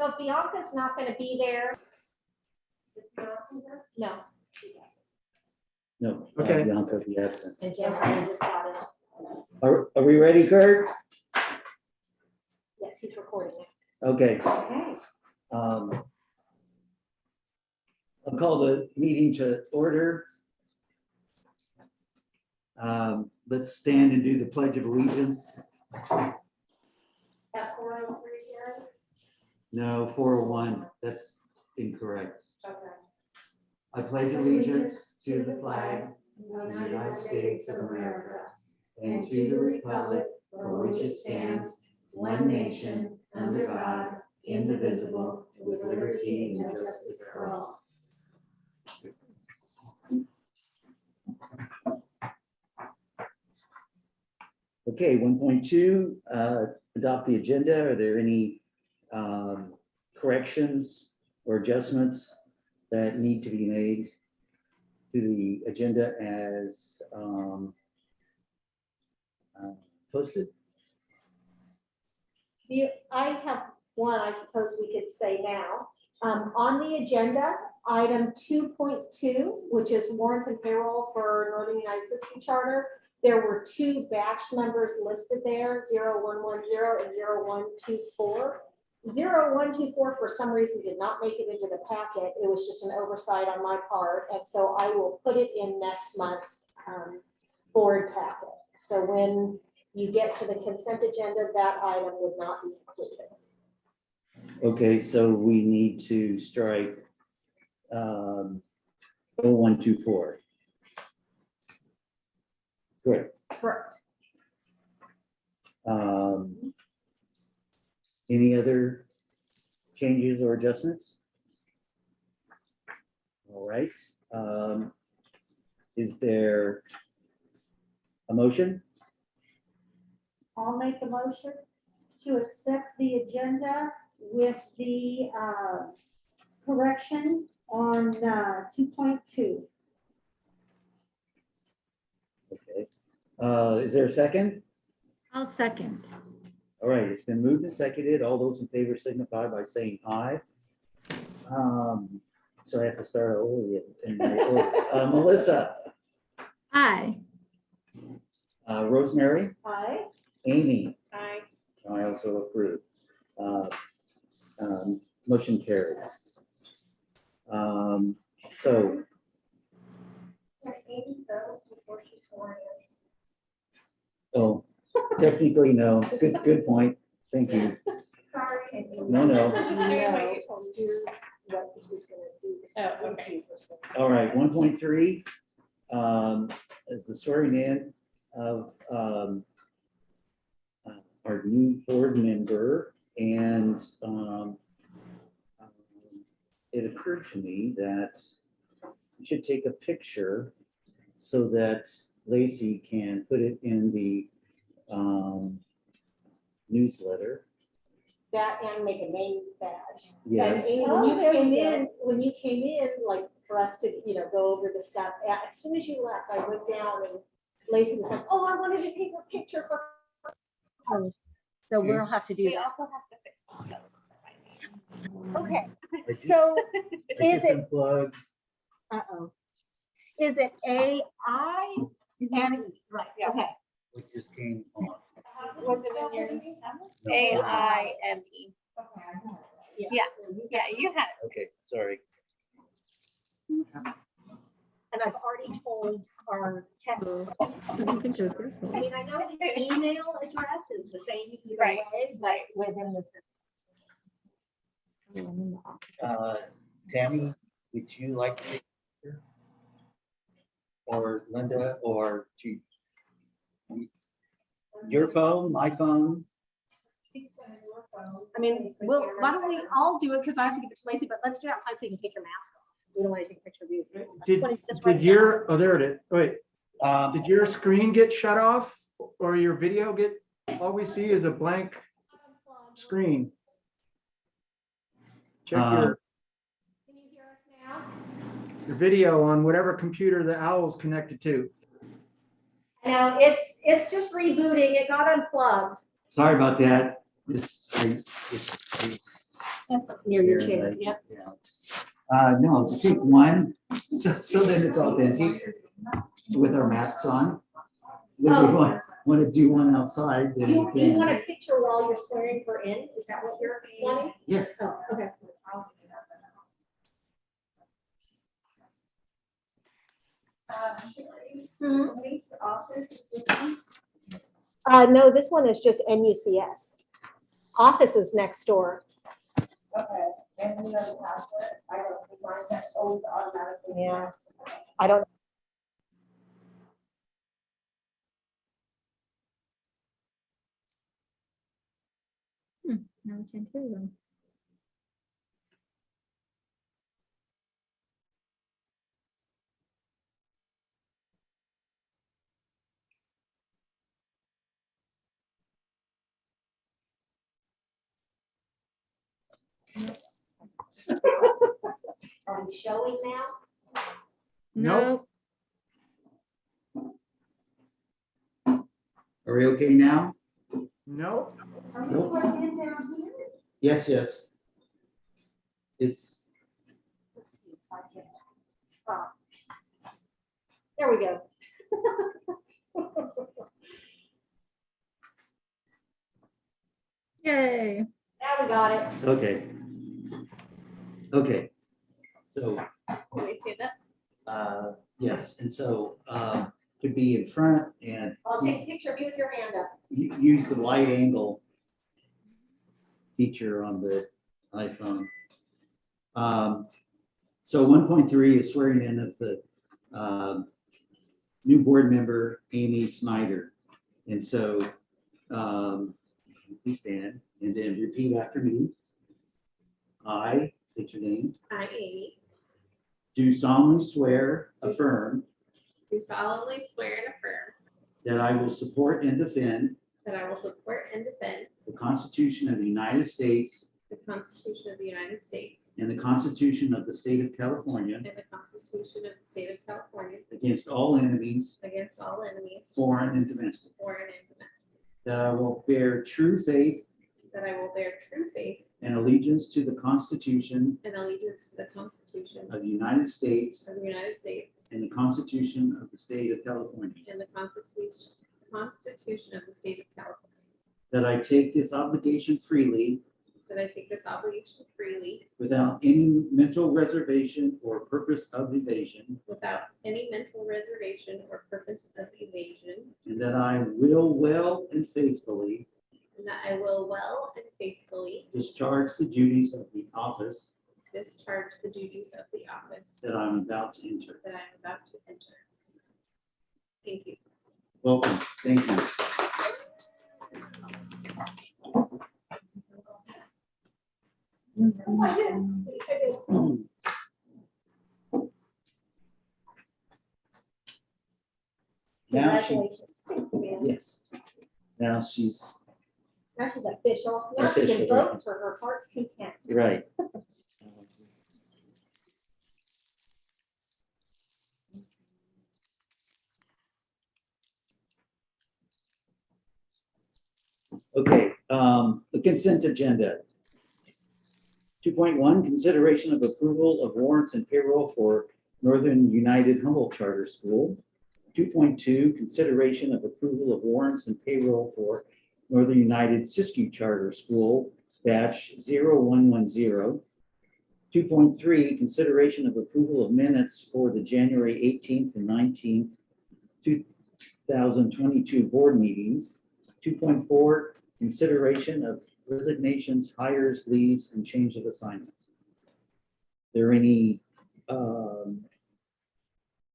So if Bianca's not going to be there. No. No. Okay. Bianca will be absent. And Jennifer just got it. Are we ready, Kurt? Yes, he's recording it. Okay. Okay. I'll call the meeting to order. Let's stand and do the Pledge of Allegiance. At 4:03 here. No, 401. That's incorrect. Okay. I pledge allegiance to the flag of the United States of America and to the republic for which it stands, one nation, under God, indivisible, with liberty and justice for all. Okay, 1.2, adopt the agenda. Are there any corrections or adjustments that need to be made to the agenda as posted? I have one, I suppose we could say now. On the agenda, item 2.2, which is warrants and payroll for Northern United System Charter, there were two batch numbers listed there, 0110 and 0124. 0124 for some reason did not make it into the packet. It was just an oversight on my part. And so I will put it in next month's board packet. So when you get to the consent agenda, that item would not be included. Okay, so we need to strike 0124. Good. Correct. Any other changes or adjustments? All right. Is there a motion? I'll make a motion to accept the agenda with the correction on 2.2. Okay. Is there a second? I'll second. All right, it's been moved and seconded. All those in favor signify by saying aye. So I have to start over in my order. Melissa, Aye. Rosemary, Aye. Amy, Aye. I also approve. Motion carries. So, Can Amy go before she's sworn oh, technically, no. Good point. Thank you. in? Sorry. Amy. No, no. Just doing what you told me. Here's what he's gonna do. Oh, okay. All right, 1.3 is the swearing in of our new board member, and it occurred to me that we should take a picture so that Lacey can put it in the newsletter. That and make a name badge. And Yes. Amy, Oh, there you go. when you came in, like for us to, go over the stuff, as soon as you left, I went down and Lacey was like, oh, I wanted to take a picture for. So we'll have to do We that. also have to fix that. Okay, I just- so I is just it, unplugged. is it AI and E? Right, Yeah. okay. It just came on. Was it in your No. AIME? Yeah, yeah, you had it. Okay, sorry. And I've already told our tech. I didn't think it was your I fault. mean, I know the email address is the same either Right, way, but right. within the system. I'm in the office. Tammy, would you like to take a picture? Or Linda, or to your phone, my phone? I mean, why don't we all do it, because I have to give it to Lacey, but let's do it outside so you can take your mask off. We don't want to take a picture of you. Did your, oh, there it is. Wait, Um, did your screen get shut off or your video get, all we see is a blank screen? Check Can you hear us now? your video on whatever computer the owl's connected to. No, it's just rebooting. It got unplugged. Sorry about that. Near your Here, chair, like, yep. No, just pick one, so then it's authentic with our masks on. Then we want to do one outside, then we You want can. a picture while you're swearing her in? Is that what you're wanting? Yes. Oh, okay. Hmm. No, this one is just NUCS. Office is next door. Okay, and we know the password, I don't think mine gets old automatically. Yeah. I don't. Now we can't hear them. Are we showing now? Nope. Are we okay now? Nope. Are you plugged in down here? Yes, yes. It's, Let's see if I can. There we go. Yay. Now we got it. okay. Okay. So, Can we see that? yes, and so, could be in front and I'll take a picture of you with your hand up. use the wide angle feature on the iPhone. So 1.3 is swearing in of the new board member, Amy Snyder. And so please stand and then repeat after me. I, state your name, I, Amy, do solemnly swear, affirm do solemnly swear and affirm that I will support and defend that I will support and defend the Constitution of the United States the Constitution of the United States and the Constitution of the State of California and the Constitution of the State of California against all enemies, against all enemies, foreign and domestic, foreign and domestic, that I will bear true faith that I will bear true faith and allegiance to the Constitution and allegiance to the Constitution of the United States of the United States and the Constitution of the State of California, and the Constitution of the State of California, that I take this obligation freely that I take this obligation freely without any mental reservation or purpose of evasion, without any mental reservation or purpose of evasion, and that I will well and faithfully and that I will well and faithfully discharge the duties of the office discharge the duties of the office that I'm about to enter. that I am about to enter. Thank you. Welcome. Thank you. Now she, Congratulations. yes. Now she's Now she's official. Now she can Official. vote for her heart's content. right. Okay, the consent agenda. 2.1, consideration of approval of warrants and payroll for Northern United Humboldt Charter School. 2.2, consideration of approval of warrants and payroll for Northern United Siskiyou Charter School, batch 0110. 2.3, consideration of approval of minutes for the January 18th and 19th, 2022 board meetings. 2.4, consideration of resignations, hires, leaves, and change of assignments. There any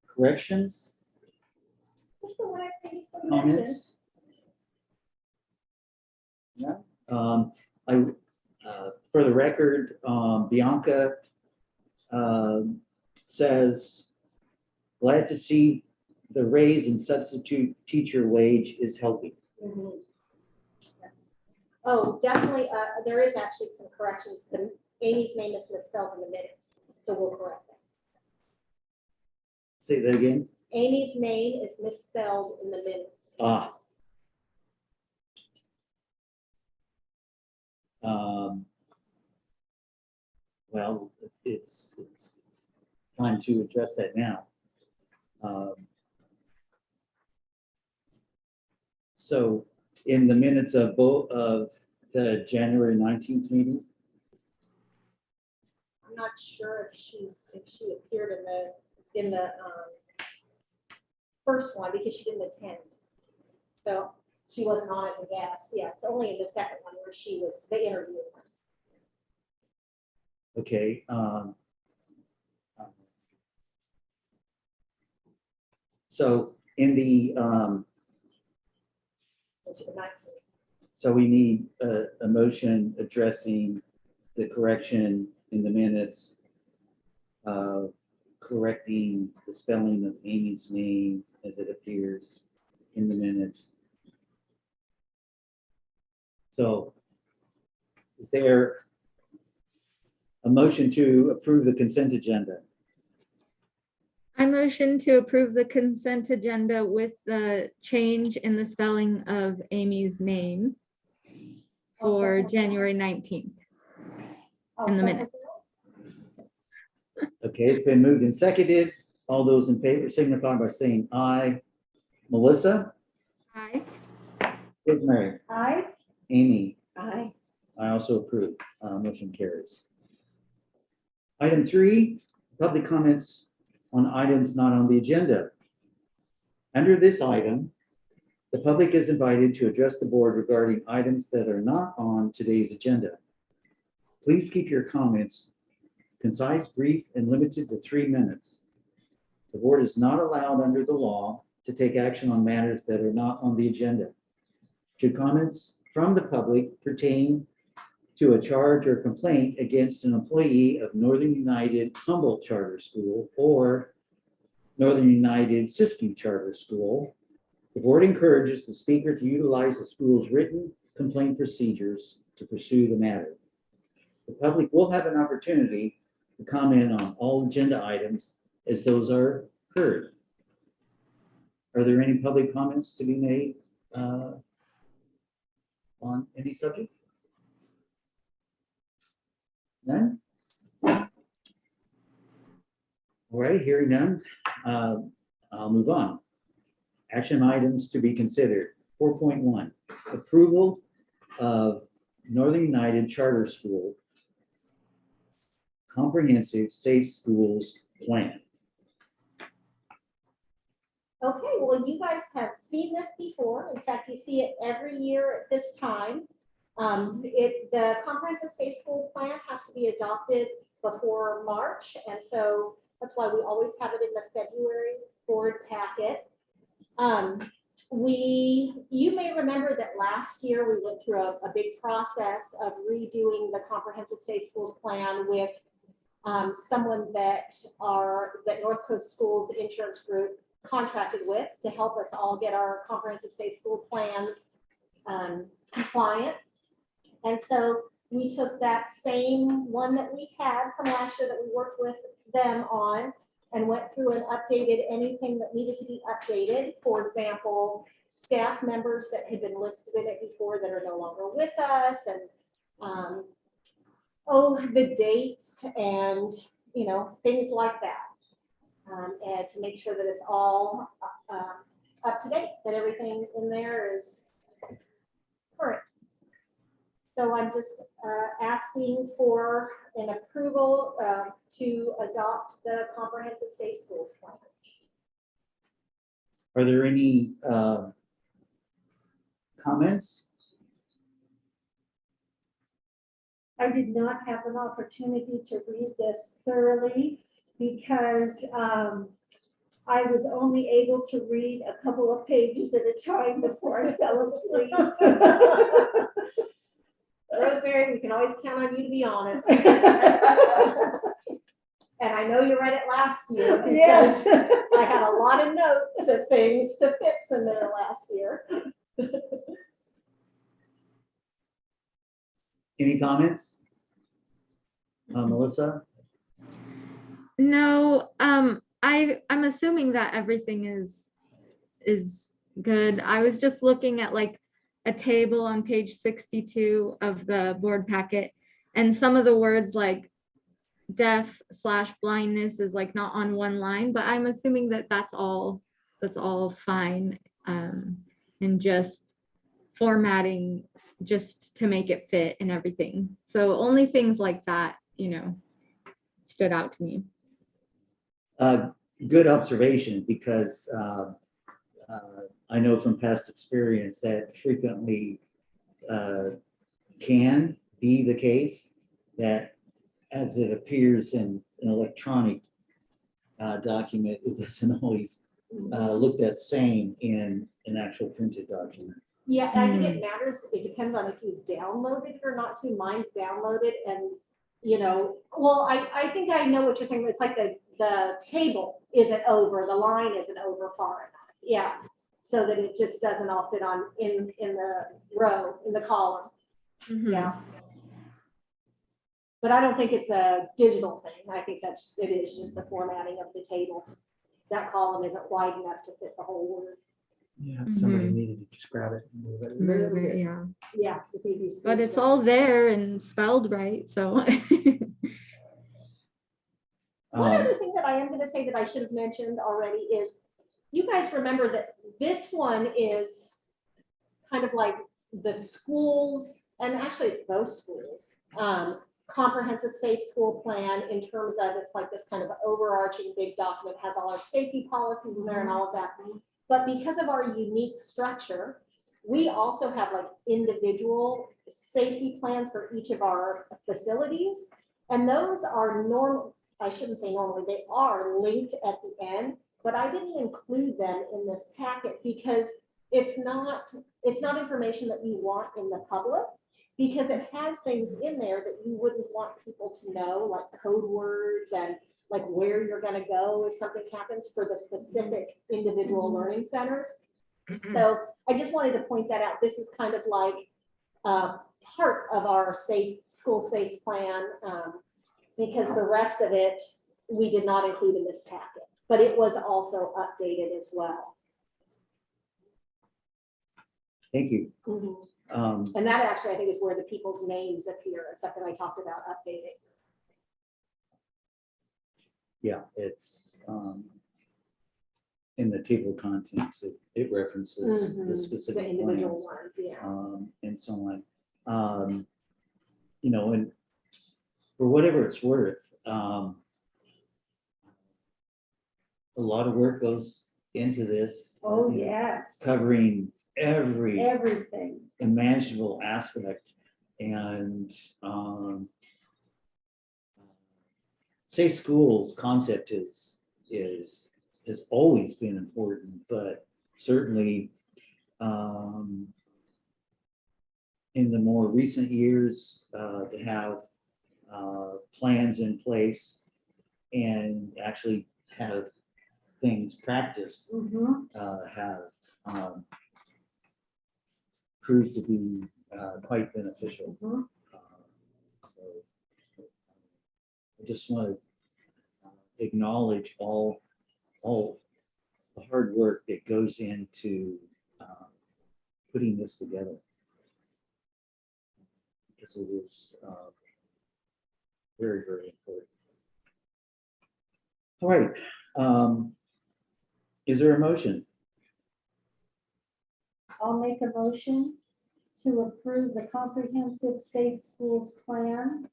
corrections, What's the one I previously mentioned? comments? No. For the record, Bianca says, glad to see the raise in substitute teacher wage is helping. Mhm. Oh, definitely, there is actually some corrections. Amy's name is misspelled in the minutes, so we'll correct that. Say that again. Amy's name is misspelled in the minutes. Well, it's time to address that now. So in the minutes of both of the January 19th meeting, I'm not sure if she appeared in the first one because she didn't attend. So she wasn't on as a guest. Yeah, it's only in the second one where she was the interviewer. okay. So in the, Which is the 19th. so we need a motion addressing the correction in the minutes, correcting the spelling of Amy's name as it appears in the minutes. So is there a motion to approve the consent agenda? I motion to approve the consent agenda with the change in the spelling of Amy's name I'll for second that. January 19th. I'll In the second minute. that. Okay, it's been moved and seconded. All those in favor signify by saying aye. Melissa? Aye. Rosemary? Aye. Amy? Aye. I also approve. Motion carries. Item 3, public comments on items not on the agenda. Under this item, the public is invited to address the board regarding items that are not on today's agenda. Please keep your comments concise, brief, and limited to 3 minutes. The board is not allowed under the law to take action on matters that are not on the agenda. Should comments from the public pertain to a charge or complaint against an employee of Northern United Humboldt Charter School or Northern United Siskiyou Charter School, the board encourages the speaker to utilize the school's written complaint procedures to pursue the matter. The public will have an opportunity to comment on all agenda items as those are heard. Are there any public comments to be made on any subject? None? All right, hearing none, I'll move on. Action items to be considered. 4.1, approval of Northern United Charter School Comprehensive Safe Schools Plan. Okay, well, you guys have seen this before. In fact, you see it every year at this time. The comprehensive safe school plan has to be adopted before March, and so that's why we always have it in the February board packet. You may remember that last year we went through a big process of redoing the comprehensive safe schools plan with someone that North Coast Schools Insurance Group contracted with to help us all get our comprehensive safe school plans compliant. And so we took that same one that we had from last year that we worked with them on and went through and updated anything that needed to be updated. For example, staff members that had been listed in it before that are no longer with us, and the dates and things like that. And to make sure that it's all up to date, that everything in there is current. So I'm just asking for an approval to adopt the comprehensive safe schools plan. Are there any comments? I did not have an opportunity to read this thoroughly because I was only able to read a couple of pages at a time before I fell asleep. Rosemary, we can always count on you to be honest. And I know you read it last year because Yes. I had a lot of notes of things to fix in there last year. Any comments? Melissa? No, I'm assuming that everything is good. I was just looking at like a table on page 62 of the board packet, and some of the words like deaf/blindness is like not on one line, but I'm assuming that that's all fine. And just formatting just to make it fit and everything. So only things like that, stood out to me. Good observation, because I know from past experience that frequently can be the case that as it appears in an electronic document, it doesn't always look that same in an actual printed document. Yeah, I think it matters. It depends on if you downloaded it or not too. Mine's downloaded and, well, I think I know what you're saying. It's like the table isn't over, the line isn't over far enough. Yeah. So that it just doesn't all fit on in the row, in the column. Mhm. Yeah. But I don't think it's a digital thing. I think it is just the formatting of the table. That column isn't wide enough to fit the whole word. Yeah, if somebody Mhm. needed to just grab it and move it. Move it, yeah. Yeah, just need to be. But it's all there and spelled right, so. One other thing that I am gonna say that I should have mentioned already is, you guys remember that this one is kind of like the schools, and actually it's both schools, comprehensive safe school plan in terms of, it's like this kind of overarching big document, has all our safety policies in there and all of that. But because of our unique structure, we also have like individual safety plans for each of our facilities. And those are I shouldn't say normally, they are linked at the end, but I didn't include them in this packet because it's not information that you want in the public, because it has things in there that you wouldn't want people to know, like code words and like where you're going to go if something happens for the specific individual learning centers. So I just wanted to point that out. This is kind of like part of our school safe plan, because the rest of it we did not include in this packet, but it was also updated as well. Thank you. And that actually, I think, is where the people's names appear and stuff that I talked about updating. Yeah, it's in the table of contents, it references the specific The individual plans, ones, yeah. and so on. And for whatever it's worth, a lot of work goes into this. Oh, yes. Covering everything imaginable aspect, and safe schools concept has always been important, but certainly in the more recent years, to have plans in place and actually have things practiced have proved to be quite beneficial. So I just want to acknowledge all the hard work that goes into putting this together, because it is very, very important. All right. Is there a motion? I'll make a motion to approve the comprehensive safe schools plan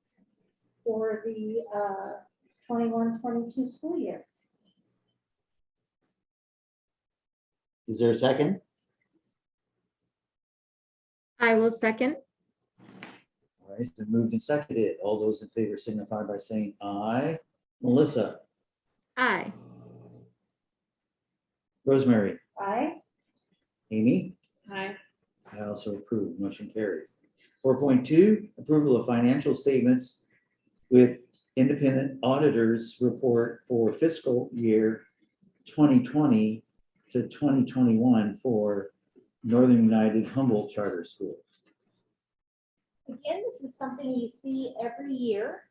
for the 21-22 school year. Is there a second? I will second. All right, it's been moved and seconded. All those in favor signify by saying aye. Melissa, Aye. Rosemary, Aye. Amy, Hi. I also approve. Motion carries. 4.2, approval of financial statements with independent auditors report for fiscal year 2020 to 2021 for Northern United Humboldt Charter School. Again, this is something you see every year.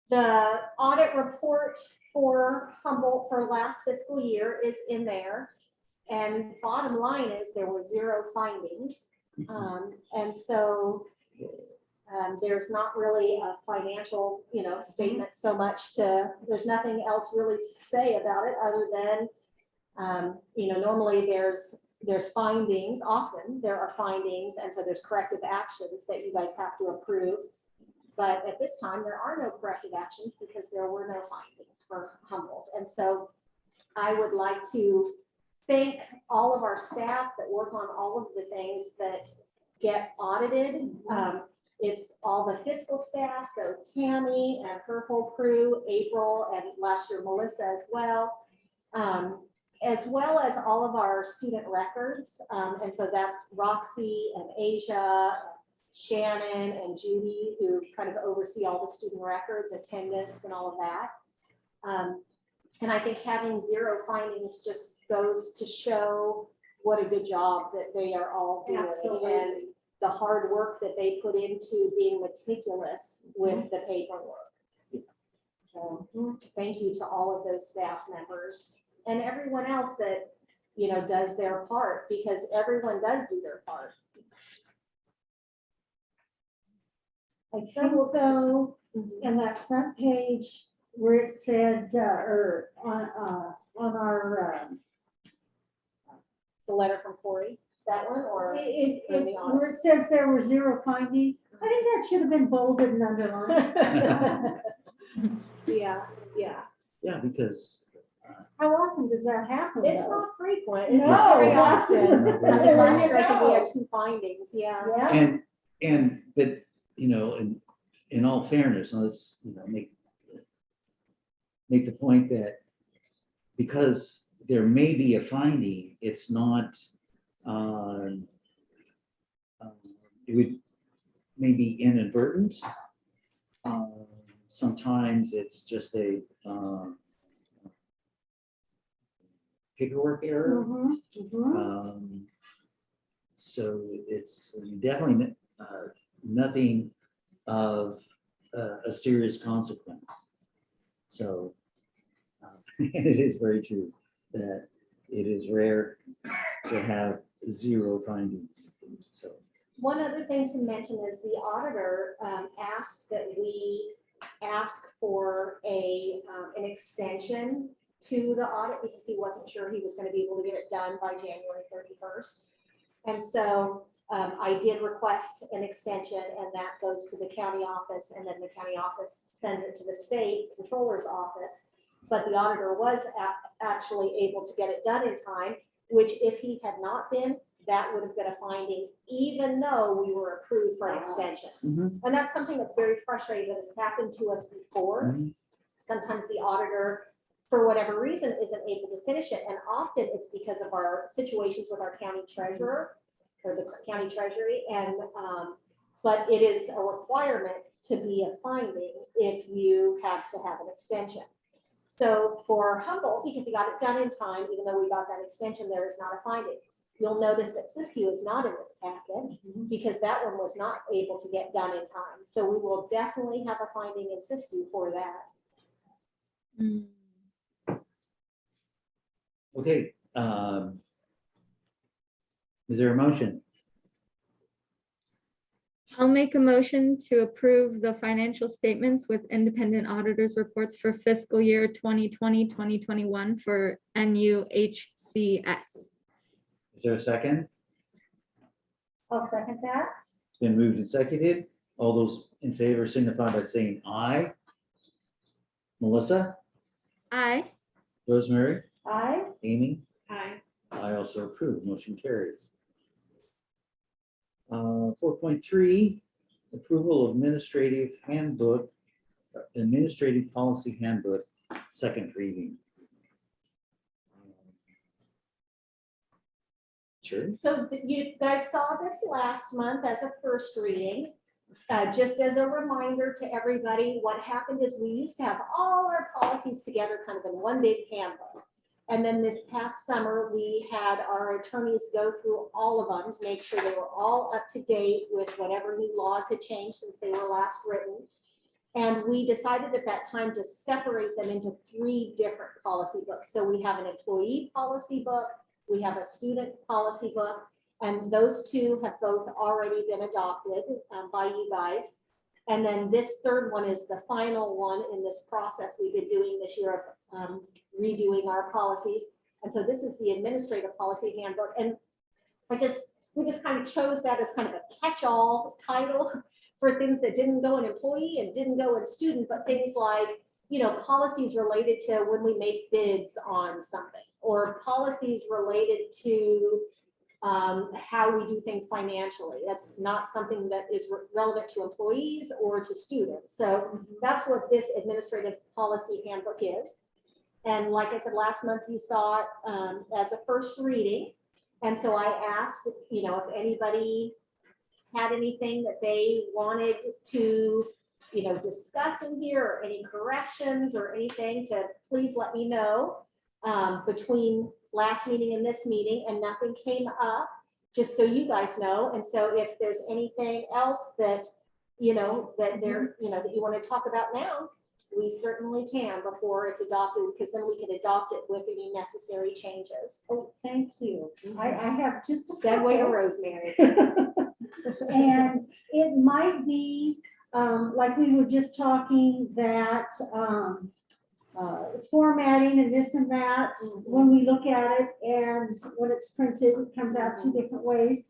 The audit report for Humboldt for last fiscal year is in there. And bottom line is there were 0 findings. And so There's not really a financial, statement so much there's nothing else really to say about it other than, normally there's findings, often there are findings, and so there's corrective actions that you guys have to approve. But at this time, there are no corrective actions because there were no findings for Humboldt. And so I would like to thank all of our staff that work on all of the things that get audited. It's all the fiscal staff, so Tammy and her whole crew, April, and last year Melissa as well as all of our student records. And so that's Roxy and Asia, Shannon and Judy, who kind of oversee all the student records, attendance, and all of that. And I think having 0 findings just goes to show what a good job that they are all doing. Absolutely. And the hard work that they put into being meticulous with the paperwork. So thank you to all of those staff members and everyone else that, does their part, because everyone does do their part. I think though, in that front page where it said, or on our, The letter from Corey, that one, or where it says there were 0 findings, I think that should have been bolded and underlined. yeah. Yeah, because How often does that happen? It's though? not frequent. It's No, not very it often. wasn't. I think There last you year I think we go. had 2 findings, yeah. Yeah. but in all fairness, let's make the point that because there may be a finding, it's not it would maybe inadvertent. Sometimes it's just a paperwork error. Mhm, mhm. So it's definitely nothing of a serious consequence. So it is very true that it is rare to have 0 findings. So One other thing to mention is the auditor asked that we ask for an extension to the audit because he wasn't sure he was going to be able to get it done by January 31st. And so I did request an extension, and that goes to the county office, and then the county office sends it to the state controller's office. But the auditor was actually able to get it done in time, which if he had not been, that would have been a finding, even though we were approved for an extension. And that's something that's very frustrating that has happened to us before. Sometimes the auditor, for whatever reason, isn't able to finish it. And often it's because of our situations with our county treasurer or the county treasury. And, but it is a requirement to be a finding if you have to have an extension. So for Humboldt, because he got it done in time, even though we got that extension, there is not a finding. You'll notice that Siskiyou is not in this packet because that one was not able to get done in time. So we will definitely have a finding in Siskiyou for that. okay, is there a motion? I'll make a motion to approve the financial statements with independent auditors reports for fiscal year 2020, 2021 for NUCS. Is there a second? I'll second that. It's been moved and seconded. All those in favor signify by saying aye. Melissa, Aye. Rosemary, Aye. Amy, Aye. I also approve. Motion carries. 4.3, approval of administrative handbook, administrative policy handbook, second reading. Sure. So you guys saw this last month as a first reading. Just as a reminder to everybody, what happened is we used to have all our policies together kind of in one big handbook. And then this past summer, we had our attorneys go through all of them to make sure they were all up to date with whatever new laws had changed since they were last written. And we decided at that time to separate them into 3 different policy books. So we have an employee policy book, we have a student policy book, and those 2 have both already been adopted by you guys. And then this third one is the final one in this process we've been doing this year of redoing our policies. And so this is the administrative policy handbook. And we just kind of chose that as kind of a catch-all title for things that didn't go in employee and didn't go in student, but things like, you know, policies related to when we make bids on something, or policies related to how we do things financially. That's not something that is relevant to employees or to students. So that's what this administrative policy handbook is. And like I said, last month you saw it as a first reading. And so I asked, you know, if anybody had anything that they wanted to, you know, discuss in here, or any corrections or anything, to please let me know between last meeting and this meeting, and nothing came up, just so you guys know. And so if there's anything else that, you know, that there, you know, that you want to talk about now, we certainly can before it's adopted, because then we can adopt it with any necessary changes. Oh, thank you. I have just a Segue to couple. Rosemary. And it might be, like we were just talking, that formatting and this and that, when we look at it and when it's printed, it comes out two different ways.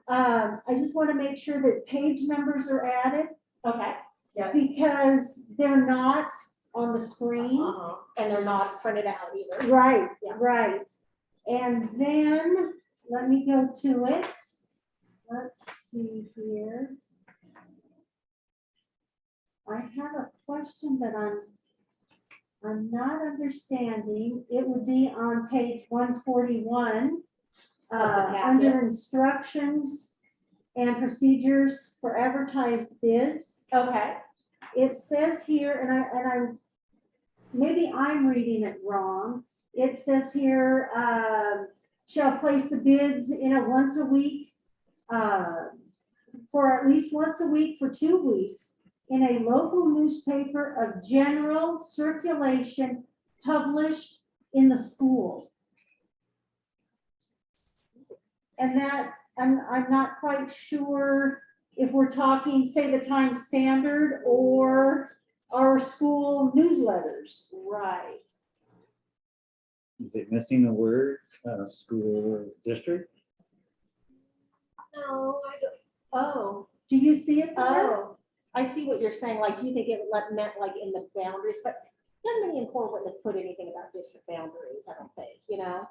I just want to make sure that page numbers are added, Okay. because they're not on the screen. And they're not printed out either. Right, Yeah. right. And then, let me go to it. Let's see here. I have a question that I'm not understanding. It would be on page 141, packet. under instructions and procedures for advertised bids. Okay. It says here, and I maybe I'm reading it wrong. It says here, shall place the bids in a once a week, for at least once a week for 2 weeks, in a local newspaper of general circulation published in the school. And that, I'm not quite sure if we're talking, say, the Times Standard or our school newsletters. Right. Is it missing a word, school or district? No, I don't. Oh, Do you see it there? oh, I see what you're saying. Like, do you think it meant like in the boundaries? But young Minnie and Core wouldn't have put anything about district boundaries, I don't think, you know?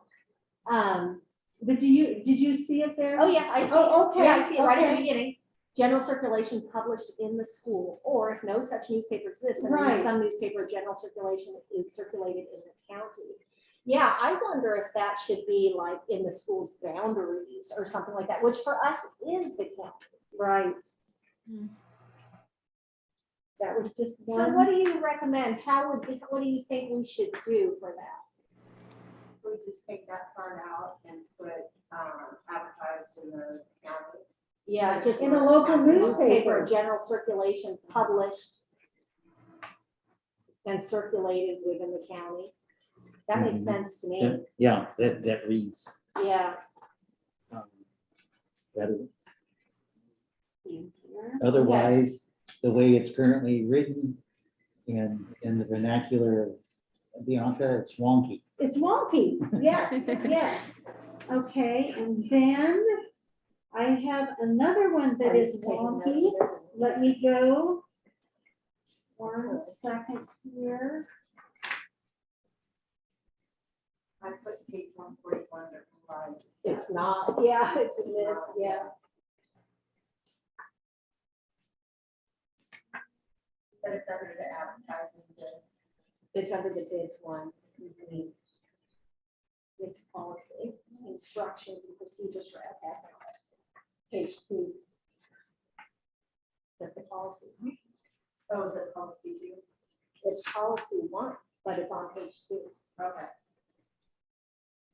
But did you see it there? Oh, yeah, I see. Oh, okay, Yeah, I see it right at the okay. beginning. General circulation published in the school, or if no such newspaper exists, then Right. some newspaper of general circulation is circulated in the county. Yeah, I wonder if that should be like in the school's boundaries or something like that, which for us is the county. Right. Hmm. That was just So one. what do you recommend? What do you think we should do for that? We just take that part out and put, advertised in the county. Yeah, just In a local newspaper, newspaper. general circulation published and circulated within the county. That makes Mhm. sense to me. Yeah, that reads Yeah. better. Otherwise, the way it's currently written in the vernacular of Bianca, it's wonky. It's wonky, yes, yes. Okay, and then I have another one that is wonky. Let me go. 1 second here. I put page 141 that provides. It's not, yeah, it's in this, yeah. But it's under the advertising bids. It's under the bids one. It's policy, instructions and procedures for FFS. Page 2. That's the policy. Oh, is it policy too? It's policy 1, but it's on page 2. Okay.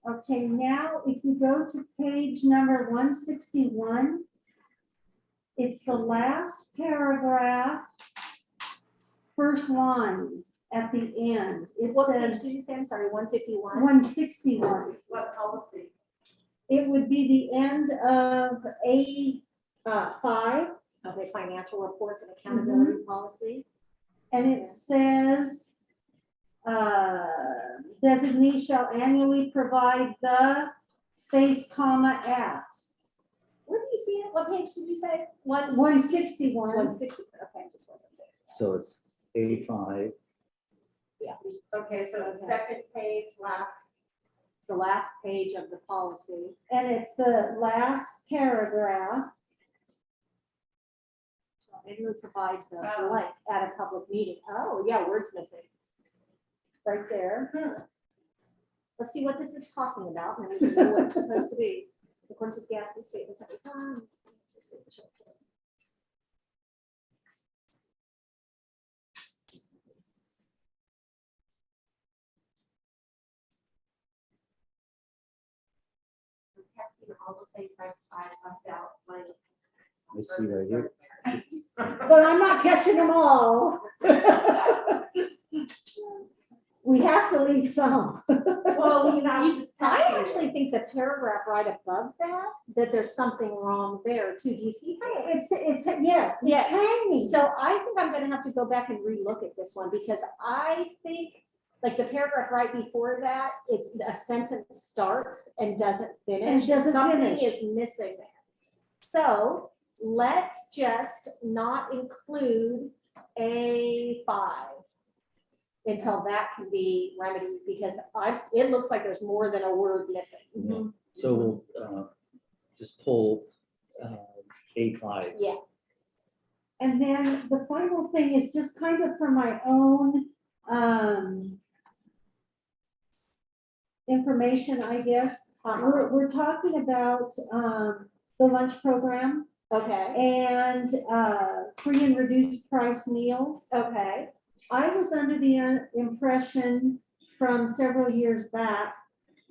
Okay, now if you go to page number 161, it's the last paragraph, first line at the end. It What page says did you say? I'm sorry, 151? 161. What policy? It would be the end of A5, Okay, financial reports and accountability policy. And it says, designee shall annually provide the space comma at Where do you see it? What page did you say? 161. 160, okay, just wasn't there. So it's A5. Okay, so the second page, It's the last page of the policy. And it's the last paragraph. Maybe we provide the Oh. blank at a public meeting. Oh, yeah, words missing. Right there. Let's see what this is talking about, and then we can know what it's supposed to be. According to the Gatsby statements every time. all the things I left out, like. I see right here. But I'm not catching them all. We have to leave some. Well, you know, You just I have to. actually think the paragraph right above that there's something wrong there too. Do you see how it? It's, yes, Yes. it's hanging. So I think I'm gonna have to go back and relook at this one because I think, like the paragraph right before that, it's a sentence starts and doesn't finish. doesn't Something finish. is missing there. So let's just not include A5 until that can be remedied because it looks like there's more than a word missing. Yeah. So we'll just pull A5. Yeah. And then the final thing is just kind of for my own information, I guess. We're talking about the lunch program Okay, and free and reduced price meals. okay. I was under the impression from several years back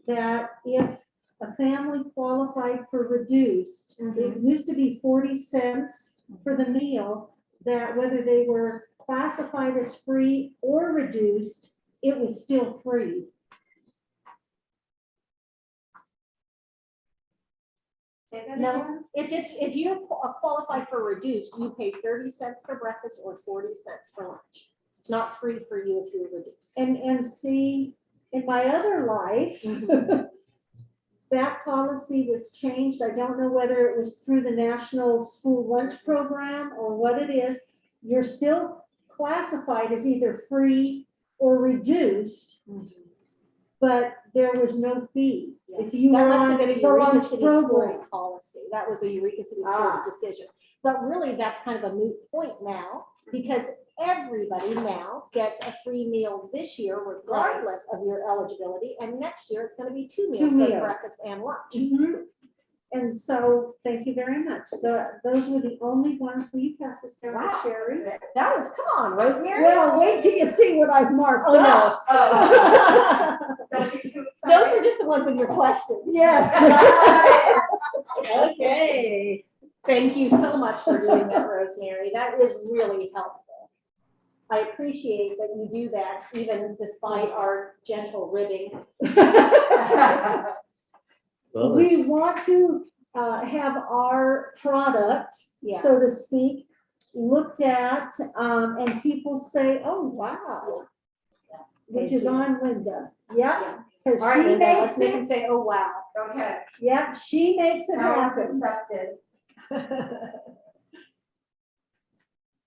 that if a family qualified for reduced, it used to be 40 cents for the meal, that whether they were classified as free or reduced, it was still free. Say that No, again? if you qualify for reduced, you pay 30 cents for breakfast or 40 cents for lunch. It's not free for you if you're reduced. And see, in my other life, that policy was changed. I don't know whether it was through the National School Lunch Program or what it is. You're still classified as either free or reduced, but there was no fee. If you That were must on have been a the Eureka lunch City program. Schools policy. That was a Eureka City Ah. Schools decision. But really, that's kind of a moot point now because everybody now gets a free meal this year regardless of your eligibility. And next year, it's going to be two meals, meals. breakfast and lunch. Mhm. And so, thank you very much. Those were the only ones. Will you pass this down to Wow. Sherry? That was, come on, Rosemary. Well, wait till you see what I've marked Oh, up. no. Don't be too Those excited. were just the ones with your questions. Yes. Okay. Thank you so much for doing that, Rosemary. That is really helpful. I appreciate that you do that even despite our gentle ribbing. Well, We let's- want to have our product, Yeah. so to speak, looked at, and people say, oh, wow. Which Thank is you. on Linda. Yep. Yeah. Because All right, she Linda, makes let's make them it, say, oh, wow. Okay. yep, she makes it Challenge happen. accepted.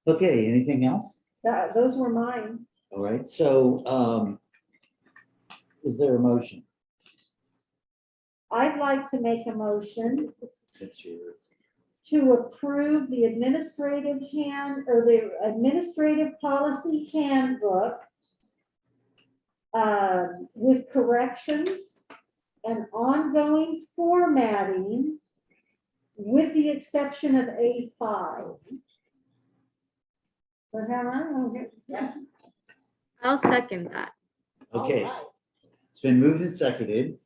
Okay, anything else? Those were mine. All right, so is there a motion? I'd like to make a motion Since you're, to approve the administrative policy handbook with corrections and ongoing formatting with the exception of A5. Was that right? I'll second that. okay, All right. it's been moved and seconded.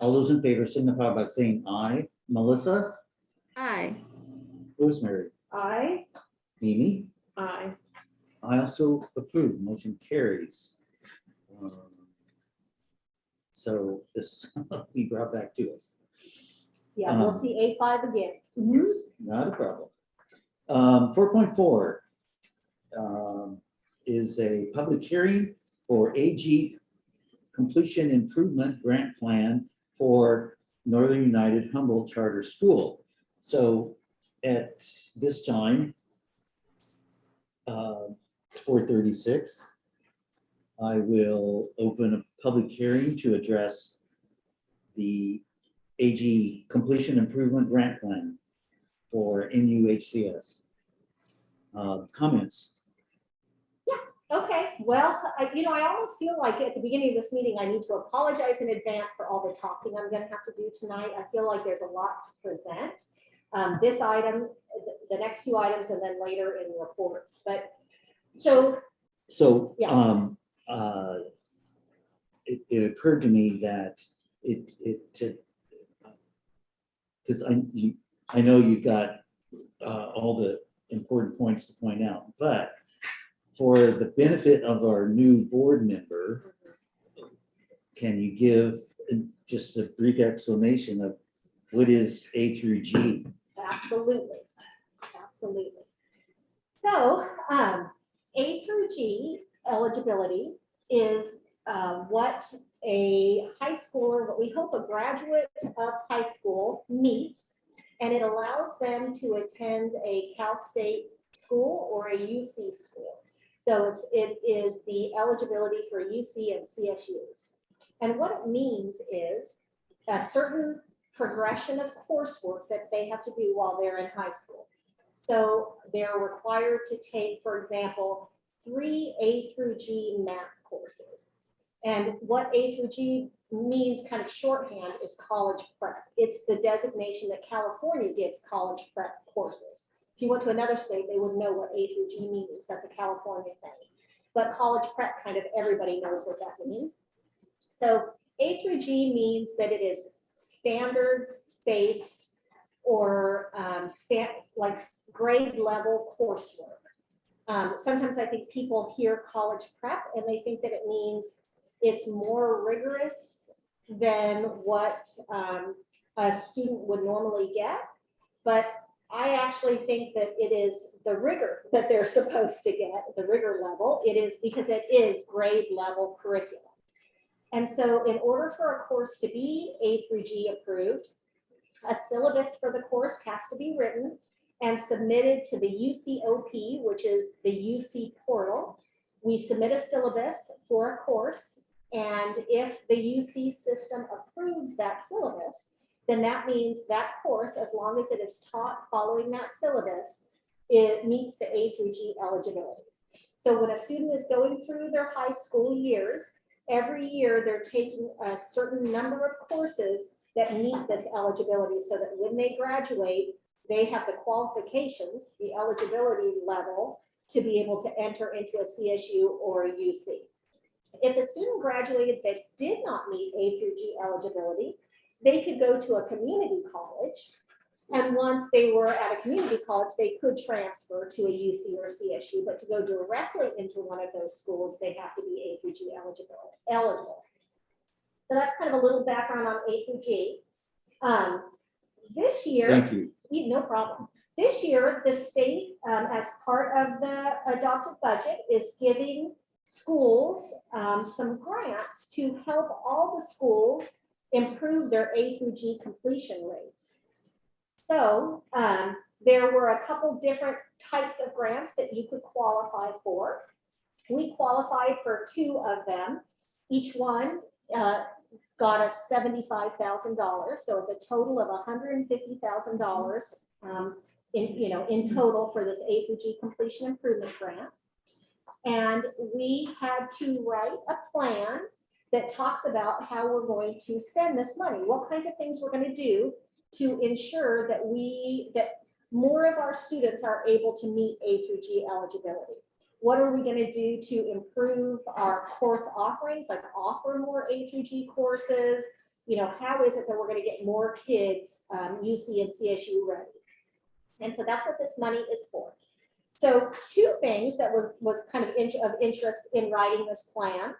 All those in favor signify by saying aye. Melissa, Aye. Rosemary, Aye. Mimi, Aye. I also approve, motion carries. So this will be brought back to us. Yeah, we'll see A5 again. Not a problem. 4.4 is a public hearing for AG Completion Improvement Grant Plan for Northern United Humboldt Charter School. So at this time, it's 4:36. I will open a public hearing to address the AG Completion Improvement Grant Plan for NUHCS. Comments? Okay, well, I almost feel like at the beginning of this meeting, I need to apologize in advance for all the talking I'm gonna have to do tonight. I feel like there's a lot to present. This item, the next two items, and then later in reports, but so. So, it occurred to me that because I know you've got all the important points to point out, but for the benefit of our new board member, can you give just a brief explanation of what is A through G? Absolutely, absolutely. So, A through G eligibility is what a high schooler, what we hope a graduate of high school meets, and it allows them to attend a Cal State school or a UC school. So it is the eligibility for UC and CSUs. And what it means is a certain progression of coursework that they have to do while they're in high school. So they're required to take, for example, 3 A through G math courses. And what A through G means, kind of shorthand, is college prep. It's the designation that California gives college prep courses. If you went to another state, they wouldn't know what A through G means. That's a California thing. But college prep, kind of everybody knows what that means. So A through G means that it is standards-based or like grade level coursework. Sometimes I think people hear college prep and they think that it means it's more rigorous than what a student would normally get. But I actually think that it is the rigor that they're supposed to get, the rigor level. It is because it is grade level curriculum. And so in order for a course to be A through G approved, a syllabus for the course has to be written and submitted to the UCOP, which is the UC portal. We submit a syllabus for a course, and if the UC system approves that syllabus, then that means that course, as long as it is taught following that syllabus, it meets the A through G eligibility. So when a student is going through their high school years, every year they're taking a certain number of courses that meet this eligibility so that when they graduate, they have the qualifications, the eligibility level to be able to enter into a CSU or a UC. If a student graduated that did not meet A through G eligibility, they could go to a community college. And once they were at a community college, they could transfer to a UC or CSU, but to go directly into one of those schools, they have to be A through G eligible. So that's kind of a little background on A through G. This year, Thank you. no problem. This year, the state, as part of the adopted budget, is giving schools some grants to help all the schools improve their A through G completion rates. So there were a couple different types of grants that you could qualify for. We qualified for 2 of them. Each one got us $75,000. So it's a total of $150,000 in total for this A through G completion improvement grant. And we had to write a plan that talks about how we're going to spend this money, what kinds of things we're going to do to ensure that more of our students are able to meet A through G eligibility. What are we going to do to improve our course offerings, like offer more A through G courses? How is it that we're going to get more kids UC and CSU ready? And so that's what this money is for. So 2 things that was kind of interest in writing this plan.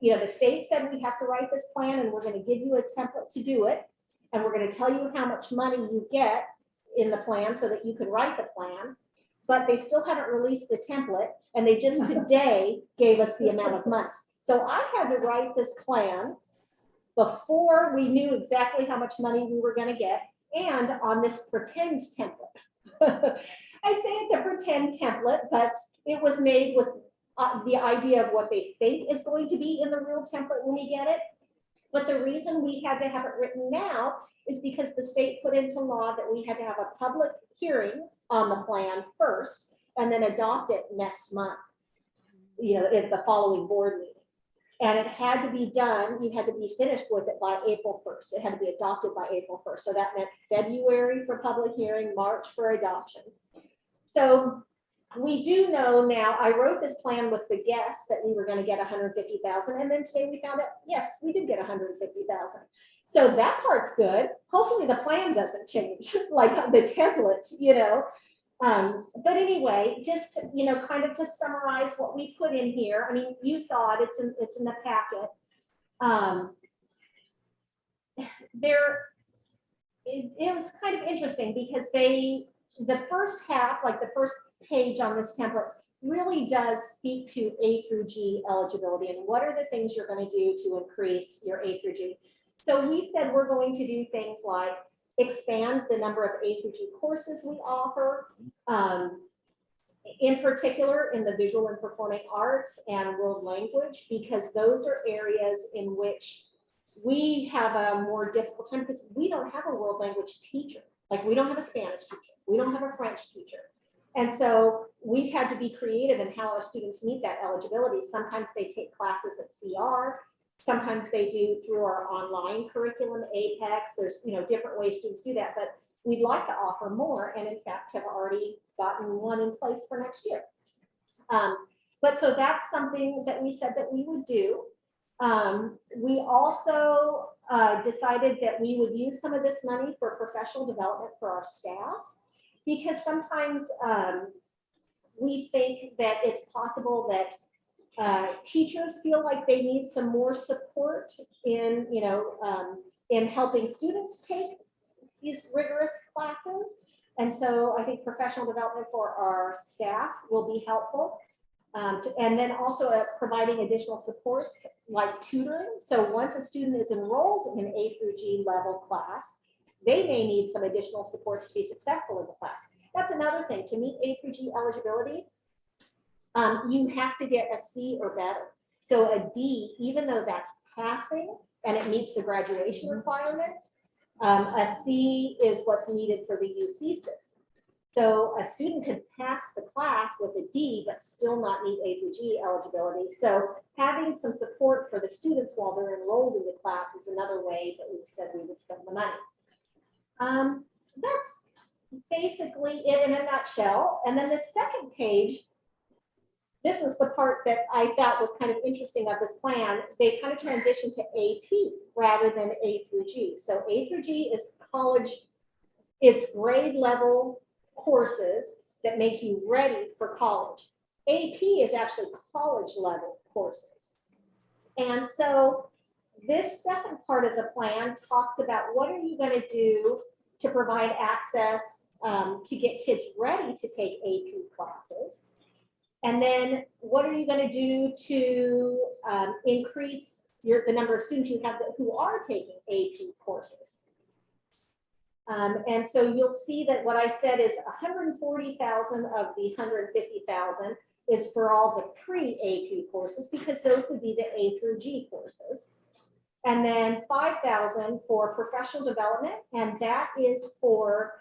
The state said we have to write this plan and we're going to give you a template to do it. And we're going to tell you how much money you get in the plan so that you can write the plan. but they still haven't released the template, and they just today gave us the amount of months. So I had to write this plan before we knew exactly how much money we were gonna get, and on this pretend template. I say it's a pretend template, but it was made with the idea of what they think is going to be in the real template when we get it. But the reason we had to have it written now is because the state put into law that we had to have a public hearing on the plan first and then adopt it next month, you know, at the following board meeting. And it had to be done, you had to be finished with it by April 1st. It had to be adopted by April 1st. So that meant February for public hearing, March for adoption. So we do know now, I wrote this plan with the guess that we were going to get 150,000. And then today we found out, yes, we did get 150,000. So that part's good. Hopefully the plan doesn't change like the template, you know. But anyway, just, you know, kind of to summarize what we put in here. I mean, you saw it, it's in the packet. It was kind of interesting because the first half, like the first page on this template really does speak to A through G eligibility and what are the things you're going to do to increase your A through G. So we said we're going to do things like expand the number of A through G courses we offer, in particular in the visual and performing arts and world language, because those are areas in which we have a more difficult time because we don't have a world language teacher. Like we don't have a Spanish teacher, we don't have a French teacher. And so we've had to be creative in how our students meet that eligibility. Sometimes they take classes at CR, sometimes they do through our online curriculum, Apex. There's, you know, different ways students do that, but we'd like to offer more, and in fact have already gotten one in place for next year. But so that's something that we said that we would do. We also decided that we would use some of this money for professional development for our staff, because sometimes we think that it's possible that teachers feel like they need some more support in, you know, in helping students take these rigorous classes. And so I think professional development for our staff will be helpful. And then also providing additional supports like tutoring. So once a student is enrolled in an A through G level class, they may need some additional supports to be successful in the class. That's another thing. To meet A through G eligibility, you have to get a C or better. So a D, even though that's passing and it meets the graduation requirements, a C is what's needed for the UC system. So a student could pass the class with a D, but still not meet A through G eligibility. So having some support for the students while they're enrolled in the class is another way that we said we would spend the money. That's basically it in a nutshell. And then the second page, this is the part that I thought was kind of interesting of this plan. They kind of transitioned to AP rather than A through G. So A through G is college, it's grade level courses that make you ready for college. AP is actually college level courses. And so this second part of the plan talks about what are you going to do to provide access to get kids ready to take AP classes. And then what are you going to do to increase the number of students you have who are taking AP courses? And so you'll see that what I said is 140,000 of the 150,000 is for all the pre-AP courses, because those would be the A through G courses. And then 5,000 for professional development, and that is for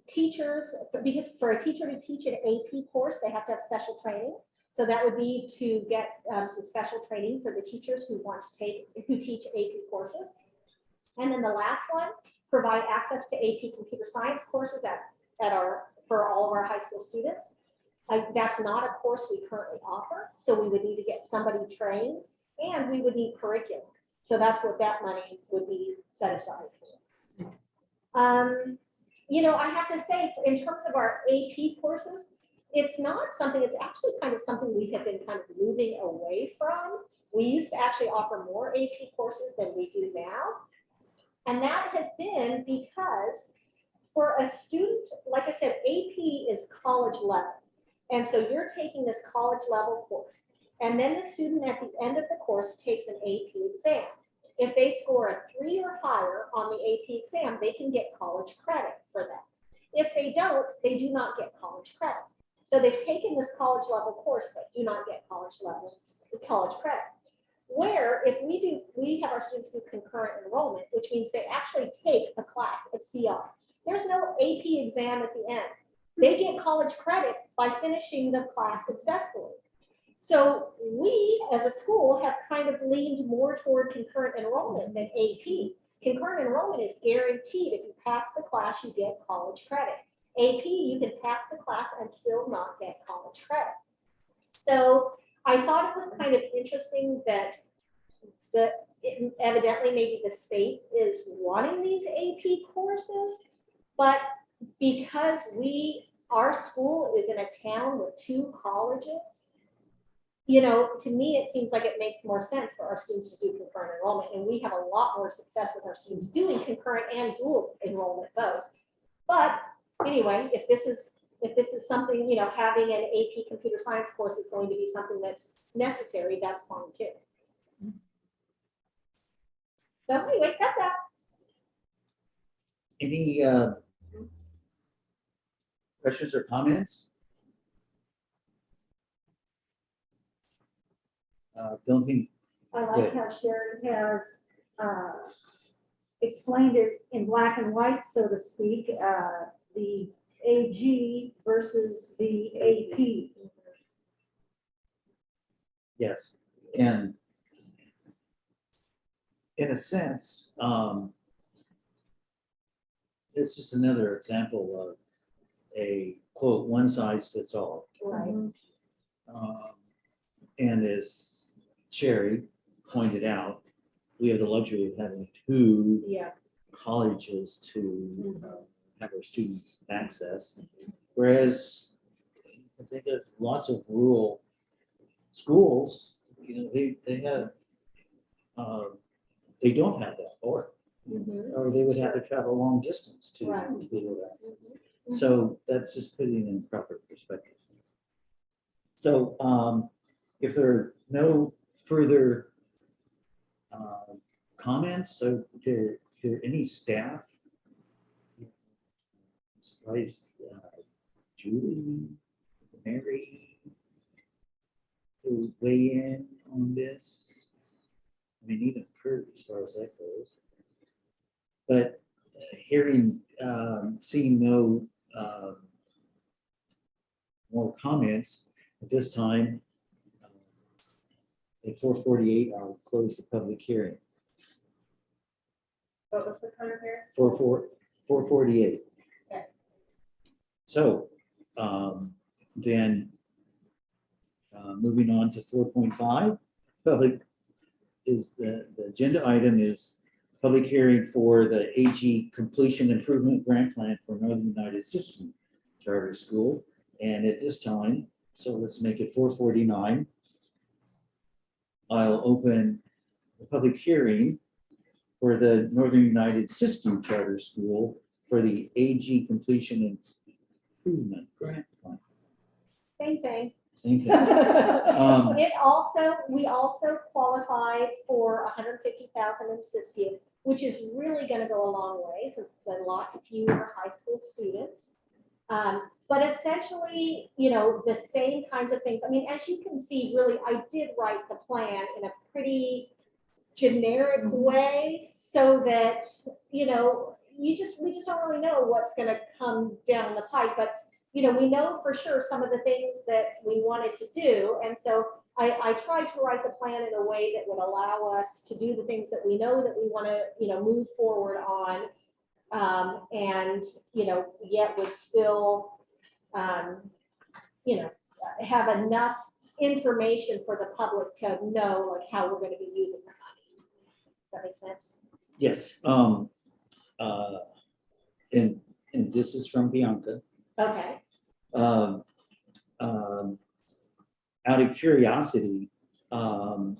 teachers, because for a teacher to teach an AP course, they have to have special training. So that would be to get some special training for the teachers who teach AP courses. And then the last one, provide access to AP computer science courses for all of our high school students. That's not a course we currently offer, so we would need to get somebody trained, and we would need curriculum. So that's what that money would be set aside for. You know, I have to say, in terms of our AP courses, it's not something, it's actually kind of something we have been kind of moving away from. We used to actually offer more AP courses than we do now. And that has been because for a student, like I said, AP is college level. And so you're taking this college level course. And then the student at the end of the course takes an AP exam. If they score a 3 or higher on the AP exam, they can get college credit for that. If they don't, they do not get college credit. So they've taken this college level course, but do not get college credit. Where if we have our students do concurrent enrollment, which means they actually take a class at CR. There's no AP exam at the end. They get college credit by finishing the class successfully. So we, as a school, have kind of leaned more toward concurrent enrollment than AP. Concurrent enrollment is guaranteed. If you pass the class, you get college credit. AP, you can pass the class and still not get college credit. So I thought it was kind of interesting that evidently maybe the state is wanting these AP courses, but because our school is in a town with 2 colleges, you know, to me, it seems like it makes more sense for our students to do concurrent enrollment, and we have a lot more success with our students doing concurrent and dual enrollment both. But anyway, if this is something, you know, having an AP computer science course is going to be something that's necessary, that's fine too. So anyway, that's that. Any questions or comments? Don't think, I like how Sharon has explained it in black and white, so to speak, the AG versus the AP. yes, and in a sense, it's just another example of a quote, one size fits all. Right. And as Sherry pointed out, we have the luxury of having 2 Yeah. colleges to have our students access. Whereas I think of lots of rural schools, you know, they have, they don't have that, or they would have to travel a long distance to be able to access. So that's just putting it in proper perspective. So if there are no further comments, so there any staff? I'm surprised Julie, Mary, to weigh in on this. I mean, even Kurt, as far as that goes. But seeing no more comments at this time, at 4:48, I'll close the public hearing. What was the time here? 4:48. Okay. So then moving on to 4.5, public is the agenda item is public hearing for the AG Completion Improvement Grant Plan for Northern United System Charter School. And at this time, so let's make it 4:49. I'll open the public hearing for the Northern United System Charter School for the AG Completion Improvement Grant Plan. Same thing. Same thing. We also qualified for 150,000 in Siskiyou, which is really going to go a long way since it's a lot fewer high school students. But essentially, you know, the same kinds of things. I mean, as you can see, really, I did write the plan in a pretty generic way so that, you know, we just don't really know what's going to come down the pipe. But, you know, we know for sure some of the things that we wanted to do. And so I tried to write the plan in a way that would allow us to do the things that we know that we want to, you know, move forward on. And, you know, yet would still, you know, have enough information for the public to know like how we're going to be using the money. Does that make sense? Yes. And this is from Bianca. Okay. Out of curiosity, I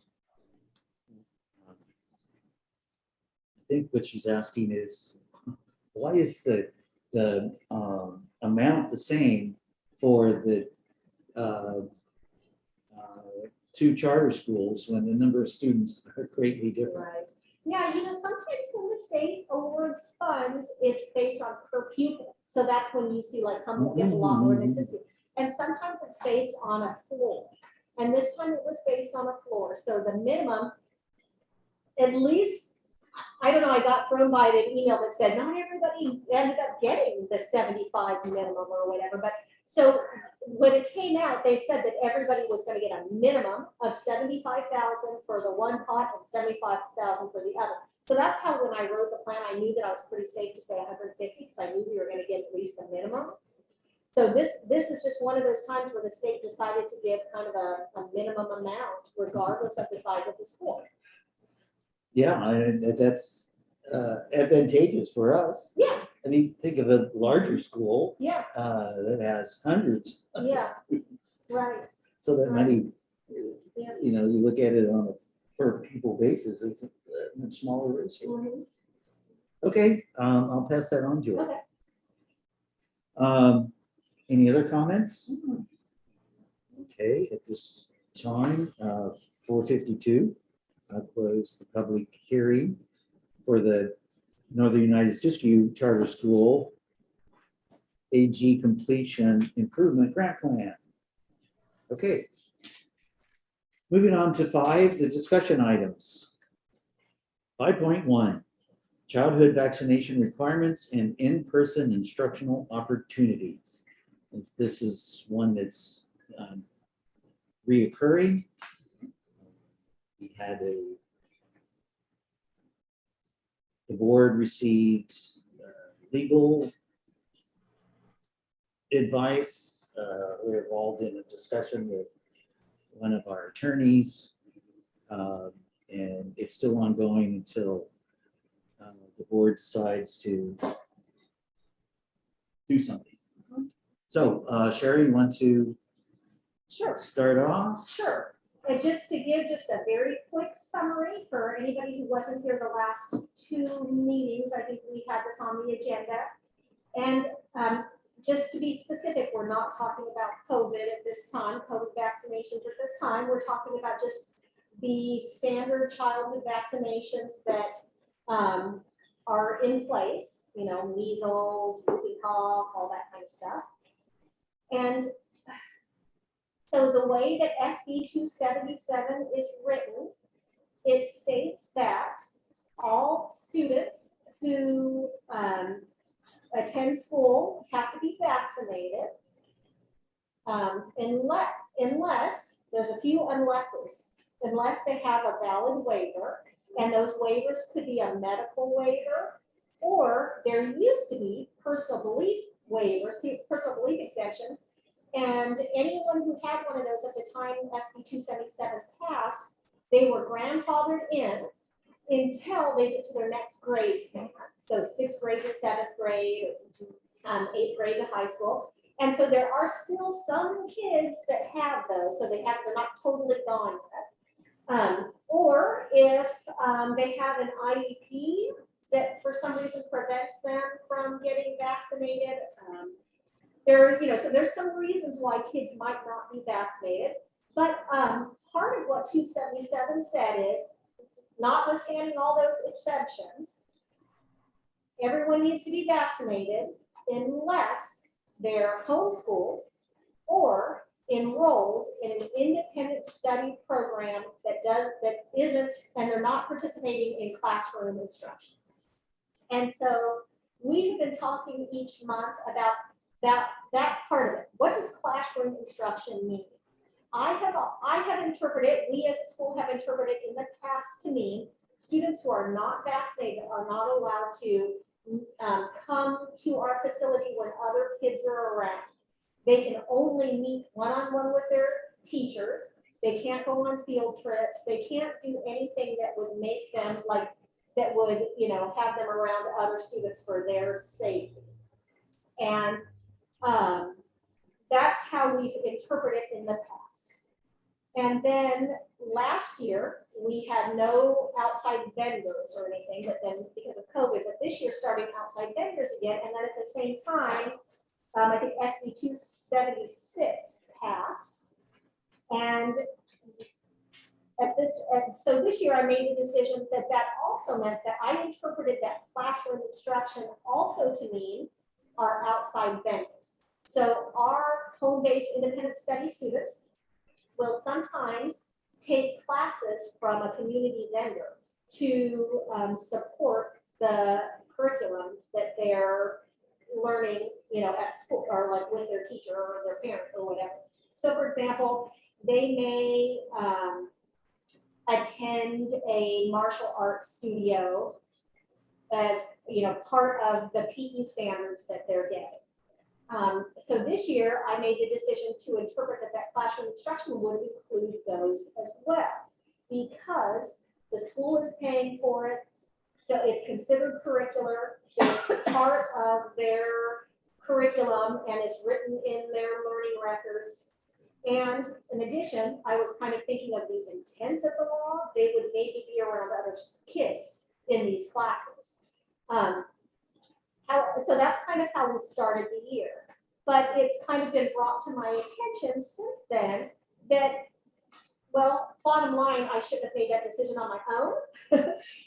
think what she's asking is, why is the amount the same for the uh, two charter schools when the number of students are greatly different. Right. Yeah, sometimes when the state awards funds, it's based on per pupil. So that's when you see like Humboldt gets a lot more than Mississippi. And sometimes it's based on a floor. And this time it was based on a floor. So the minimum, at least, I don't know, I got thrown by an email that said not everybody ended up getting the 75 minimum or whatever. But so when it came out, they said that everybody was going to get a minimum of 75,000 for the one pot and 75,000 for the other. So that's how when I wrote the plan, I knew that I was pretty safe to say 150 because I knew we were going to get at least a minimum. So this is just one of those times where the state decided to give kind of a minimum amount regardless of the size of the school. Yeah, that's advantageous for us. Yeah, I mean, think of a larger school yeah, that has hundreds of Yeah. students. right. So that money, Yeah. you look at it on a per pupil basis, it's a much smaller ratio. Mhm. Okay, I'll pass that on to her. Okay. Any other comments? Okay, at this time, 4:52, I'll close the public hearing for the Northern United Siskiyou Charter School AG Completion Improvement Grant Plan. Okay. Moving on to 5, the discussion items. 5.1, childhood vaccination requirements and in-person instructional opportunities. This is one that's reoccurring. We had the board received legal advice. We're involved in a discussion with one of our attorneys, and it's still ongoing until the board decides to do something. So Sherry, you want to Sure. start off? Sure. And just to give just a very quick summary for anybody who wasn't here the last 2 meetings, I think we had this on the agenda. And just to be specific, we're not talking about COVID at this time, COVID vaccinations at this time. We're talking about just the standard childhood vaccinations that are in place, measles, whooping cough, all that kind of stuff. And so the way that SB 277 is written, it states that all students who attend school have to be vaccinated unless there's a few unlesses, unless they have a valid waiver, and those waivers could be a medical waiver, or there used to be personal belief waivers, personal belief exceptions. And anyone who had one of those at the time SB 277 passed, they were grandfathered in until they get to their next grade span. So 6th grade to 7th grade, 8th grade to high school. And so there are still some kids that have those, so they're not totally gone yet. Or if they have an IEP that for some reason prevents them from getting vaccinated, so there's some reasons why kids might not be vaccinated, but part of what 277 said is, notwithstanding all those exceptions, everyone needs to be vaccinated unless they're homeschooled or enrolled in an independent study program that isn't, and they're not participating in classroom instruction. And so we've been talking each month about that part of it. What does classroom instruction mean? I have interpreted, we as a school have interpreted in the past to mean students who are not vaccinated are not allowed to come to our facility when other kids are around. They can only meet one-on-one with their teachers. They can't go on field trips. They can't do anything that would make them that would, have them around other students for their safety. And that's how we've interpreted in the past. And then last year, we had no outside vendors or anything, but then because of COVID, but this year starting outside vendors again. And then at the same time, I think SB 276 past. And so this year I made the decision that that also meant that I interpreted that classroom instruction also to mean our outside vendors. So our home-based independent study students will sometimes take classes from a community vendor to support the curriculum that they're learning, at school or like with their teacher or their parent or whatever. So for example, they may attend a martial arts studio as, part of the PE standards that they're getting. So this year I made the decision to interpret that classroom instruction would include those as well, because the school is paying for it. So it's considered curricular. It's part of their curriculum and it's written in their learning records. And in addition, I was kind of thinking of the intent of the law. They would maybe be around other kids in these classes. So that's kind of how we started the year. But it's kind of been brought to my attention since then that, well, bottom line, I shouldn't have made that decision on my own.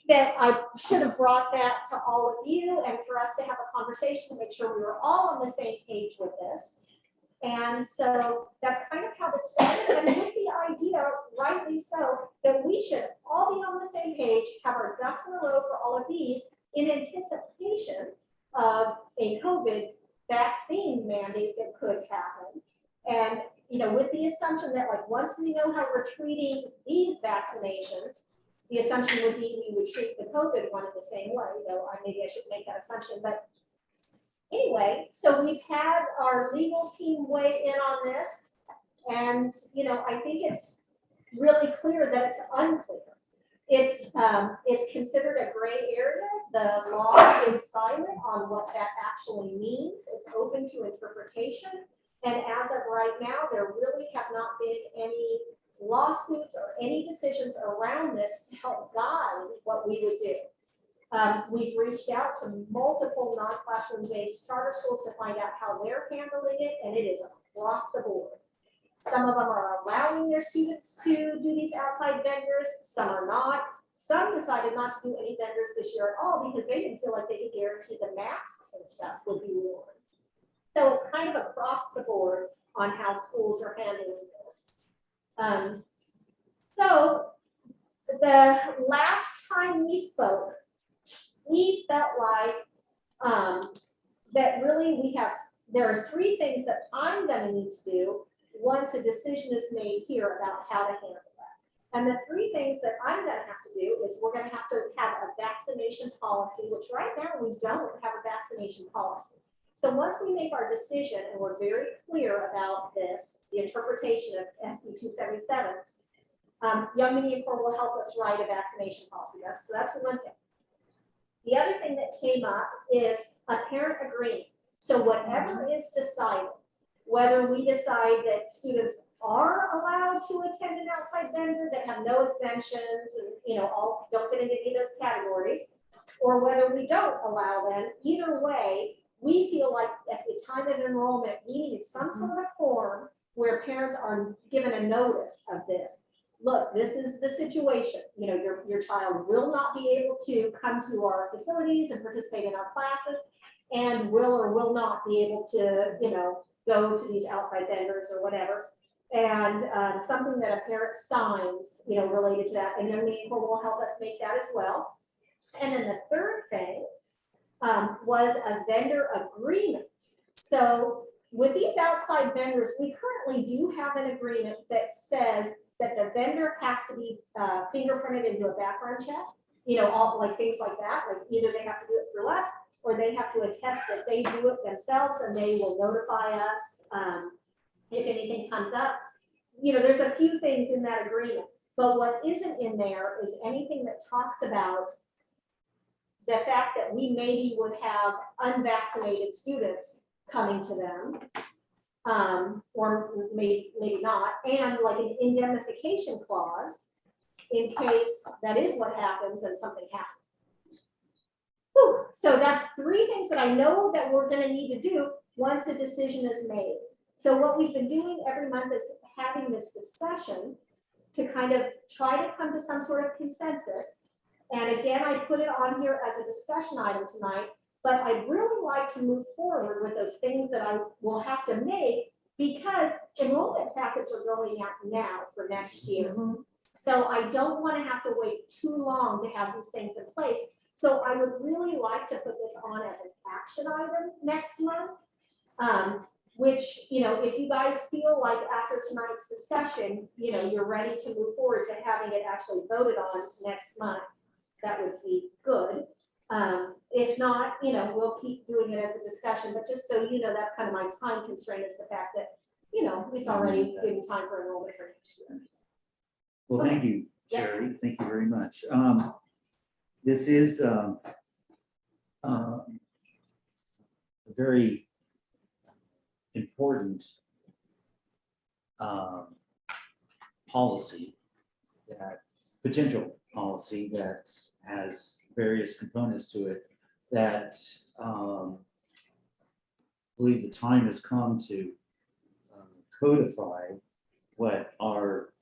That I should have brought that to all of you and for us to have a conversation to make sure we were all on the same page with this. And so that's kind of how this started, and with the idea, rightly so, that we should all be on the same page, have our ducks in a row for all of these in anticipation of a COVID vaccine mandate that could happen. And, with the assumption that like, once we know how we're treating these vaccinations, the assumption would be we would treat the COVID one in the same way, though maybe I should make that assumption, but anyway, so we've had our legal team weigh in on this, and I think it's really clear that it's unclear. It's considered a gray area. The law is silent on what that actually means. It's open to interpretation, and as of right now, there really have not been any lawsuits or any decisions around this to help guide what we would do. We've reached out to multiple non-classroom based charter schools to find out how they're handling it, and it is across the board. Some of them are allowing their students to do these outside vendors, some are not. Some decided not to do any vendors this year at all because they didn't feel like they could guarantee the masks and stuff would be worn. So it's kind of across the board on how schools are handling this. So the last time we spoke, we felt like that really there are three things that I'm going to need to do once a decision is made here about how to handle that. And the three things that I'm going to have to do is we're going to have a vaccination policy, which right now we don't have a vaccination policy. So once we make our decision and we're very clear about this, the interpretation of SB 277, Young Indian Corps will help us write a vaccination policy. That's one thing. The other thing that came up is a parent agreement. So whatever is decided, whether we decide that students are allowed to attend an outside vendor that have no exemptions and don't fit into any of those categories, or whether we don't allow them, either way, we feel like at the time of enrollment, we need some sort of form where parents are given a notice of this. Look, this is the situation. Your child will not be able to come to our facilities and participate in our classes, and will or will not be able to, go to these outside vendors or whatever. And something that a parent signs, related to that, and Young Indian Corps will help us make that as well. And then the third thing was a vendor agreement. So with these outside vendors, we currently do have an agreement that says that the vendor has to be fingerprinted into a background check, all like things like that. Like either they have to do it through us or they have to attest that they do it themselves and they will notify us if anything comes up. There's a few things in that agreement, but what isn't in there is anything that talks about the fact that we maybe would have unvaccinated students coming to them, or maybe not, and like an indemnification clause in case that is what happens and something happens. Whew. So that's three things that I know that we're going to need to do once a decision is made. So what we've been doing every month is having this discussion to kind of try to come to some sort of consensus. And again, I put it on here as a discussion item tonight, but I'd really like to move forward with those things that I will have to make because enrollment packets are going out now for next year. So I don't want to have to wait too long to have these things in place. So I would really like to put this on as an action item next month. Which, you know, if you guys feel like after tonight's discussion, you know, you're ready to move forward to having it actually voted on next month, that would be good. If not, you know, we'll keep doing it as a discussion, but just so you know, that's kind of my time constraint is the fact that, you know, it's already getting time for enrollment for next year. Well, thank you, Sherry. Thank you very much. This is a very important policy, that potential policy that has various components to it that I believe the time has come to codify what our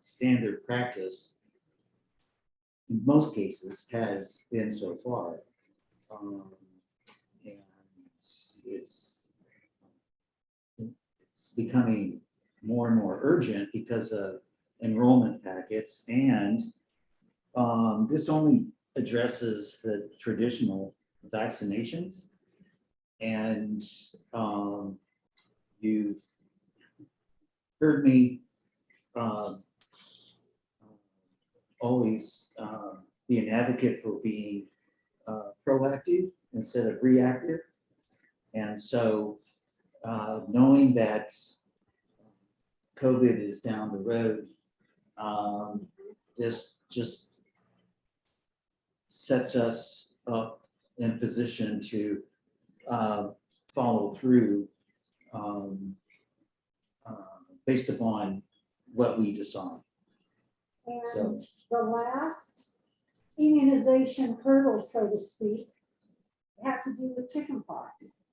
standard practice in most cases has been so far. And it's becoming more and more urgent because of enrollment packets, and this only addresses the traditional vaccinations. And you've heard me always be an advocate for being proactive instead of reactive. And so knowing that COVID is down the road, this just sets us up in position to follow through based upon what we decide. So And the last immunization hurdle, so to speak, had to do with chickenpox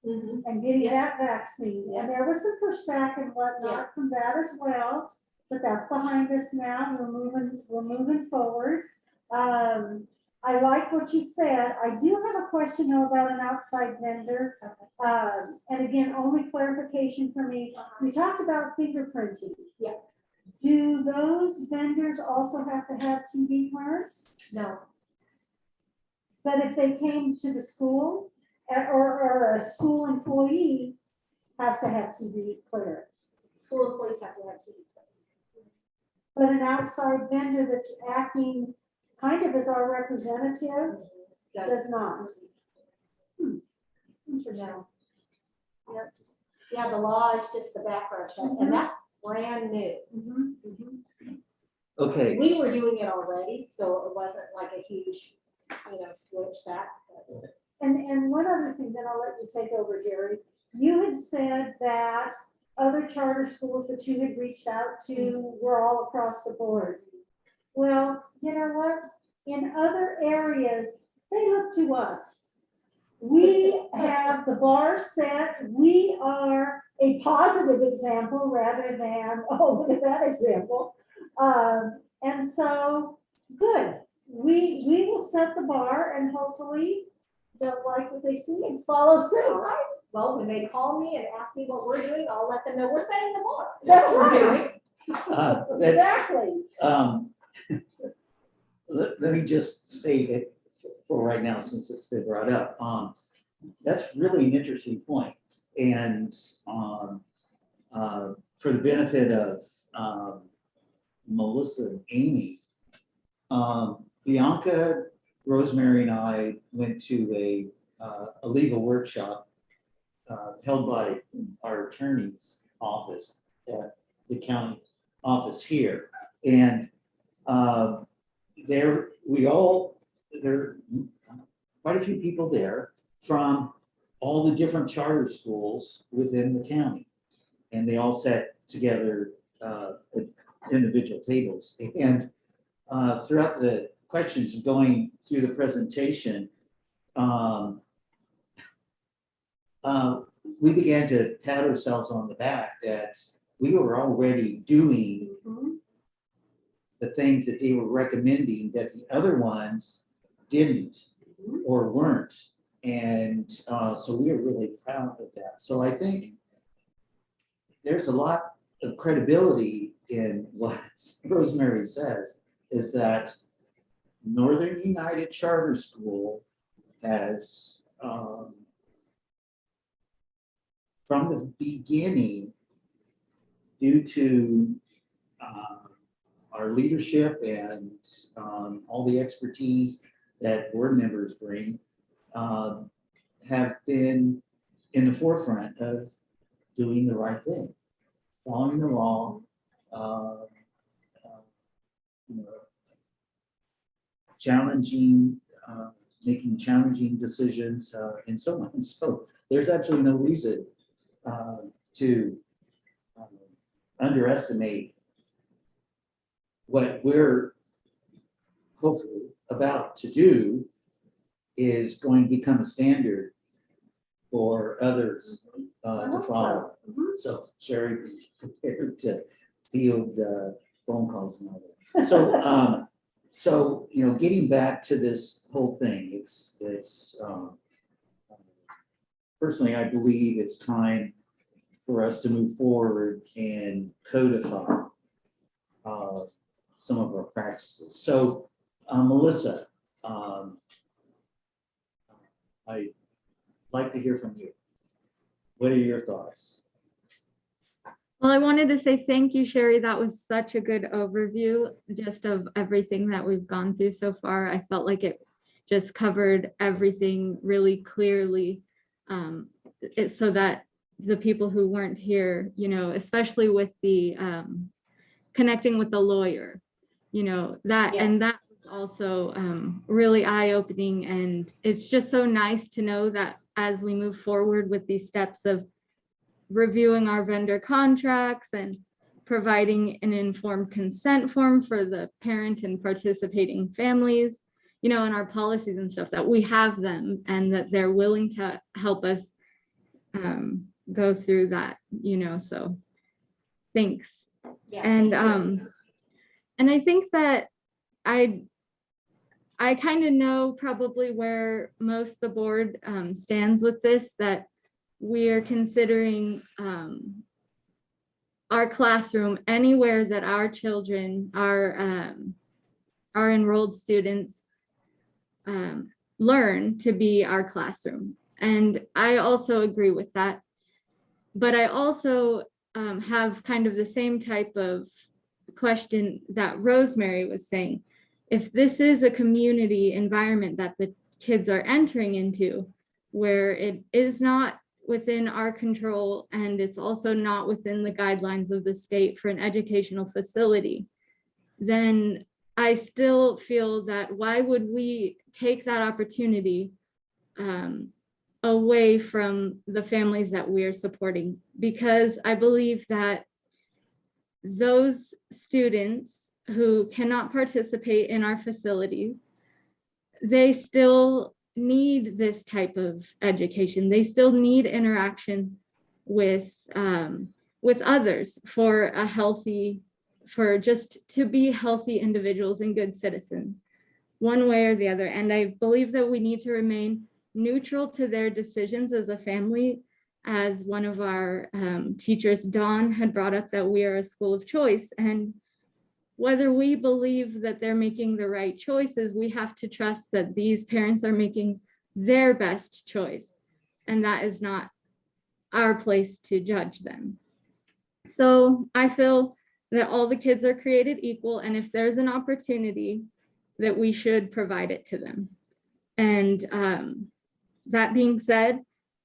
and getting that vaccine. And there was some pushback and whatnot from that as well, but that's behind us now. We're moving forward. I like what you said. I do have a question though about an outside vendor. And again, only clarification for me. We talked about fingerprinting. Yeah. Do those vendors also have to have TB clearance? No, But if they came to the school or a school employee has to have TB clearance. school employees have to have TB clearance. But an outside vendor that's acting kind of as our representative does not. Interesting. Yeah, the law is just the background check, and that's brand new. okay, We were doing it already, so it wasn't like a huge, you know, switch that. And one other thing, then I'll let you take over, Jerry. You had said that other charter schools that you had reached out to were all across the board. Well, you know what? In other areas, they look to us. We have the bar set. We are a positive example rather than, oh, look at that example. And so, good. We will set the bar and hopefully they'll like what they see and follow suit. All right, well, when they call me and ask me what we're doing, I'll let them know we're setting the bar. That's what we're right. doing. Exactly. let me just state it for right now, since it's been brought up. That's really an interesting point. And for the benefit of Melissa and Amy, Bianca, Rosemary, and I went to a legal workshop held by our attorney's office at the county office here. And there are quite a few people there from all the different charter schools within the county. And they all sat together at individual tables. And throughout the questions going we began to pat ourselves on the back that we were already doing the things that they were recommending that the other ones didn't or weren't. And so we are really proud of that. So I think there's a lot of credibility in what Rosemary says, is that Northern United Charter School has, from the beginning, due to our leadership and all the expertise that board members bring, have been in the forefront of doing the right thing, following the law, you know, challenging, making challenging decisions, and so on. And so there's absolutely no reason to underestimate what we're hopefully about to do is going to become a standard for others to follow. So Sherry, be prepared to field phone calls and all that. So, so you know, getting back to this whole thing, it's personally, I believe it's time for us to move forward and codify some of our practices. So, Melissa, I'd like to hear from you. What are your thoughts? Well, I wanted to say thank you, Sherry. That was such a good overview just of everything that we've gone through so far. I felt like it just covered everything really clearly, so that the people who weren't here, you know, especially with the connecting with the lawyer, you know, that, and that was also really eye-opening. And it's just so nice to know that as we move forward with these steps of reviewing our vendor contracts and providing an informed consent form for the parent and participating families, you know, and our policies and stuff, that we have them and that they're willing to help us go through that, you know, so thanks. And I think that I kind of know probably where most of the board stands with this, that we are considering our classroom anywhere that our children, our enrolled students learn to be our classroom. And I also agree with that. But I also have kind of the same type of question that Rosemary was saying. If this is a community environment that the kids are entering into, where it is not within our control and it's also not within the guidelines of the state for an educational facility, then I still feel that why would we take that opportunity away from the families that we are supporting? Because I believe that those students who cannot participate in our facilities, they still need this type of education. They still need interaction with others for a healthy, for just to be healthy individuals and good citizens, one way or the other. And I believe that we need to remain neutral to their decisions as a family. As one of our teachers, Dawn, had brought up, that we are a school of choice, and whether we believe that they're making the right choices, we have to trust that these parents are making their best choice, and that is not our place to judge them. So I feel that all the kids are created equal, and if there's an opportunity, that we should provide it to them. And that being said,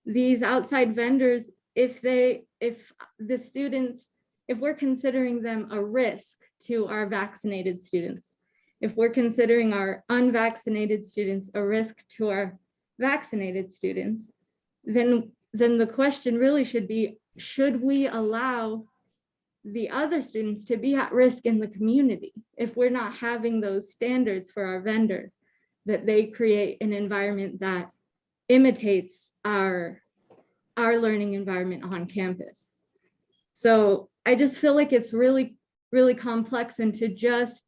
these outside vendors, if the students, if we're considering them a risk to our vaccinated students, if we're considering our unvaccinated students a risk to our vaccinated students, then the question really should be, should we allow the other students to be at risk in the community if we're not having those standards for our vendors, that they create an environment that imitates our our learning environment on campus. So I just feel like it's really, really complex, and to just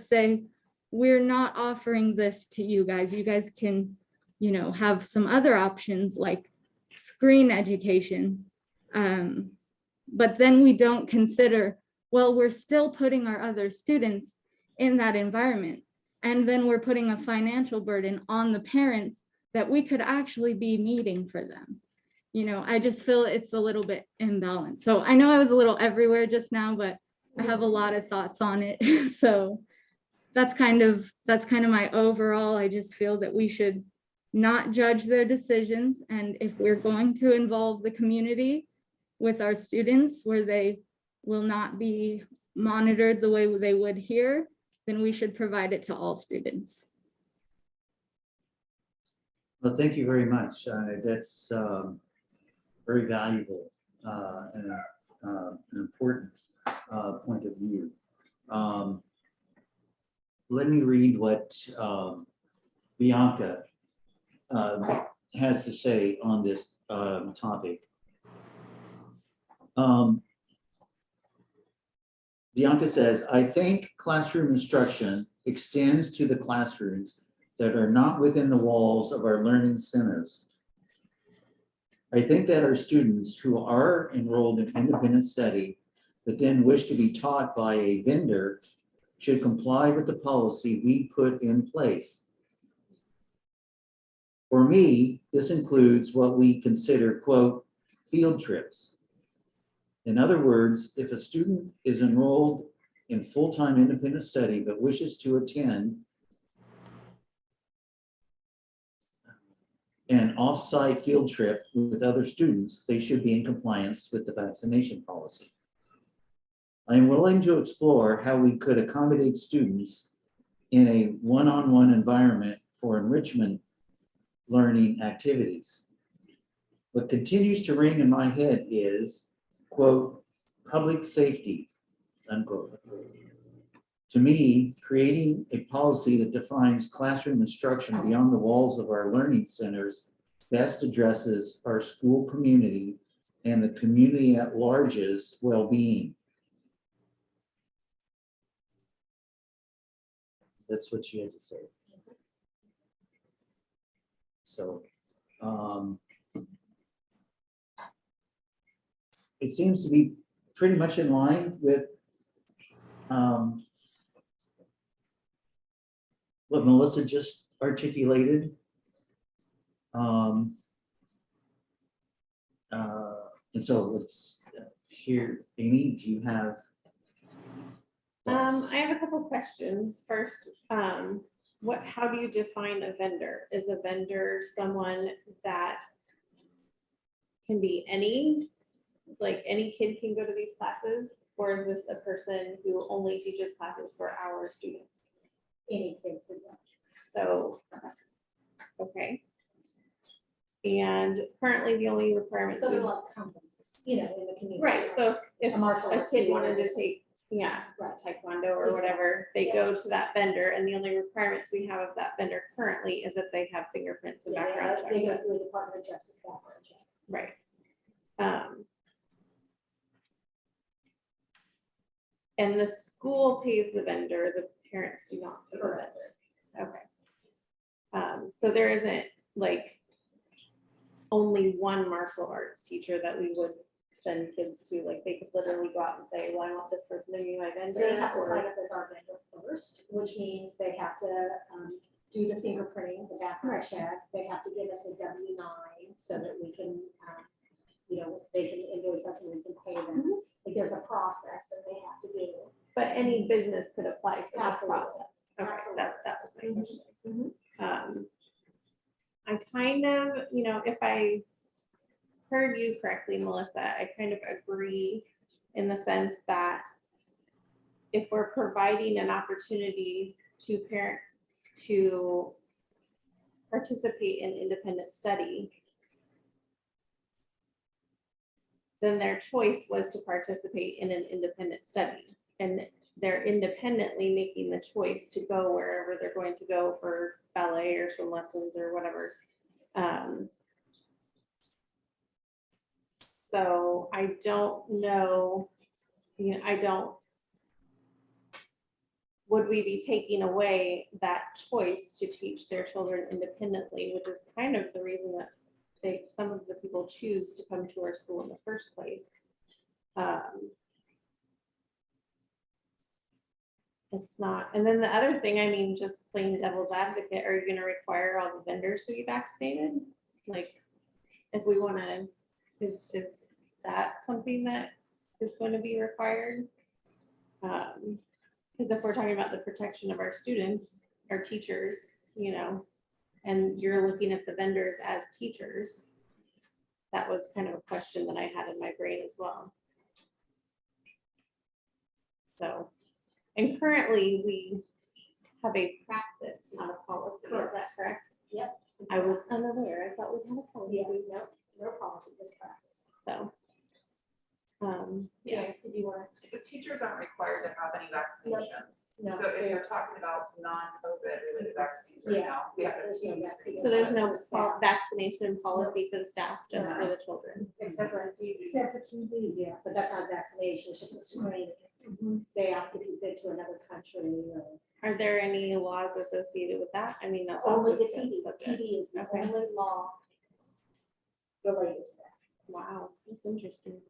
say, we're not offering this to you guys. You guys can, you know, have some other options like screen education. But then we don't consider, well, we're still putting our other students in that environment. And then we're putting a financial burden on the parents that we could actually be meeting for them. You know, I just feel it's a little bit imbalanced. So I know I was a little everywhere just now, but I have a lot of thoughts on it. So that's kind of my overall. I just feel that we should not judge their decisions. And if we're going to involve the community with our students where they will not be monitored the way they would here, then we should provide it to all students. Well, thank you very much. That's very valuable and an important point of view. Let me read what Bianca has to say on this topic. Bianca says, I think classroom instruction extends to the classrooms that are not within the walls of our learning centers. I think that our students who are enrolled in independent study, but then wish to be taught by a vendor, should comply with the policy we put in place. For me, this includes what we consider, quote, field trips. In other words, if a student is enrolled in full-time independent study but wishes to attend an off-site field trip with other students, they should be in compliance with the vaccination policy. I am willing to explore how we could accommodate students in a one-on-one environment for enrichment learning activities. What continues to ring in my head is, quote, public safety, unquote. To me, creating a policy that defines classroom instruction beyond the walls of our learning centers best addresses our school community and the community at large's well-being. That's what she had to say. So, it seems to be pretty much in line with what Melissa just articulated. And so let's hear, Amy, do you have? I have a couple questions. First, how do you define a vendor? Is a vendor someone that can be any, like any kid can go to these classes? Or is this a person who only teaches classes for our students? Anything for them. So, okay. And currently the only requirements. So they're like companies, you know, in the community. Right, so if A martial a arts kid team wanted or to take, yeah, Right. taekwondo or whatever, they go to that vendor, and the only requirements we have of that vendor currently is that they have fingerprints and Yeah, background they go check. through the Department of Justice background check. Right. And the school pays the vendor, the parents do not pay the vendor. Okay. So there isn't like only one martial arts teacher that we would send kids to, like they could literally go out and say, well, I want this person to be my vendor. They have to or- sign up as our vendor first, which means they have to do the fingerprinting, the background check. They have to give us a W-9 so that we can, you know, they can invoice us and we can pay them. Like there's a process that they have to do. But any business could apply for this Absolutely. process. Okay, Absolutely. that was my question. Mhm. I kind of, you know, if I heard you correctly, Melissa, I kind of agree in the sense that if we're providing an opportunity to parents to participate in independent study, then their choice was to participate in an independent study. And they're independently making the choice to go wherever they're going to go for ballet or swim lessons or whatever. So I don't know, would we be taking away that choice to teach their children independently, which is kind of the reason that some of the people choose to come to our school in the first place. It's not, and then the other thing, I mean, just plain devil's advocate, are you gonna require all the vendors to be vaccinated? Like, if we wanna, is that something that is going to be required? Because if we're talking about the protection of our students, our teachers, and you're looking at the vendors as teachers, that was kind of a question that I had in my brain as well. So, and currently we have a practice, not a policy, is that correct? Yep. I was unaware, I thought we had a policy. Yeah, no policy, just practice. So, yeah. James, did you want to? The teachers aren't required to have any vaccinations. No, So if you're talking about non-COVID related vaccines right Yeah, now, we have there's no vaccine. So there's no Staff. vaccination policy for the staff, just for the children. Except for TV. Except for TV, yeah. But that's not vaccination, it's just a screening. They ask if you've been to another country or. Are there any laws associated with that? I mean, that's Only the just a TB, subject. TB is the Okay. only law related to that. Wow, that's interesting.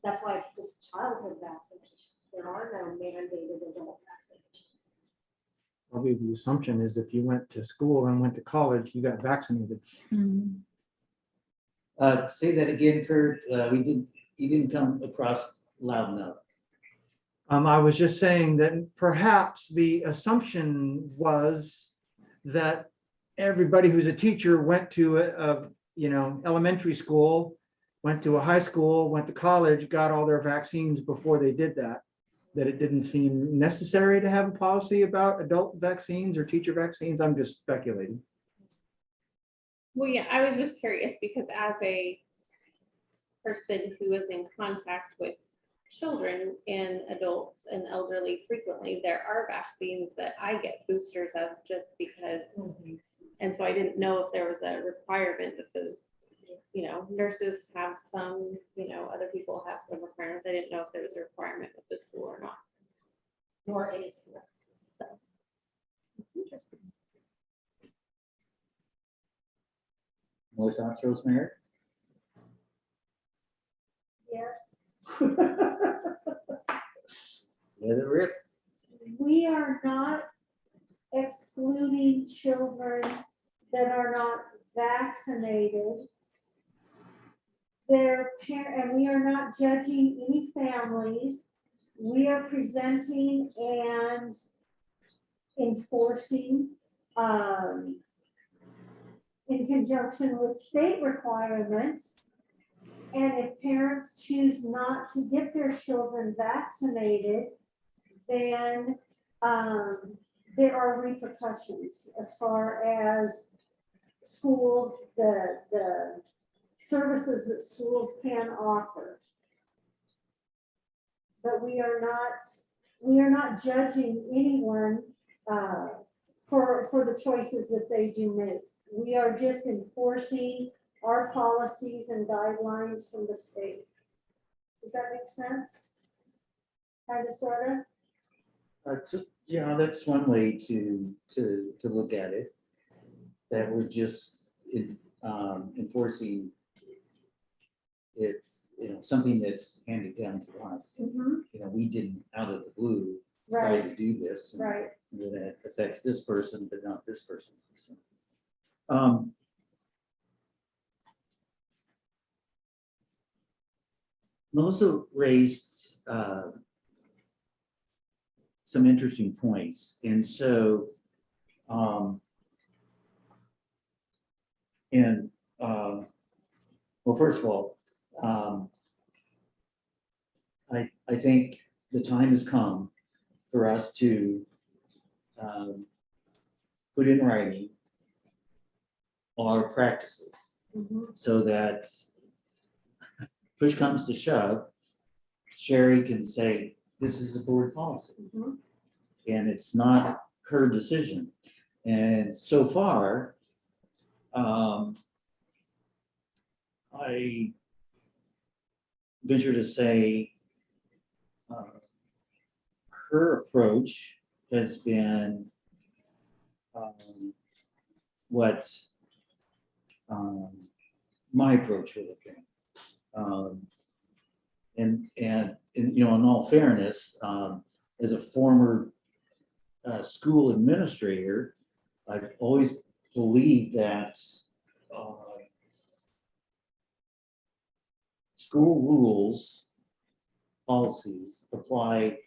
That's why it's just childhood vaccinations. There are no mandated adult vaccinations. Probably the assumption is if you went to school and went to college, you got vaccinated. Mm. Say that again, Kurt. You didn't come across loud enough. I was just saying that perhaps the assumption was that everybody who's a teacher went to elementary school, went to a high school, went to college, got all their vaccines before they did that. That it didn't seem necessary to have a policy about adult vaccines or teacher vaccines. I'm just speculating. Well, yeah, I was just curious because as a person who is in contact with children and adults and elderly frequently, there are vaccines that I get boosters of just because. And so I didn't know if there was a requirement that the, nurses have some, other people have some requirements. I didn't know if there was a requirement with the school or not. Nor any school. So. Interesting. More thoughts, Rosemary? Yes. Let it rip. We are not excluding children that are not vaccinated. And we are not judging any families. We are presenting and enforcing in conjunction with state requirements. And if parents choose not to get their children vaccinated, then there are repercussions as far as schools, the services that schools can offer. But we are not judging anyone for the choices that they do make. We are just enforcing our policies and guidelines from the state. Does that make sense? Kind of, sort of? That's one way to look at it. That we're just enforcing. It's something that's handed down to us. We didn't out of the blue decide to do this. And Right. that affects this person, but not this person. So, Melissa raised some interesting points, and so well, first of all, I think the time has come for us to put in writing our practices so that push comes to shove, Sherry can say, this is a board policy. And it's not her decision. And so far, I venture to say her approach has been what my approach would have been. And you know, in all fairness, as a former school administrator, I've always believed that school rules, policies apply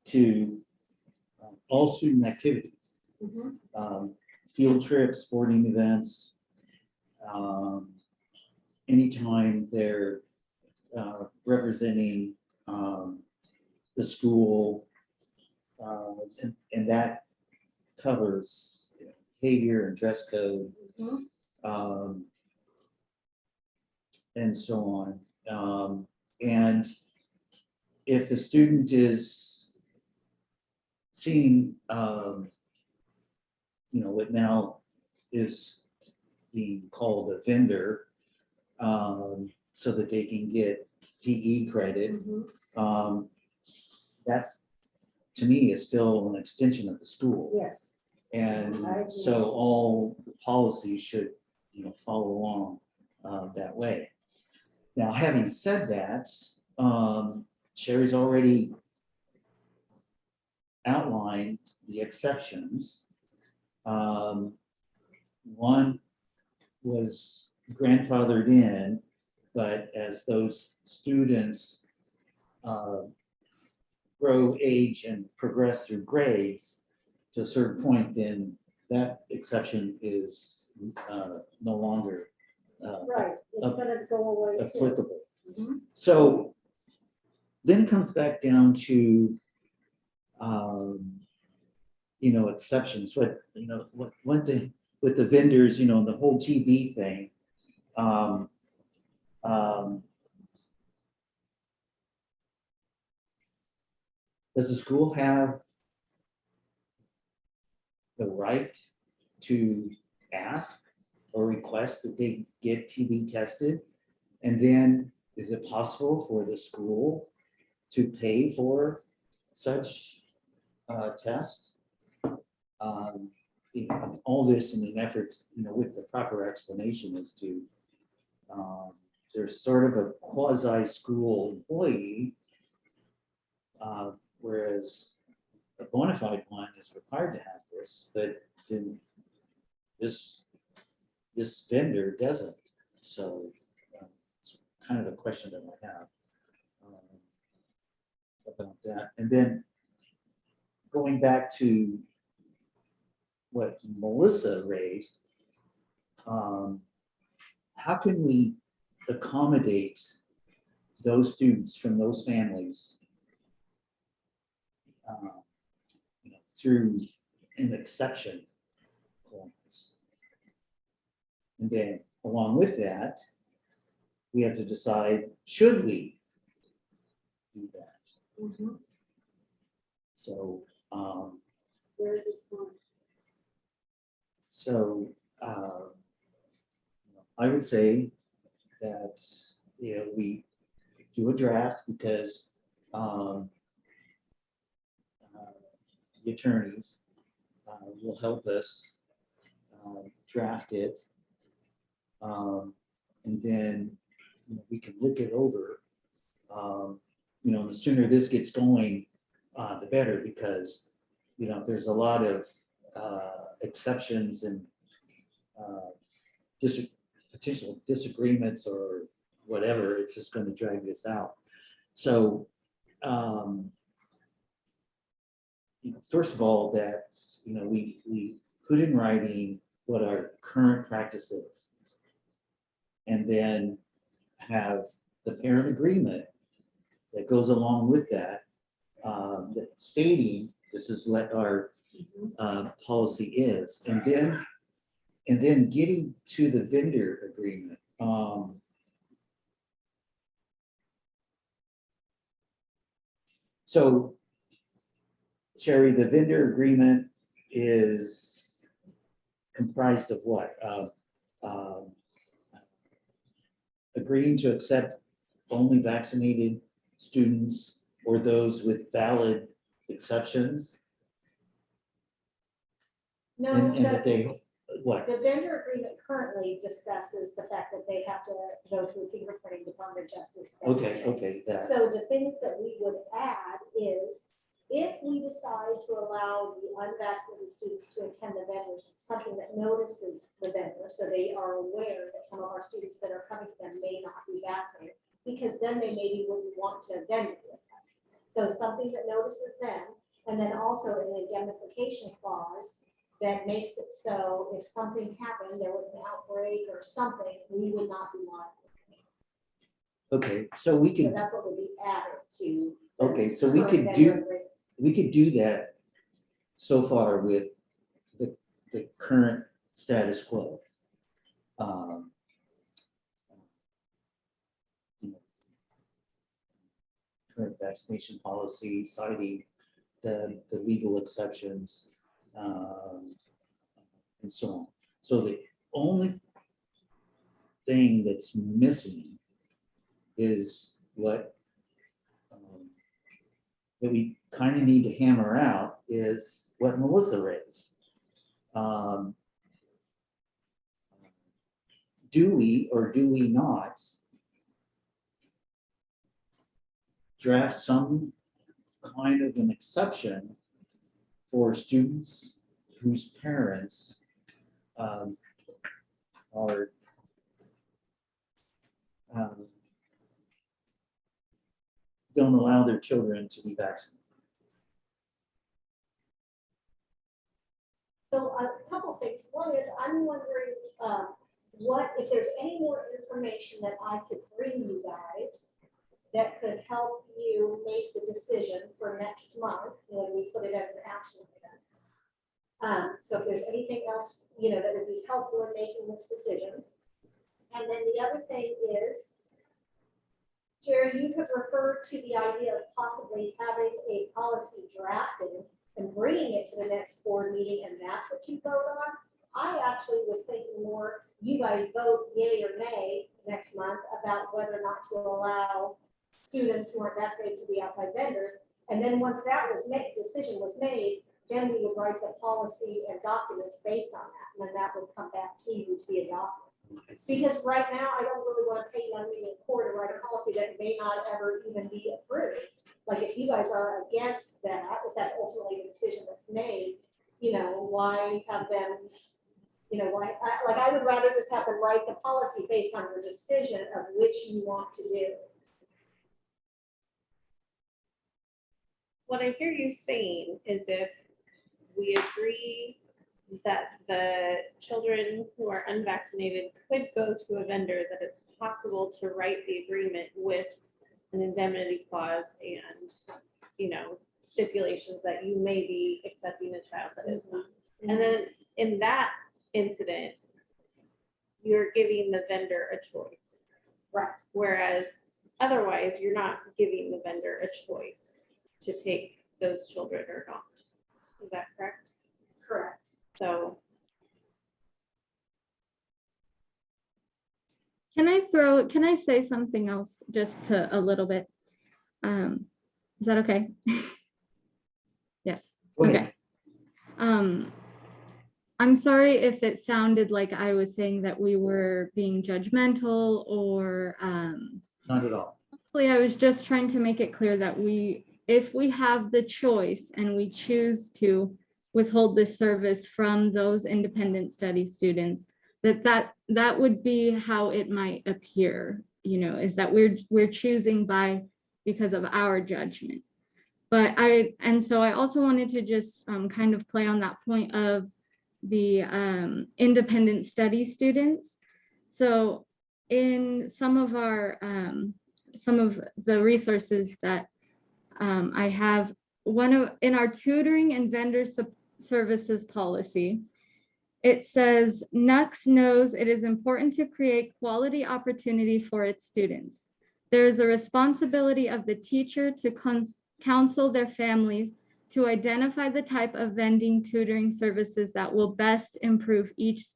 to all student activities. Field trips, sporting events, anytime they're representing the school, and that covers behavior and dress code, and so on. And if the student is seeing, you know, what now is being called a vendor, so that they can get PE credit, that's, to me, is still an extension of the school. Yes. I And agree. so all the policies should, you know, follow along that way. Now, having said that, Sherry's already outlined the exceptions. One was grandfathered in, but as those students grow, age, and progress through grades to a certain point, then that exception is no longer Right, it's gonna go away too. applicable. So then it comes back down to, you know, exceptions. What, you know, what one thing with the vendors, you know, the whole TB thing. Does the school have the right to ask or request that they get TB tested? And then is it possible for the school to pay for such test? You know, all this in an effort, you know, with the proper explanation as to there's sort of a quasi school employee, whereas a bona fide one is required to have this, but then this vendor doesn't. So it's kind of a question that I have about that. And then going back to what Melissa raised, how can we accommodate those students from those families you know, through an exception clause? And then along with that, we have to decide, should we do that? So, Very good point. so I would say that, you know, we do a draft because the attorneys will help us draft it. And then, you know, we can look it over. You know, the sooner this gets going, the better, because, you know, there's a lot of exceptions and potential disagreements or whatever. It's just going to drag this out. So, you know, first of all, that, you know, we put in writing what our current practice is, and then have the parent agreement that goes along with that, that stating this is what our policy is, and then getting to the vendor agreement. So, Sherry, the vendor agreement is comprised of what? agreeing to accept only vaccinated students or those with valid exceptions? No, And that the, they, what? the vendor agreement currently discusses the fact that they have to go through fingerprinting Department of Justice. Okay, that, So the things that we would add is, if we decide to allow the unvaccinated students to attend the vendors, something that notices the vendor, so they are aware that some of our students that are coming to them may not be vaccinated, because then they maybe wouldn't want to vendor with us. So something that notices them, and then also an indemnification clause that makes it so if something happened, there was an outbreak or something, we would not be liable. okay, so we So could, that's what would be added to. okay, so we current could vendor do, agreement. we could do that so far with the current status quo. You know, current vaccination policy citing the legal exceptions, and so on. So the only thing that's missing is what that we kind of need to hammer out is what Melissa raised. Do we or do we not draft some kind of an exception for students whose parents are don't allow their children to be vaccinated? So a couple things. One is I'm wondering what, if there's any more information that I could bring you guys that could help you make the decision for next month when we put it as an action item. So if there's anything else, that would be helpful in making this decision. And then the other thing is, Jerry, you have referred to the idea of possibly having a policy drafted and bringing it to the next board meeting, and that's what you vote on. I actually was thinking more, you guys vote yay or nay next month about whether or not to allow students who aren't vaccinated to be outside vendors. And then once that was made, decision was made, then we would write the policy and documents based on that. And then that would come back to you to be adopted. Because right now, I don't really want to pay money in court to write a policy that may not ever even be approved. Like if you guys are against that, if that's ultimately the decision that's made, why have them, why, I would rather just have them write the policy based on your decision of which you want to do. What I hear you saying is if we agree that the children who are unvaccinated could go to a vendor, that it's possible to write the agreement with an indemnity clause and, stipulations that you may be accepting a child that is not. And then in that incident, you're giving the vendor a choice. Right. Whereas otherwise, you're not giving the vendor a choice to take those children or not. Is that correct? Correct. So Can I say something else just to a little bit? Is that okay? Yes. Go ahead. Okay. I'm sorry if it sounded like I was saying that we were being judgmental or Not at all. honestly, I was just trying to make it clear that if we have the choice and we choose to withhold this service from those independent study students, that would be how it might appear, is that we're choosing because of our judgment. But so I also wanted to just kind of play on that point of the independent study students. So in some of the resources that I have, in our tutoring and vendor services policy, it says NUCS knows it is important to create quality opportunity for its students. There is a responsibility of the teacher to counsel their families to identify the type of vending tutoring services that will best improve each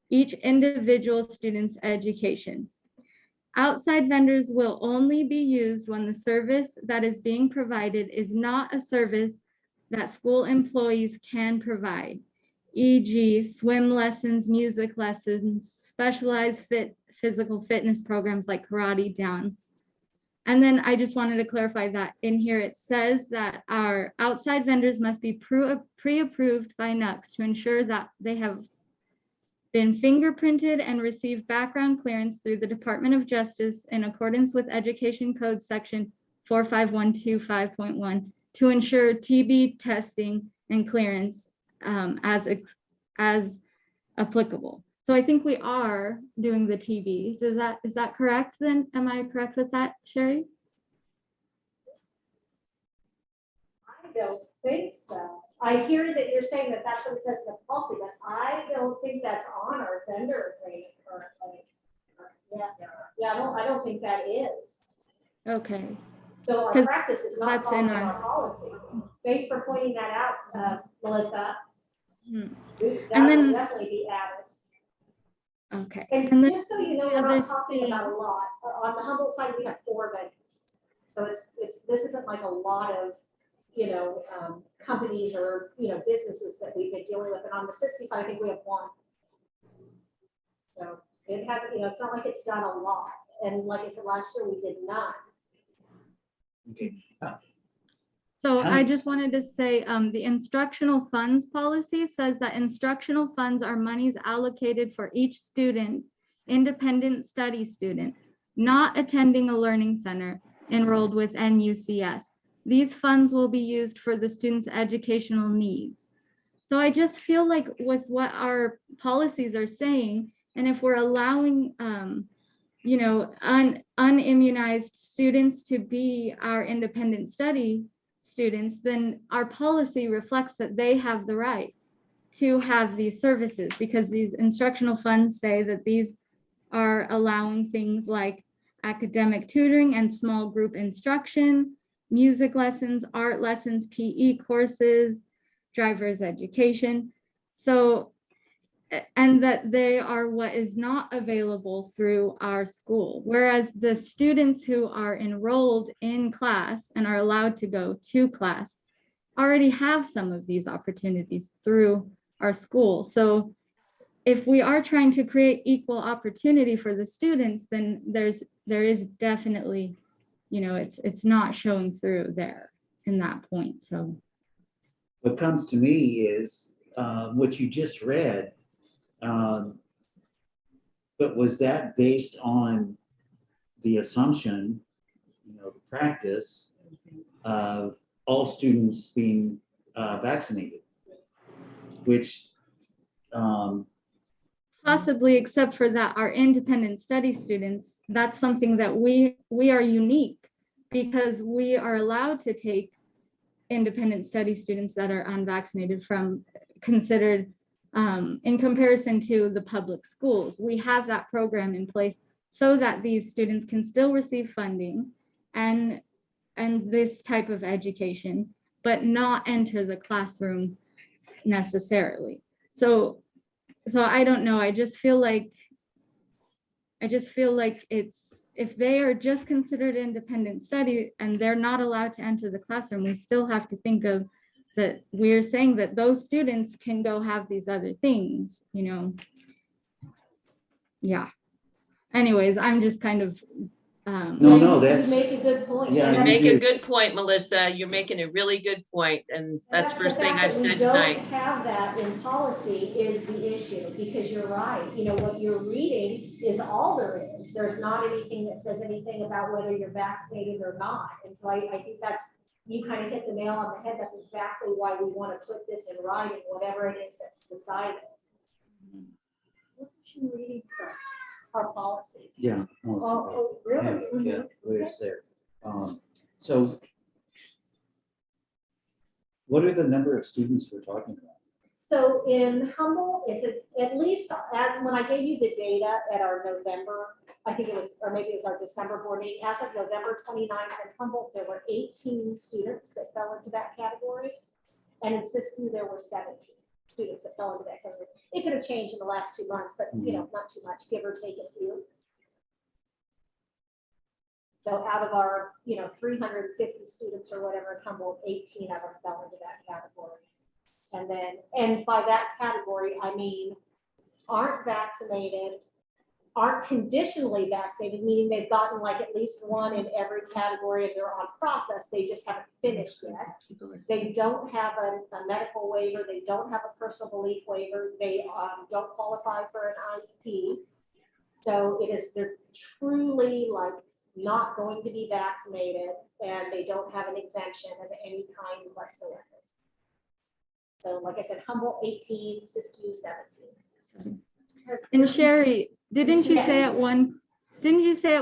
individual student's education. Outside vendors will only be used when the service that is being provided is not a service that school employees can provide, e.g. swim lessons, music lessons, specialized physical fitness programs like karate, dance. And then I just wanted to clarify that in here, it says that our outside vendors must be pre-approved by NUCS to ensure that they have been fingerprinted and received background clearance through the Department of Justice in accordance with Education Code Section 45125.1 to ensure TB testing and clearance as applicable. So I think we are doing the TB. Is that correct then? Am I correct with that, Sherry? I don't think so. I hear that you're saying that that's what it says in the policy, but I don't think that's on our vendor agreement currently. Yeah, I don't think that is. Okay. So our 'Cause practice is not that's following in our- our policy. Thanks for pointing that out, Melissa. Hmm. That And then- will definitely be added. Okay. And And then just so you know, the we're other not talking thing- about a lot. On the Humboldt side, we have 4 vendors. So this isn't like a lot of, companies or, businesses that we've been dealing with. And on the Siskiyou side, I think we have 1. So it has, it's not like it's done a lot. And like I said, last year we did not. Okay. So How- I just wanted to say, the instructional funds policy says that instructional funds are monies allocated for each student, independent study student, not attending a learning center enrolled with NUCS. These funds will be used for the student's educational needs. So I just feel like with what our policies are saying, and if we're allowing, unimmunized students to be our independent study students, then our policy reflects that they have the right to have these services, because these instructional funds say that these are allowing things like academic tutoring and small group instruction, music lessons, art lessons, PE courses, driver's education. So, and that they are what is not available through our school. Whereas the students who are enrolled in class and are allowed to go to class already have some of these opportunities through our school. So if we are trying to create equal opportunity for the students, then there is definitely, it's not showing through there in that point. So What comes to me is what you just read. But was that based on the assumption, the practice of all students being vaccinated? Which possibly, except for that, our independent study students, that's something that we are unique, because we are allowed to take independent study students that are unvaccinated from considered in comparison to the public schools. We have that program in place so that these students can still receive funding and this type of education, but not enter the classroom necessarily. So I don't know. I just feel like it's, if they are just considered independent study and they're not allowed to enter the classroom, we still have to think of that we're saying that those students can go have these other things, Yeah. Anyways, I'm just kind of, No, that's, You make a good point. Yeah, And You that's- make a good point, Melissa. You're making a really good point, and that's the first thing fact I've that we said don't tonight. have that in policy is the issue, because you're right. What you're reading is all there is. There's not anything that says anything about whether you're vaccinated or not. And so I think you kind of hit the nail on the head. That's exactly why we want to put this in writing, whatever it is that's decided. What are you reading from? Our policies. yeah. Oh, really? Handbook, yeah, Mhm. where it's there. So what are the number of students we're talking about? So in Humboldt, it's at least as when I gave you the data at our November, I think it was, or maybe it was our December board meeting, as of November 29th in Humboldt, there were 18 students that fell into that category. And in Siskiyou, there were 17 students that fell into that category. It could have changed in the last 2 months, but not too much, give or take a few. So out of our, 350 students or whatever at Humboldt, 18 of them fell into that category. And by that category, I mean, aren't vaccinated, aren't conditionally vaccinated, meaning they've gotten like at least one in every category and they're on process, they just haven't finished yet. They don't have a medical waiver, they don't have a personal belief waiver, they don't qualify for an IEP. So they're truly like not going to be vaccinated and they don't have an exemption of any kind whatsoever. So like I said, Humboldt 18, Siskiyou 17. And Sherry, didn't you say Yes. at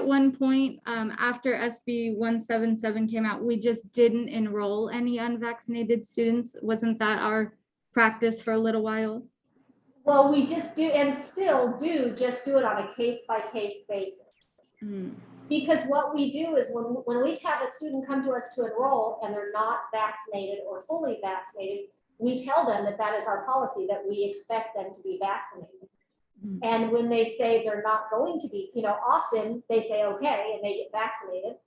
one point, after SB 177 came out, we just didn't enroll any unvaccinated students? Wasn't that our practice for a little while? Well, we just do and still do just do it on a case-by-case basis. Hmm. Because what we do is when we have a student come to us to enroll and they're not vaccinated or fully vaccinated, we tell them that that is our policy, that we expect them to be vaccinated. Mhm. And when they say they're not going to be, often they say, okay, and they get vaccinated.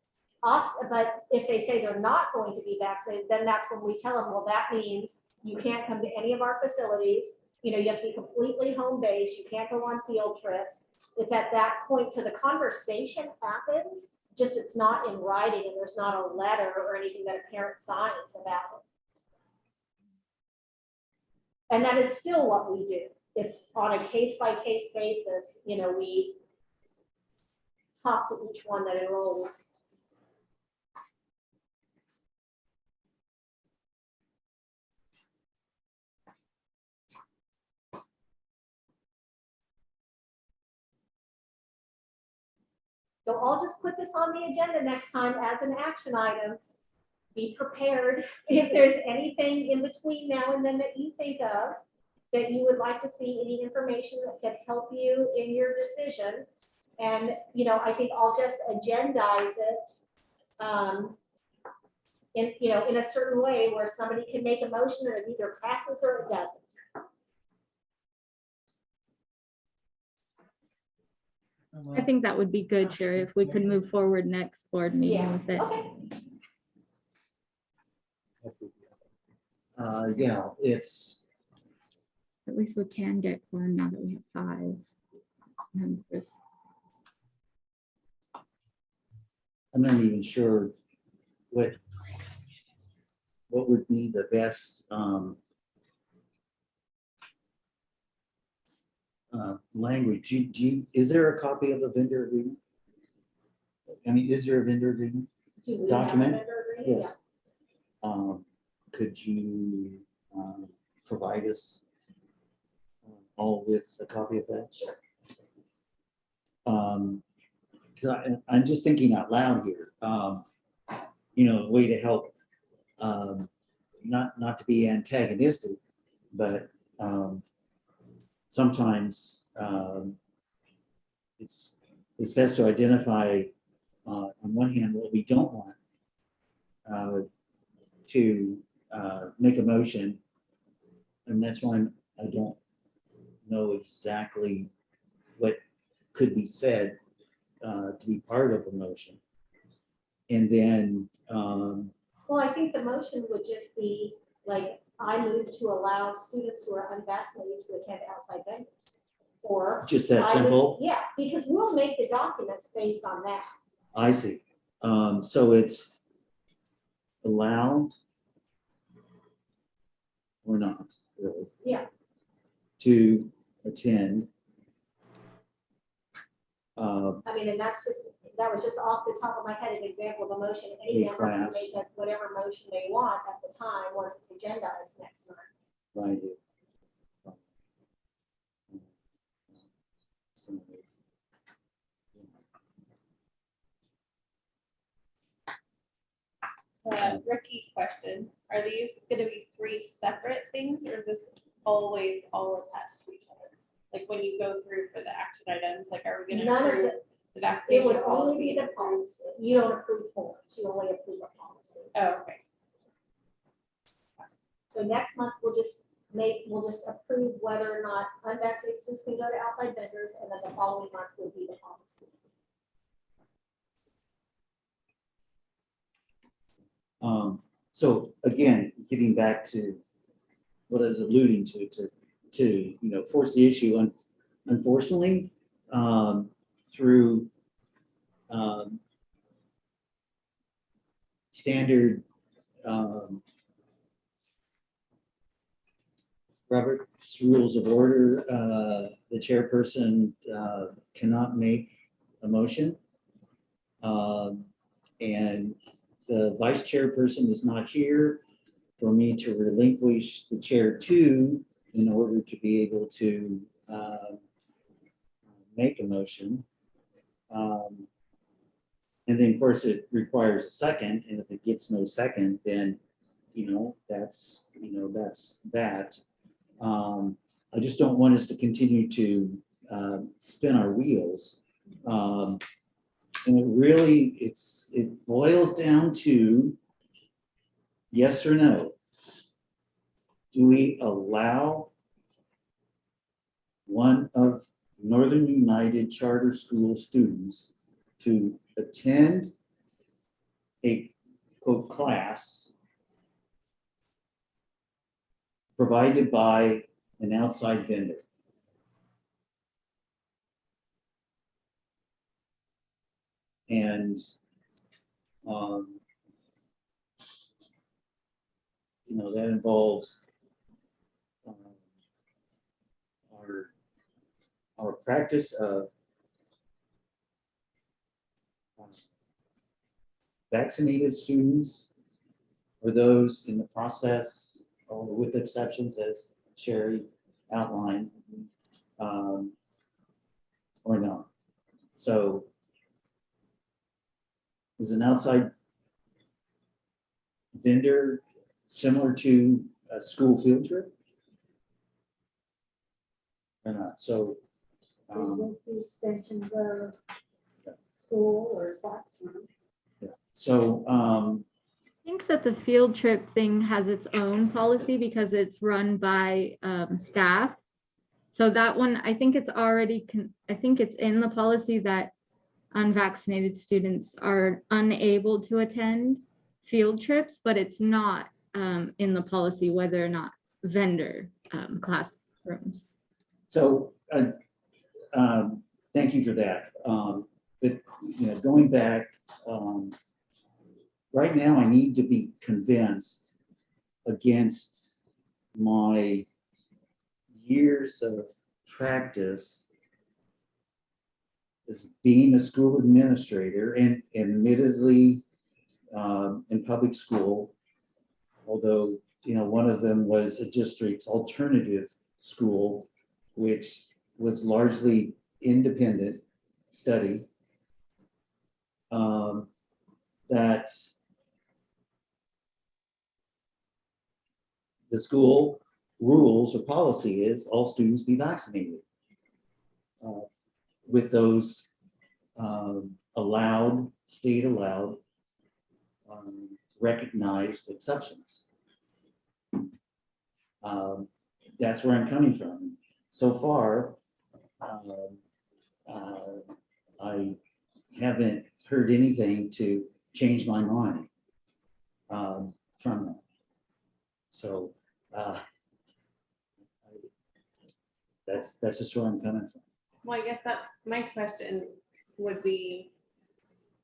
But if they say they're not going to be vaccinated, then that's when we tell them, well, that means you can't come to any of our facilities. You have to be completely home based. You can't go on field trips. It's at that point. So the conversation happens, just it's not in writing and there's not a letter or anything that a parent signs about it. And that is still what we do. It's on a case-by-case basis, we talk to each one that enrolls. So I'll just put this on the agenda next time as an action item. Be prepared if there's anything in between now and then that you think of that you would like to see, any information that can help you in your decision. And, I think I'll just agendize it in a certain way where somebody can make a motion and it either passes or it doesn't. I think that would be good, Sherry, if we could move forward next board meeting Yeah, with it. okay. Yeah, it's, At least we can get quorum now that we have 5 members. I'm not even sure what would be the best language. Is there a copy of a vendor agreement? I mean, is there a vendor agreement? Do we have a Document? vendor agreement? Yes. Could you provide us all with a copy of that? Sure. 'Cause I'm just thinking out loud here. A way to help, not to be antagonistic, but sometimes it's best to identify on one hand what we don't want to make a motion, and that's why I don't know exactly what could be said to be part of a motion. And then Well, I think the motion would just be like, I move to allow students who are unvaccinated to attend outside vendors. Or just that I would- simple. Yeah, because we'll make the documents based on that. I see. So it's allowed or not really Yeah, to attend. I mean, and that was just off the top of my head, an example of a motion. Any A member can class. make whatever motion they want at the time, once it's agendized next month. Right. Ricky question, are these gonna be 3 separate things or is this always all attached to each other? Like when you go through for the action items, like are we gonna None of approve it, the it vaccination would only be policy? the policy. You don't approve forms, you only approve a policy. Oh, okay. So next month, we'll just approve whether or not unvaccinated students can go to outside vendors, and then the following month will be the policy. So again, getting back to what I was alluding to force the issue. Unfortunately, through standard Robert's Rules of Order, the chairperson cannot make a motion. And the vice chairperson is not here for me to relinquish the chair to in order to be able to make a motion. And then, of course, it requires a second, and if it gets no second, then, that's that. I just don't want us to continue to spin our wheels. And it boils down to yes or no. Do we allow one of Northern United Charter School students to attend a quote class provided by an outside vendor? And that involves our practice of vaccinated students or those in the process, or with exceptions as Sherry outlined, or not. So is an outside vendor similar to a school field trip or not? So With the extensions of school or classroom. yeah. So I think that the field trip thing has its own policy because it's run by staff. So that one, I think it's already, I think it's in the policy that unvaccinated students are unable to attend field trips, but it's not in the policy whether or not vendor classrooms. So thank you for that. But going back, right now I need to be convinced against my years of practice as being a school administrator, and admittedly in public school, although one of them was a district's alternative school, which was largely independent study, that the school rules or policy is all students be vaccinated with those state allowed, recognized exceptions. That's where I'm coming from. So far, I haven't heard anything to change my mind from that. So that's just where I'm coming from. Well, I guess that my question would be,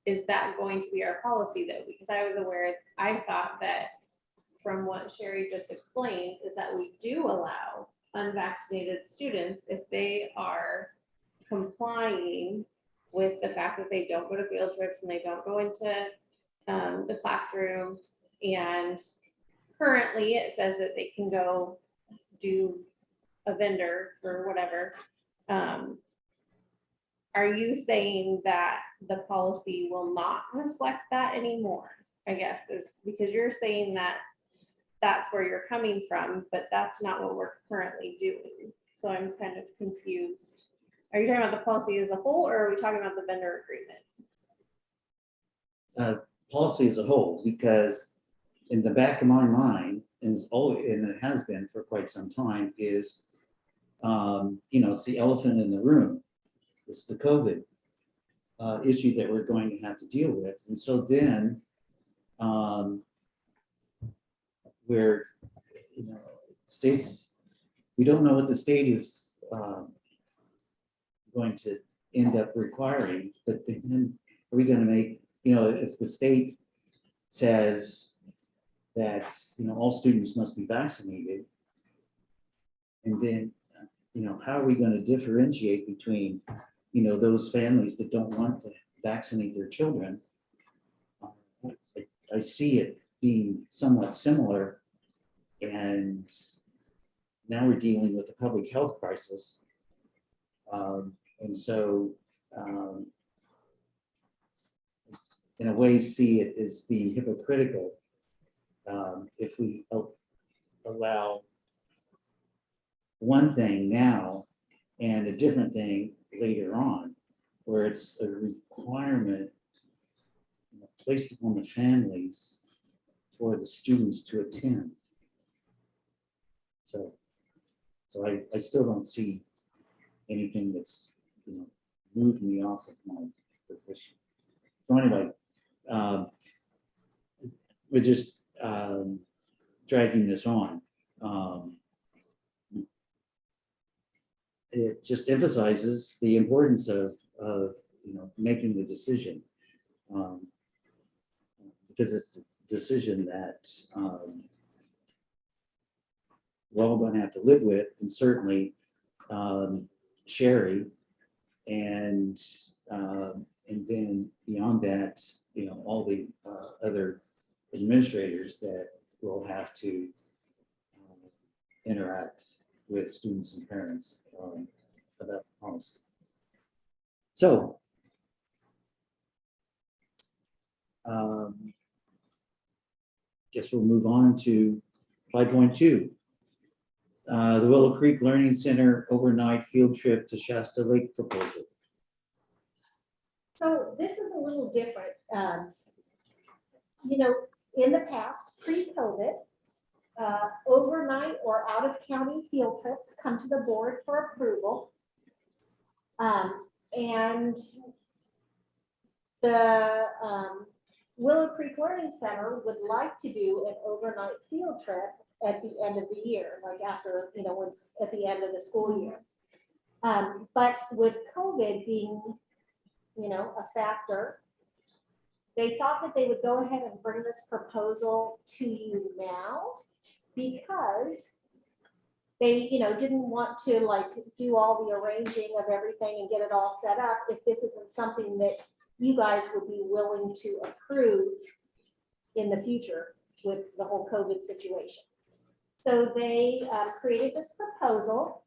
is that going to be our policy though? Because I thought that from what Sherry just explained is that we do allow unvaccinated students if they are complying with the fact that they don't go to field trips and they don't go into the classroom. And currently it says that they can go do a vendor for whatever. Are you saying that the policy will not reflect that anymore? I guess is because you're saying that that's where you're coming from, but that's not what we're currently doing. So I'm kind of confused. Are you talking about the policy as a whole, or are we talking about the vendor agreement? Policy as a whole, because in the back of my mind, and it has been for quite some time, is it's the elephant in the room. It's the COVID issue that we're going to have to deal with. And so then where, states, we don't know what the state is going to end up requiring, but then are we going to make, if the state says that, all students must be vaccinated, and then, how are we going to differentiate between, those families that don't want to vaccinate their children? I see it being somewhat similar, and now we're dealing with a public health crisis. And so, in a way, see it as being hypocritical if we allow one thing now and a different thing later on, where it's a requirement placed upon the families for the students to attend. So I still don't see anything that's moved me off of my position. So anyway, we're just dragging this on. It just emphasizes the importance of making the decision, because it's a decision that we're all going to have to live with, and certainly Sherry, and then beyond that, all the other administrators that will have to interact with students and parents about the policy. So, guess we'll move on to 5.2. The Willow Creek Learning Center overnight field trip to Shasta Lake proposal. So this is a little different. In the past, pre-COVID, overnight or out-of-county field trips come to the board for approval. And the Willow Creek Learning Center would like to do an overnight field trip at the end of the year, like after, once at the end of the school year. But with COVID being, a factor, they thought that they would go ahead and bring this proposal to you now, because they, didn't want to do all the arranging of everything and get it all set up if this isn't something that you guys would be willing to approve in the future with the whole COVID situation. So they created this proposal,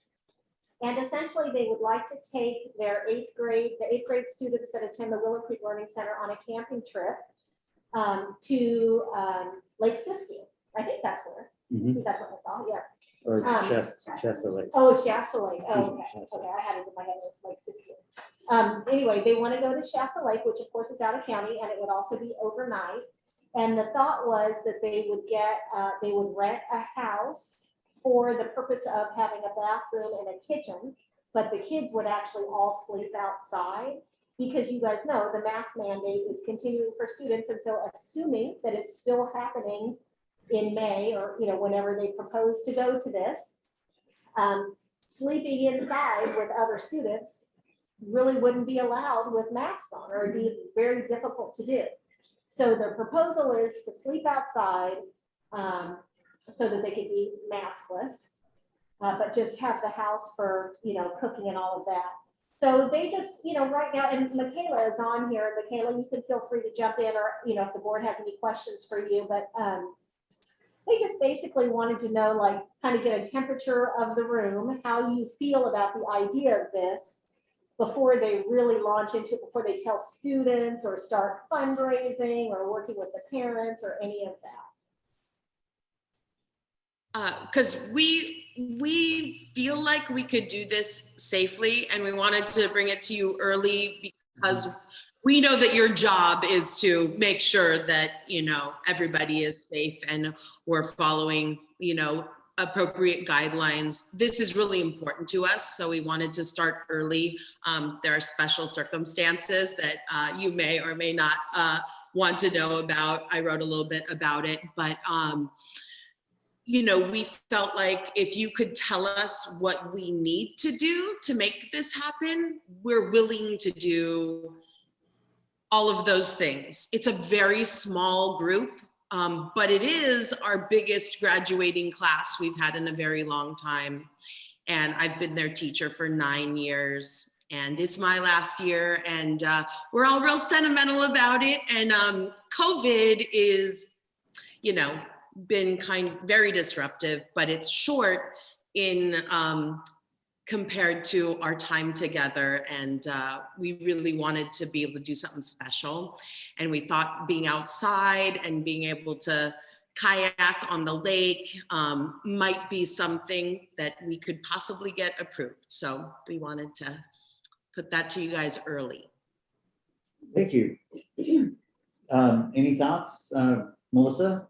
and essentially they would like to take their the eighth grade students that attend the Willow Creek Learning Center on a camping trip to Lake Siskiyou. I think that's where. I think that's what I saw, yeah. Or Shasta Lake. Oh, Shasta Lake. Oh, okay. Shasta. Okay, I had it in my head. It's Lake Siskiyou. Anyway, they want to go to Shasta Lake, which of course is out of county, and it would also be overnight. And the thought was that they would rent a house for the purpose of having a bathroom and a kitchen, but the kids would actually all sleep outside, because you guys know the mask mandate is continuing for students. And so assuming that it's still happening in May, or whenever they propose to go to this, sleeping inside with other students really wouldn't be allowed with masks on, or it'd be very difficult to do. So the proposal is to sleep outside so that they could be maskless, but just have the house for cooking and all of that. So they just, right now, and Michaela is on here. Michaela, you can feel free to jump in, or if the board has any questions for you, but they just basically wanted to know, kind of get a temperature of the room, how you feel about the idea of this before they really launch into it, before they tell students or start fundraising or working with the parents or any of that. Because we feel like we could do this safely, and we wanted to bring it to you early because we know that your job is to make sure that, everybody is safe and we're following, appropriate guidelines. This is really important to us, so we wanted to start early. There are special circumstances that you may or may not want to know about. I wrote a little bit about it, but you know, we felt like if you could tell us what we need to do to make this happen, we're willing to do all of those things. It's a very small group, but it is our biggest graduating class we've had in a very long time. And I've been their teacher for 9 years, and it's my last year, and we're all real sentimental about it. And COVID is, you know, been very disruptive, but it's short in compared to our time together. And we really wanted to be able to do something special. And we thought being outside and being able to kayak on the lake might be something that we could possibly get approved. So we wanted to put that to you guys early. Thank you. Any thoughts, Melissa?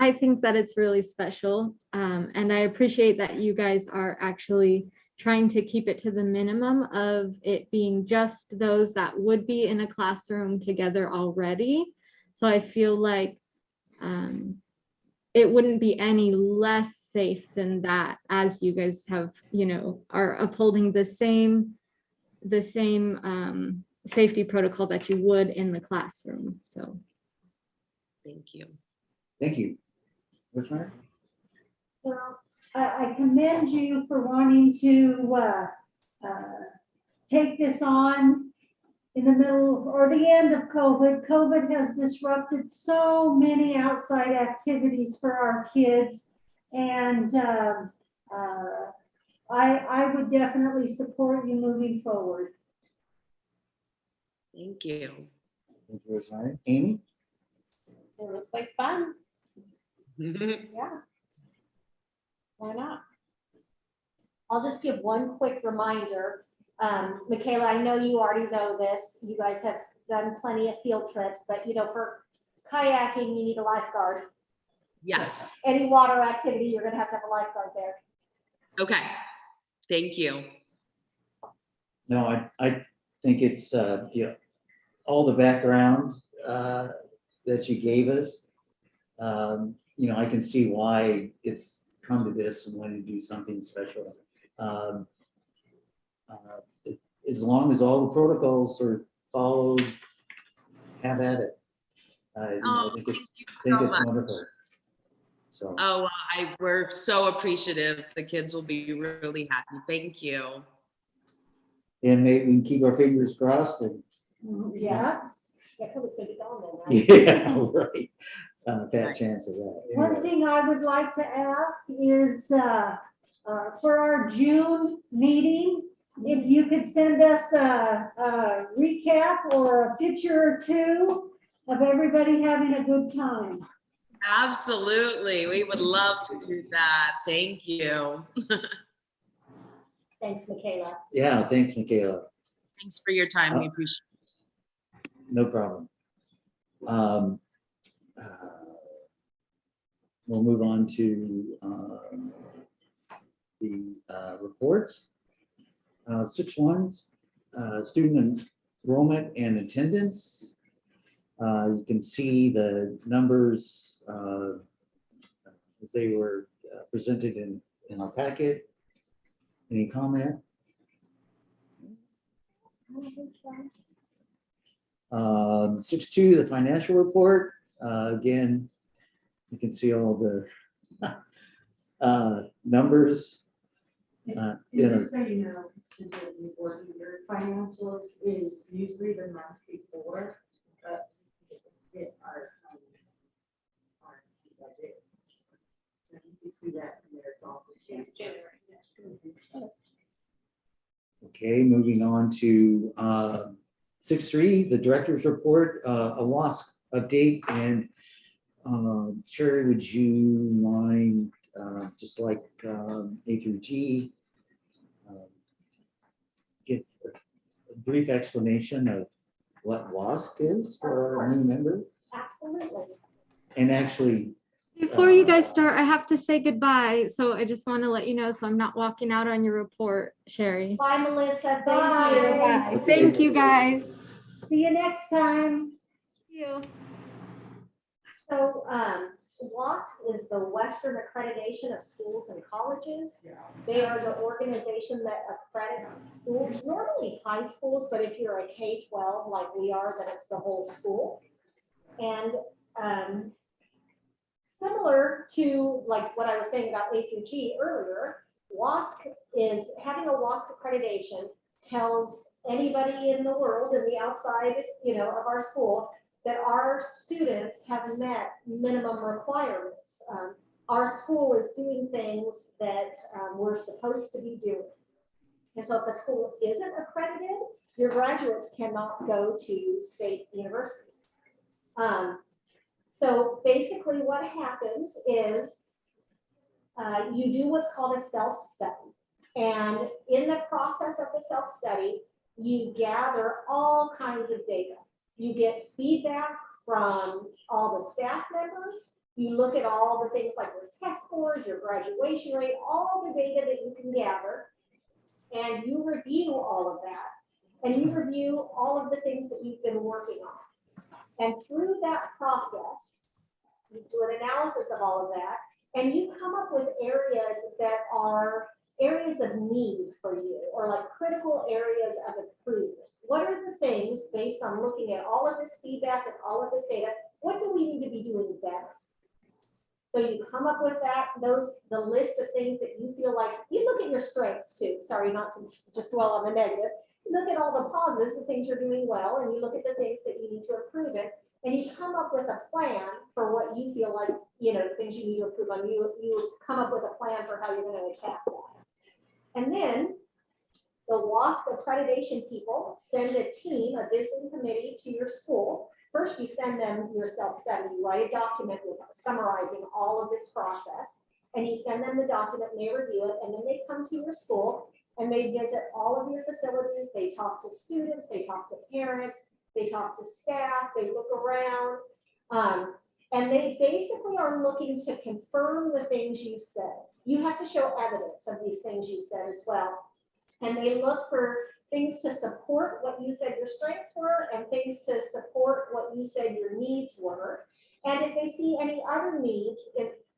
I think that it's really special. And I appreciate that you guys are actually trying to keep it to the minimum of it being just those that would be in a classroom together already. So I feel like it wouldn't be any less safe than that, as you guys have, you know, are upholding the same safety protocol that you would in the classroom. So Thank you. Thank you. Which one? Well, I commend you for wanting to take this on in the middle or the end of COVID. COVID has disrupted so many outside activities for our kids. And I would definitely support you moving forward. Thank you. Thank you, Rosemary. Amy? It looks like fun. Thank Yeah. Why not? I'll just give one quick reminder. Michaela, I know you already know this. You guys have done plenty of field trips, but you know, for kayaking, you need a lifeguard. Yes. Any water activity, you're gonna have a lifeguard there. Okay. Thank you. No, I think it's, you know, all the background that you gave us. You know, I can see why it's come to this and want to do something special. As long as all the protocols are followed, have at it. You know, I think it's wonderful. So. Oh, we're so appreciative. The kids will be really happy. Thank you. And maybe we can keep our fingers crossed and. Yeah. Yeah, COVID's gonna be gone then, right? Yeah, right. That chance of that. One Anyway. thing I would like to ask is for our June meeting, if you could send us a recap or a picture or two of everybody having a good time. Absolutely. We would love to do that. Thank you. Thanks, Michaela. Yeah, thanks, Michaela. Thanks for your time. We appreciate it. No problem. We'll move on to the reports. 6.1, student enrollment and attendance. You can see the numbers as they were presented in our packet. Any comment? 6.2, the financial report. Again, you can see all the numbers. Just so you know, since you're working your financials is usually the month before, get our budget. And you can see that in there, it's all for January. Okay, moving on to 6.3, the director's report, a WASC update. And Sherry, would you mind, just like A3g, give a brief explanation of what WASC is for our new member? Absolutely. And actually, before you guys start, I have to say goodbye. So I just want to let you know, so I'm not walking out on your report, Sherry. Bye, Melissa. Thank Bye. you. Bye. Okay. Thank you, guys. See you next time. Thank you. So, WASC WASC is the Western Accreditation of Schools and Colleges. They are the organization that accredits schools, normally high schools, but if you're a K-12 like we are, then it's the whole school. And similar to like what I was saying about A3g earlier, WASC is having a WASC accreditation tells anybody in the world and the outside, you know, of our school that our students have met minimum requirements. Our school is doing things that we're supposed to be doing. And so if a school isn't accredited, your graduates cannot go to state universities. So basically what happens is you do what's called a self-study. And in the process of the self-study, you gather all kinds of data. You get feedback from all the staff members. You look at all the things like your test scores, your graduation rate, all the data that you can gather, and you review all of that. And you review all of the things that you've been working on. And through that process, you do an analysis of all of that, and you come up with areas that are areas of need for you, or like critical areas of improvement. What are the things, based on looking at all of this feedback and all of this data, what do we need to be doing better? So you come up with that, the list of things that you feel like, you look at your strengths too, sorry, not to just dwell on the negative. You look at all the positives, the things you're doing well, and you look at the things that you need to improve in, and you come up with a plan for what you feel like, you know, things you need to improve on. You come up with a plan for how you're going to attack that. And then the WASC accreditation people send a team, a visiting committee to your school. First, you send them your self-study. You write a document summarizing all of this process, and you send them the document, and they review it, and then they come to your school and they visit all of your facilities. They talk to students, they talk to parents, they talk to staff, they look around, and they basically are looking to confirm the things you said. You have to show evidence of these things you said as well. And they look for things to support what you said your strengths were and things to support what you said your needs were. And if they see any other needs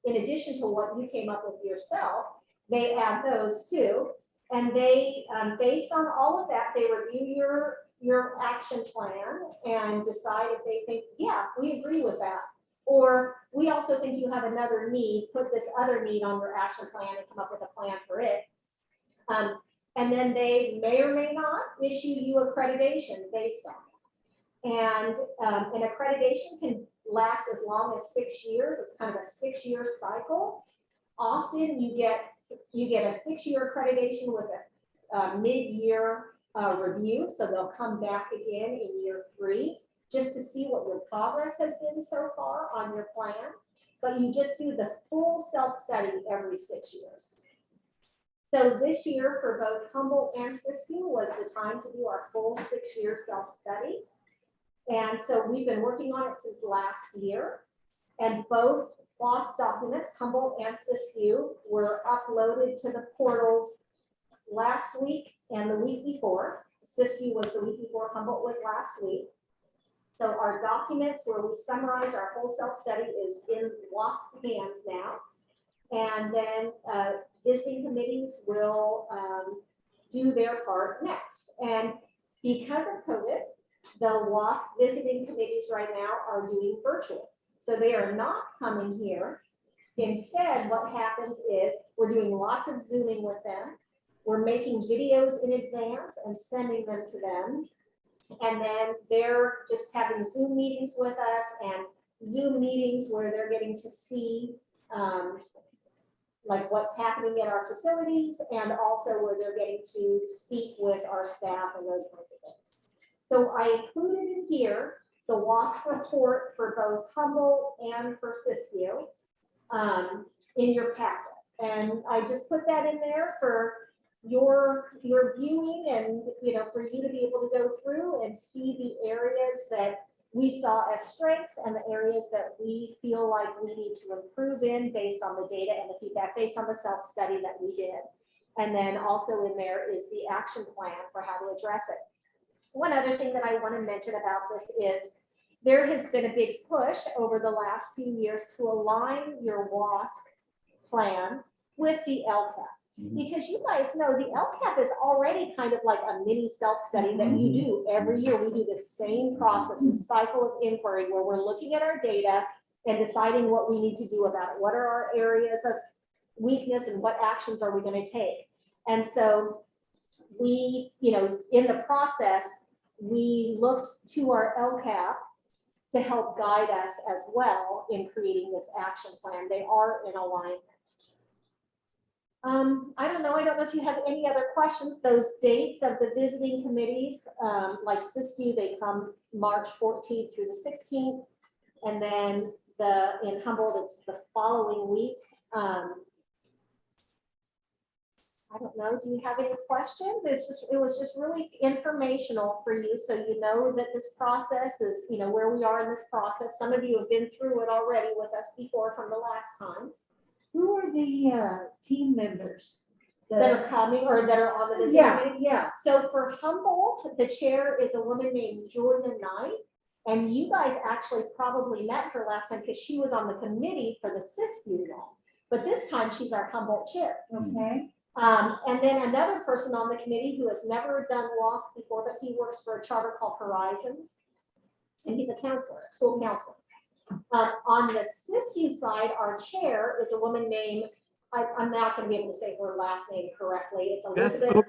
in addition to what you came up with yourself, they add those too. And they, based on all of that, they review your action plan and decide if they think, yeah, we agree with that. Or we also think you have another need, put this other need on your action plan and come up with a plan for it. And then they may or may not issue you accreditation based on it. And an accreditation can last as long as 6 years. It's kind of a 6-year cycle. Often you get a 6-year accreditation with a mid-year review. So they'll come back again in year 3 just to see what your progress has been so far on your plan. But you just do the full self-study every 6 years. So this year for both Humboldt and Siskiyou was the time to do our full 6-year self-study. And so we've been working on it since last year. And both WASC documents, Humboldt and Siskiyou, were uploaded to the portals last week and the week before. Siskiyou was the week before, Humboldt was last week. So our documents where we summarize our whole self-study is in WASC hands now. And then visiting committees will do their part next. And because of COVID, the WASC visiting committees right now are doing virtual. So they are not coming here. Instead, what happens is we're doing lots of Zooming with them. We're making videos in advance and sending them to them. And then they're just having Zoom meetings with us and Zoom meetings where they're getting to see like what's happening at our facilities and also where they're getting to speak with our staff and those kinds of things. So I included in here the WASC report for both Humboldt and for Siskiyou in your packet. And I just put that in there for your viewing and, you know, for you to be able to go through and see the areas that we saw as strengths and the areas that we feel like we need to improve in based on the data and the feedback, based on the self-study that we did. And then also in there is the action plan for how to address it. One other thing that I want to mention about this is there has been a big push over the last few years to align your WASC plan with the LCAP. Because you guys know the LCAP is already kind of like a mini self-study that you do every year. We do the same process, this cycle of inquiry where we're looking at our data and deciding what we need to do about it. What are our areas of weakness and what actions are we going to take? And so we, in the process, we looked to our LCAP to help guide us as well in creating this action plan. They are in alignment. I don't know if you have any other questions. Those dates of the visiting committees, like SISU, they come March 14th through the 16th. And then in Humboldt, it's the following week. I don't know, do you have any questions? It was just really informational for you, so you know that this process is, where we are in this process. Some of you have been through it already with us before from the last time. Who are the team members? That are coming or that are on the visiting committee? Yeah. So for Humboldt, the chair is a woman named Jordan Knight. And you guys actually probably met her last time because she was on the committee for the SISU one. But this time she's our Humboldt chair. Okay. And then another person on the committee who has never done WASC before, but he works for a charter called Horizons. And he's a counselor, a school counselor. On the SISU side, our chair is a woman named, I'm not going to be able to say her last name correctly. It's Elizabeth.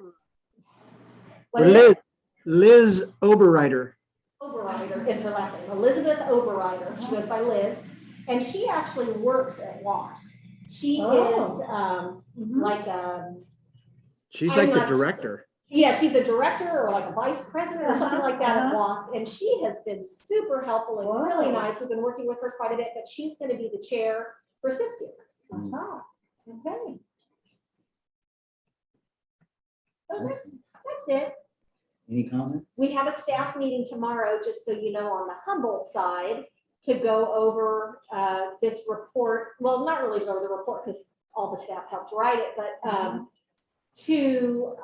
Liz Oberreiter. Oberreiter is her last name. Elizabeth Oberreiter. She goes by Liz. And she actually works at WASC. She is like a. She's like the director. Yeah, she's a director or like a vice president or something like that at WASC. And she has been super helpful and really nice. We've been working with her quite a bit, but she's going to be the chair for SISU. Okay. So that's it. Any comments? We have a staff meeting tomorrow, just so you know, on the Humboldt side to go over this report. Well, not really go over the report because all the staff helped write it, but to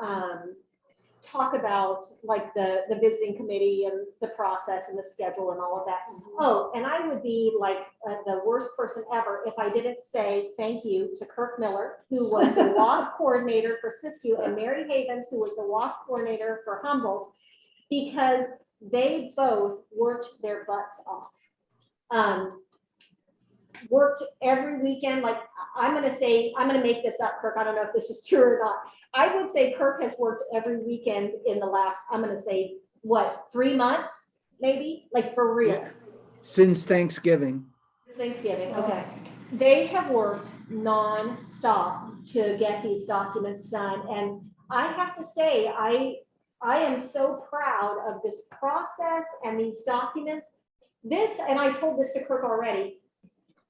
talk about like the visiting committee and the process and the schedule and all of that. Oh, and I would be like the worst person ever if I didn't say thank you to Kirk Miller, who was the WASC coordinator for SISU, and Mary Havens, who was the WASC coordinator for Humboldt, because they both worked their butts off. Worked every weekend. Like I'm going to make this up, Kirk. I don't know if this is true or not. I would say Kirk has worked every weekend in the last, I'm going to say, what, 3 months, maybe? Like for real. Yeah. Since Thanksgiving. Thanksgiving, okay. They have worked non-stop to get these documents done. And I have to say, I am so proud of this process and these documents. This, and I told this to Kirk already,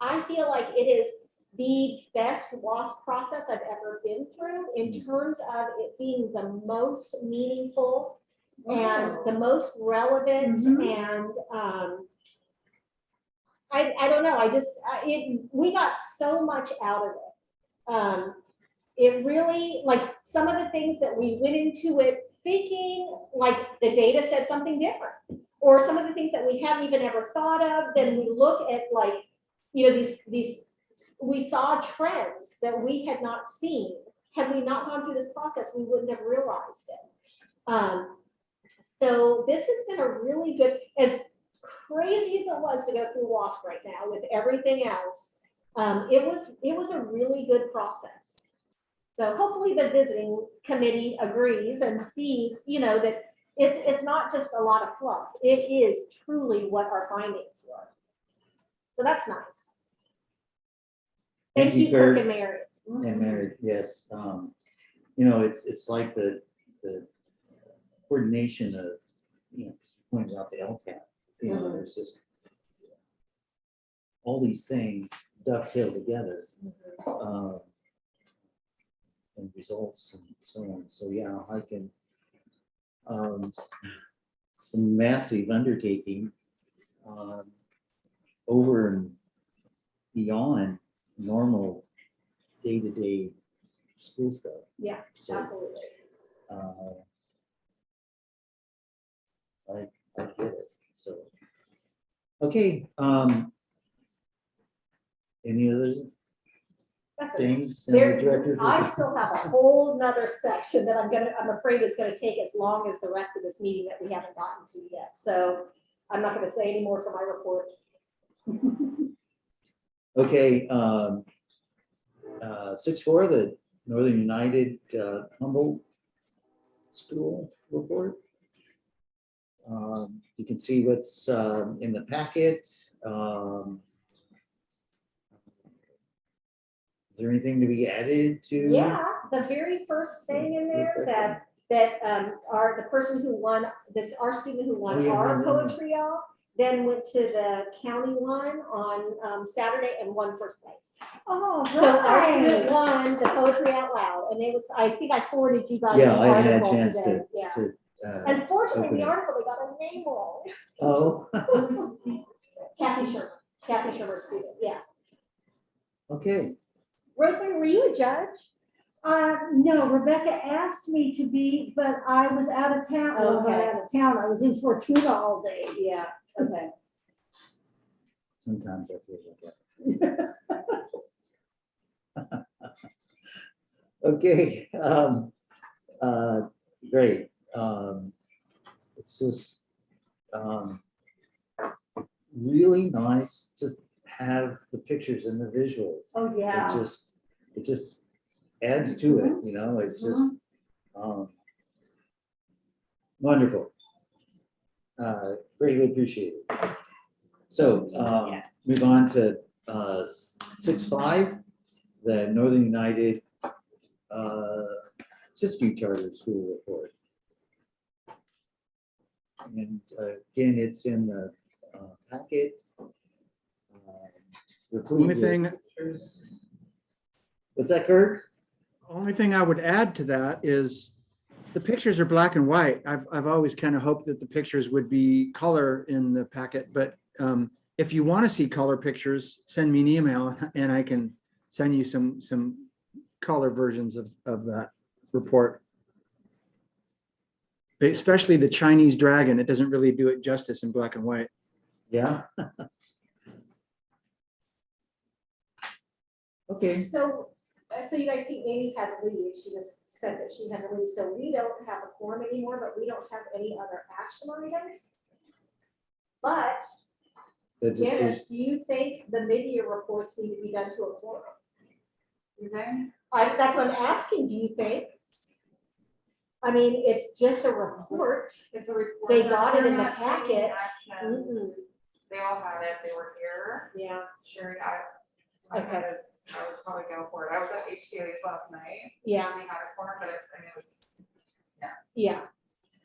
I feel like it is the best WASC process I've ever been through in terms of it being the most meaningful and the most relevant. And I don't know, we got so much out of it. It really, like some of the things that we went into it thinking, like the data said something different, or some of the things that we hadn't even ever thought of, then we look at like, we saw trends that we had not seen. Had we not gone through this process, we wouldn't have realized it. So this has been a really good, as crazy as it was to go through WASC right now with everything else, it was a really good process. So hopefully the visiting committee agrees and sees, that it's not just a lot of fluff. It is truly what our findings were. So that's nice. Thank you, Kirk and Mary. And Mary, yes. It's like the coordination of, pointing out the LCAP, there's just all these things dovetail together. And results and so on. So yeah, I can, some massive undertaking over and beyond normal day-to-day school stuff. Yeah, So, absolutely. I get it. So Okay, any other That's it. things? There, Director? I still have a whole nother section that I'm afraid it's gonna take as long as the rest of this meeting that we haven't gotten to yet. So I'm not gonna say any more for my report. Okay, 6-4, the Northern United Humboldt School report. You can see what's in the packet. Is there anything to be added to? Yeah, the very first thing in there that the person who won this, our student who won Oh, yeah, our yeah, yeah. poetry off, then went to the county one on Saturday and won first place. Oh, So our student right. won the poetry out loud, and it was, I think I forwarded you guys Yeah, the I haven't had a article chance today. Yeah. to. Unfortunately, open the it. article, they got a name wrong. Oh, Kathy Shermer student, yeah. okay. Rosemary, were you a judge? No, Rebecca asked me to be, but I was out of town. Well, not Okay. out of town. I was in Fortuna all day. Yeah, okay. Sometimes I feel like that. Okay, great. It's just really nice to have the pictures and the visuals. Oh, yeah. It just adds to it, you know, it's just wonderful. Greatly appreciated. So move on to 6-5, the Northern United Siskiyou Charter School report. And again, it's in the packet. Only thing, What's that, Kurt? only thing I would add to that is the pictures are black and white. I've always kind of hoped that the pictures would be color in the packet, but if you want to see color pictures, send me an email and I can send you some color versions of that report. Especially the Chinese dragon. It doesn't really do it justice in black and white. Yeah. Okay. So you guys see Amy had to leave. She just said that she had to leave. So we don't have a quorum anymore, but we don't have any other action items. But Janice, do you think the mid-year reports need to be done to a quorum? You think? That's what I'm asking. Do you think? I mean, it's just a report. It's a report. They They're got it in the not taking packet. action. They all had it. They were here. Yeah. Sherry, I would probably go for it. I was at HCA's last night. Yeah. They had it for it, but it was, Yeah.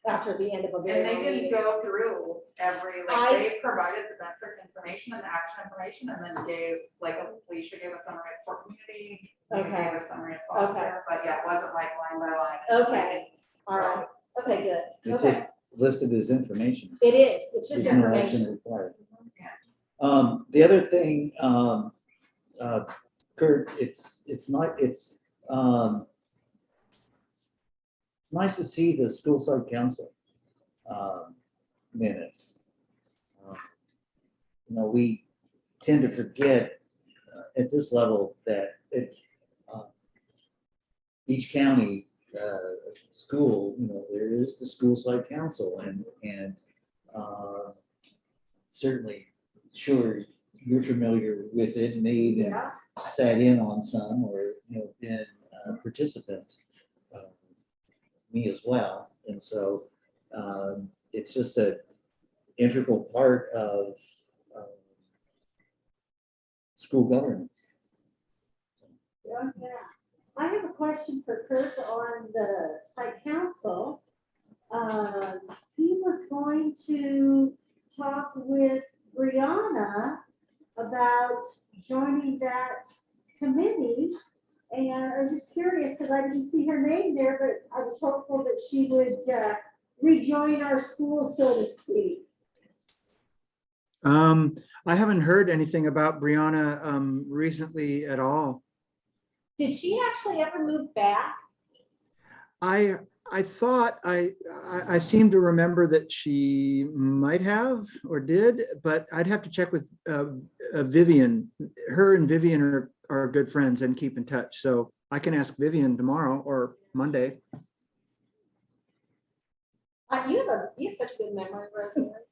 After the end of a and very they long didn't meeting. go through every, they provided the metric information and the action information, and then gave, like, Alicia gave a summary for community. we Okay. Gave a summary of foster, but yeah, it wasn't like line by line. Okay. All right. Okay, good. It's Okay. just listed as information. It is. It's just There's no action information. required. The other thing, Kurt, it's nice to see the school site council minutes. You know, we tend to forget at this level that each county school, you know, there is the school site council, and certainly, sure, you're familiar with it, may even Yeah. sat in on some, or, you know, been a participant, me as well. And so it's just an integral part of school governance. Yeah. I have a question for Kurt on the site council. He was going to talk with Brianna about joining that committee. And I was just curious because I didn't see her name there, but I was hopeful that she would rejoin our school, so to speak. I haven't heard anything about Brianna recently at all. Did she actually ever move back? I I thought I seem to remember that she might have or did, but I'd have to check with Vivian. Her and Vivian are good friends and keep in touch. So I can ask Vivian tomorrow or Monday. You have such good memory, Rosemary.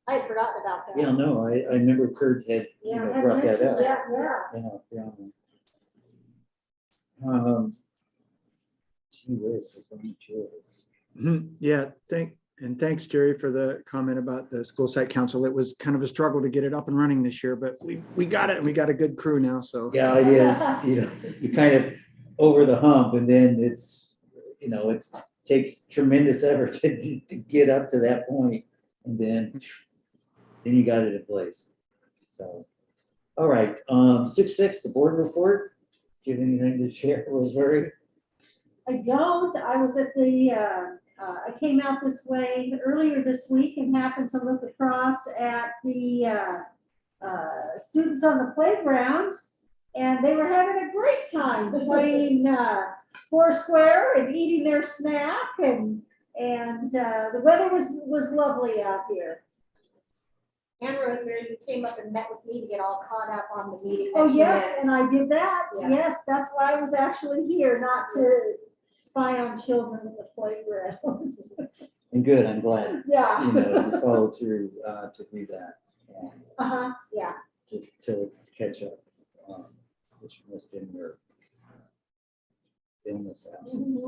I had forgotten about that. Yeah, no, I remember Kurt had, you know, brought that up. Yeah. Yeah. Gee whiz, it's only choice. Yeah, thanks, Jerry, for the comment about the school site council. It was kind of a struggle to get it up and running this year, but we got it. We got a good crew now, so. Yeah, it is, you know, you kind of over the hump and then it's, you know, it takes tremendous effort to get up to that point, and then you got it in place. So, all right, 6-6, the board report. Do you have anything to share, Rosemary? I don't. I was at the, I came out this way earlier this week and happened to look across at the students on the playground, and they were having a great time playing Foursquare and eating their snack, and the weather was lovely out here. And Rosemary, you came up and met with me to get all caught up on the meeting. Oh, that you yes, missed. and I did that. Yeah. Yes, that's why I was actually here, not to spy on children in the playground. And good, I'm glad, Yeah. you know, you followed through to do that. Yeah. To catch up, which you missed in your illness absence.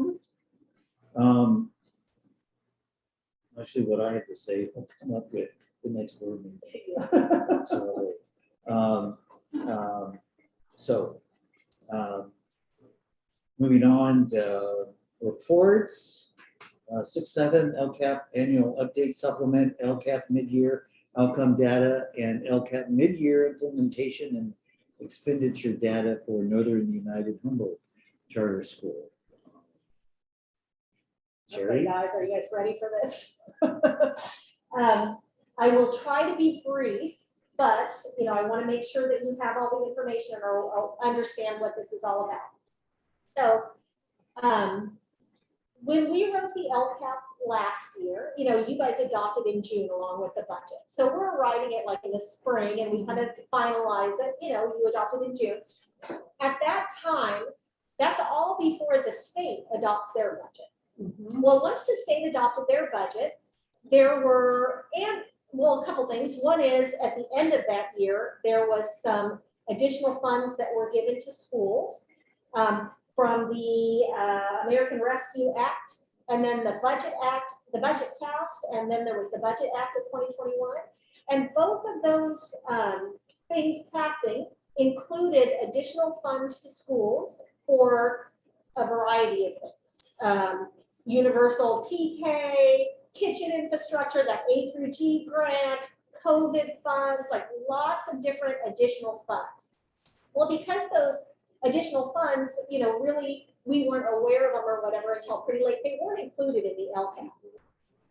Actually, what I have to say will come up with the next board meeting. So, moving on to reports, 6-7 LCAP annual update supplement, LCAP mid-year outcome data, and LCAP mid-year implementation and expenditure data for Northern United Humboldt Charter School. Okay, Jerry? guys, are you guys ready for this? I will try to be brief, but you know, I want to make sure that you have all the information or understand what this is all about. So, when we wrote the LCAP last year, you know, you guys adopted in June along with the budget. So we're writing it like in the spring, and we kind of finalize it. You know, you adopted in June. At that time, that's all before the state adopts their budget. Well, once the state adopted their budget, there were, a couple things. One is at the end of that year, there was some additional funds that were given to schools from the American Rescue Act, and then the Budget Act, the budget passed, and then there was the Budget Act of 2021. And both of those things passing included additional funds to schools for a variety of things. Universal TK, kitchen infrastructure, that A3g grant, COVID funds, like lots of different additional funds. Well, because those additional funds, you know, really, we weren't aware of them or whatever until pretty late, they weren't included in the LCAP.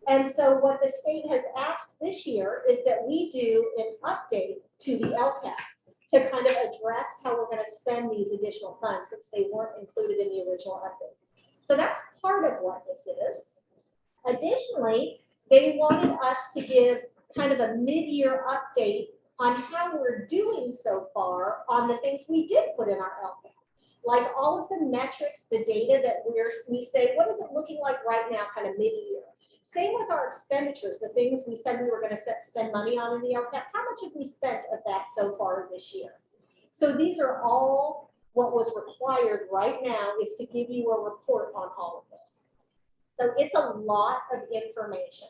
And so what the state has asked this year is that we do an update to the LCAP to kind of address how we're going to spend these additional funds since they weren't included in the original update. So that's part of what this is. Additionally, they wanted us to give kind of a mid-year update on how we're doing so far on the things we did put in our LCAP. Like all of the metrics, the data that we say, what is it looking like right now, kind of mid-year? Same with our expenditures, the things we said we were going to spend money on in the LCAP. How much have we spent of that so far this year? So these are all what was required right now is to give you a report on all of this. So it's a lot of information.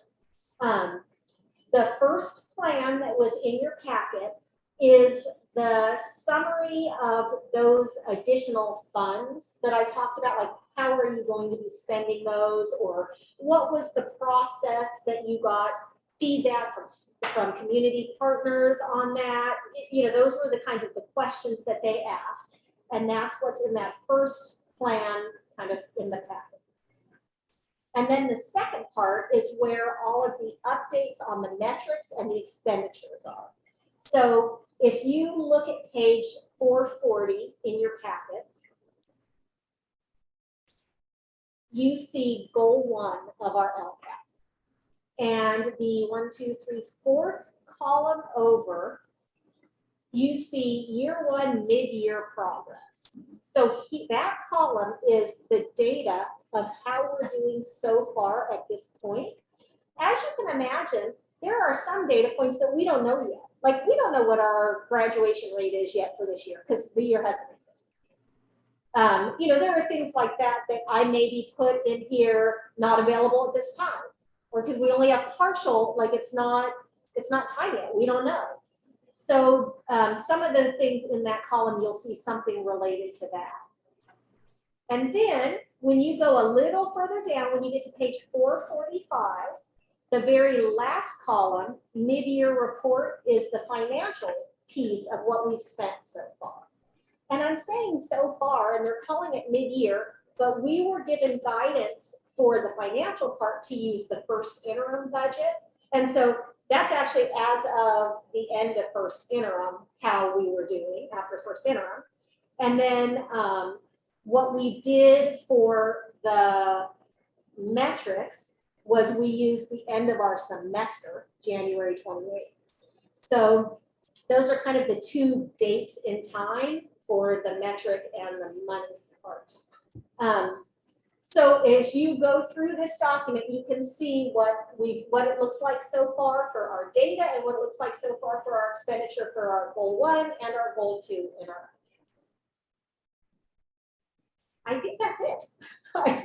The first plan that was in your packet is the summary of those additional funds that I talked about, like how are you going to be spending those, or what was the process that you got feedback from community partners on that. You know, those were the kinds of the questions that they asked. And that's what's in that first plan kind of in the packet. And then the second part is where all of the updates on the metrics and the expenditures are. So if you look at page 440 in your packet, you see goal 1 of our LCAP. And the 1, 2, 3, 4th column over, you see year 1 mid-year progress. So that column is the data of how we're doing so far at this point. As you can imagine, there are some data points that we don't know yet. Like, we don't know what our graduation rate is yet for this year because the year hasn't ended. You know, there are things like that that I maybe put in here, not available at this time, or because we only have partial, like it's not time yet. We don't know. So some of the things in that column, you'll see something related to that. And then when you go a little further down, when you get to page 445, the very last column, mid-year report, is the financial piece of what we've spent so far. And I'm saying so far, and they're calling it mid-year, but we were given guidance for the financial part to use the first interim budget. And so that's actually as of the end of first interim, how we were doing after first interim. And then what we did for the metrics was we used the end of our semester, January 28th. So those are kind of the 2 dates in time for the metric and the money part. So as you go through this document, you can see what it looks like so far for our data and what it looks like so far for our expenditure for our goal 1 and our goal 2 in our. I think that's it. I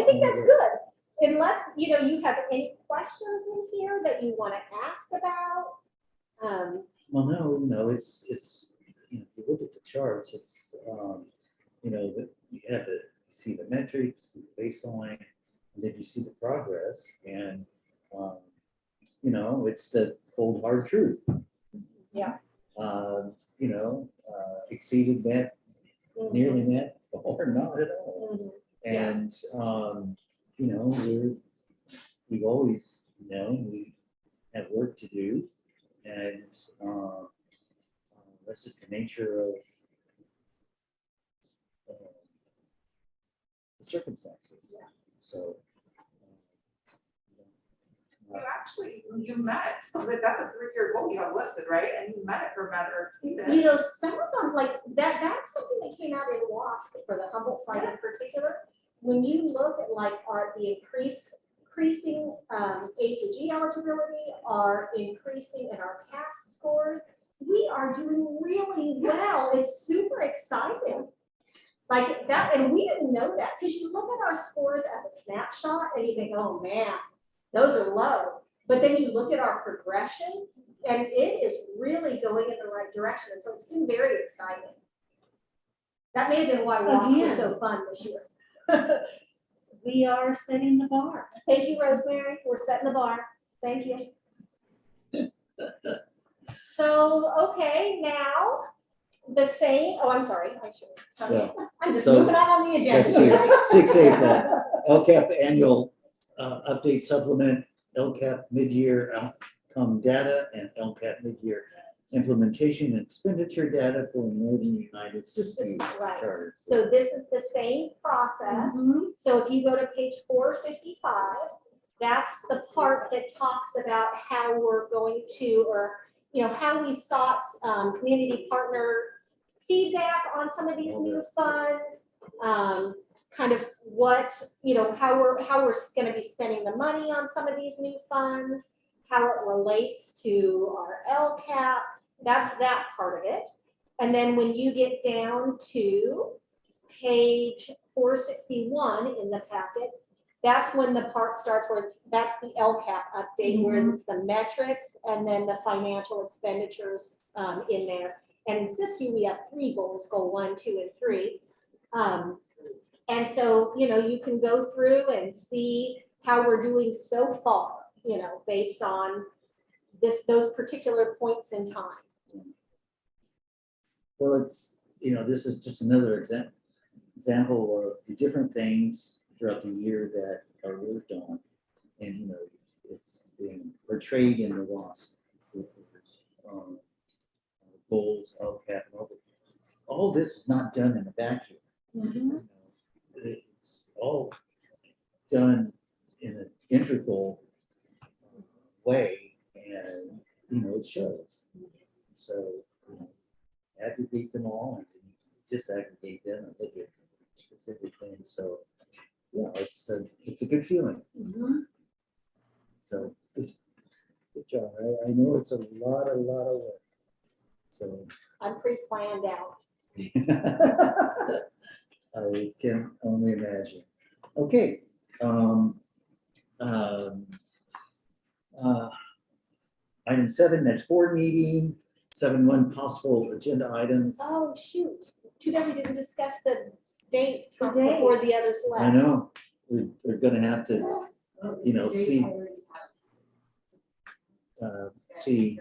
think that's good. Unless, you know, you have any questions in here that you want to ask about. Well, no, it's, you know, if you look at the charts, it's, you know, you have to see the metrics, see the baseline, and then you see the progress, and, you know, it's the cold hard truth. Yeah. You know, exceeded met, nearly met, or not at all. And, you know, we've always known we have work to do, and that's just the nature of the circumstances. Yeah. So. You met, so that's a 3-year goal you have listed, right? And you met it or met or exceeded. You know, some of them, like that's something that came out in WASC for the Humboldt side in particular. When you look at like the increasing A3g eligibility, our increasing in our CAS scores, we are doing really well. It's super exciting. Like that, and we didn't know that because you look at our scores as a snapshot and you think, oh man, those are low. But then you look at our progression and it is really going in the right direction. And so it's been very exciting. That may have been why WASC was so fun this year. We are setting the bar. Thank you, Rosemary. We're setting the bar. Thank you. So, okay, now the same, oh, I'm sorry. Yeah. I'm just So moving on the That's agenda. 6A, LCAP annual update supplement, LCAP mid-year outcome data, and LCAP mid-year implementation and expenditure data for Northern United Systems Right. Charter. So this is the same process. So if you go to page 455, that's the part that talks about how we're going to, or you know, how we sought community partner feedback on some of these new funds, kind of what, you know, how we're going to be spending the money on some of these new funds, how it relates to our LCAP. That's that part of it. And then when you get down to page 461 in the packet, that's when the part starts where that's the LCAP update, where it's the metrics and then the financial expenditures in there. And in SISU, we have 3 goals, goal 1, 2, and 3. And so, you know, you can go through and see how we're doing so far, you know, based on those particular points in time. Well, it's, you know, this is just another example of the different things throughout the year that are worked on. And, you know, it's being portrayed in the WASP goals, LCAP, all this is not done in a vacuum. It's all done in an integral way, and, it shows. So, aggregate them all and disaggregate them and look at specific things. So, yeah, it's a good feeling. So, good job. I know it's a lot of work. So. I'm pre-planned out. I can only imagine. Okay. Item 7, next board meeting. 7.1, possible agenda items. Oh, shoot. Too bad we didn't discuss the date The date. before the others left. I know. We're gonna have to, see. See.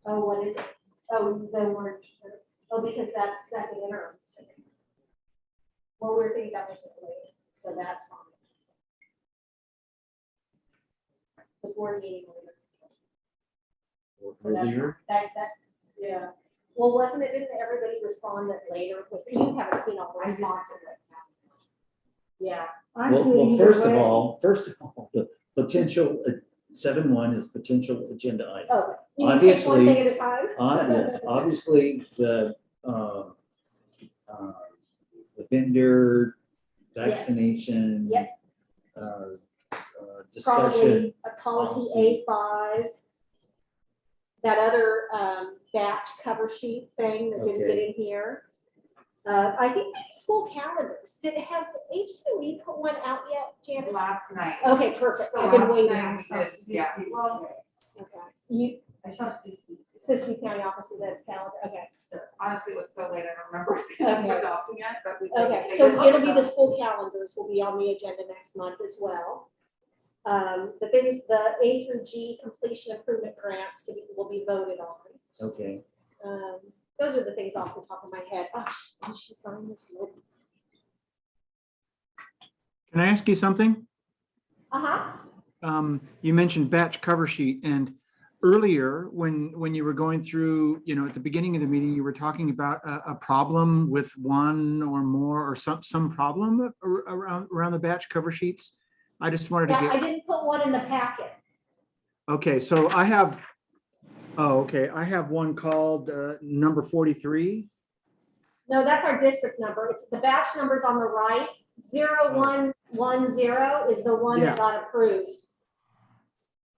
Oh, what is it? Oh, the word. Oh, because that's second interim. Well, we're thinking about it later, so that's fine. The board meeting later. So that's- Earlier. Yeah. Well, wasn't it, didn't everybody respond that later? Was, you haven't seen all the responses. Yeah. I'm Well, good either first of way. all, the potential, 7.1 is potential agenda items. Oh, you can take one Obviously- thing at a time? Yes, obviously, the vendor vaccination. Yep. Discussion. Probably a policy A5. That other batch cover sheet thing that didn't get Okay. in here. I think school calendars. Has HCE put one out yet, Janice? Last night. Okay, perfect. So I've been last waiting. night we did, yeah, well, Okay. You, I saw Siskiyou. Siskiyou County Office of Ed's calendar. Okay. so honestly, it was so late, I don't remember Okay. adopting it, but we. Okay, they so did it'll look be at the them. school calendars will be on the agenda next month as well. The things, the A3g completion improvement grants will be voted on. Okay. Those are the things off the top of my head. Oh, did she sign this? Can I ask you something? Uh-huh. You mentioned batch cover sheet, and earlier when you were going through, at the beginning of the meeting, you were talking about a problem with one or more or some problem around the batch cover sheets. I just wanted to Yeah, I get, didn't put one in the packet. okay, so I have one called number 43. No, that's our district number. It's the batch number's on the right. 0110 is the one Yeah. that got approved.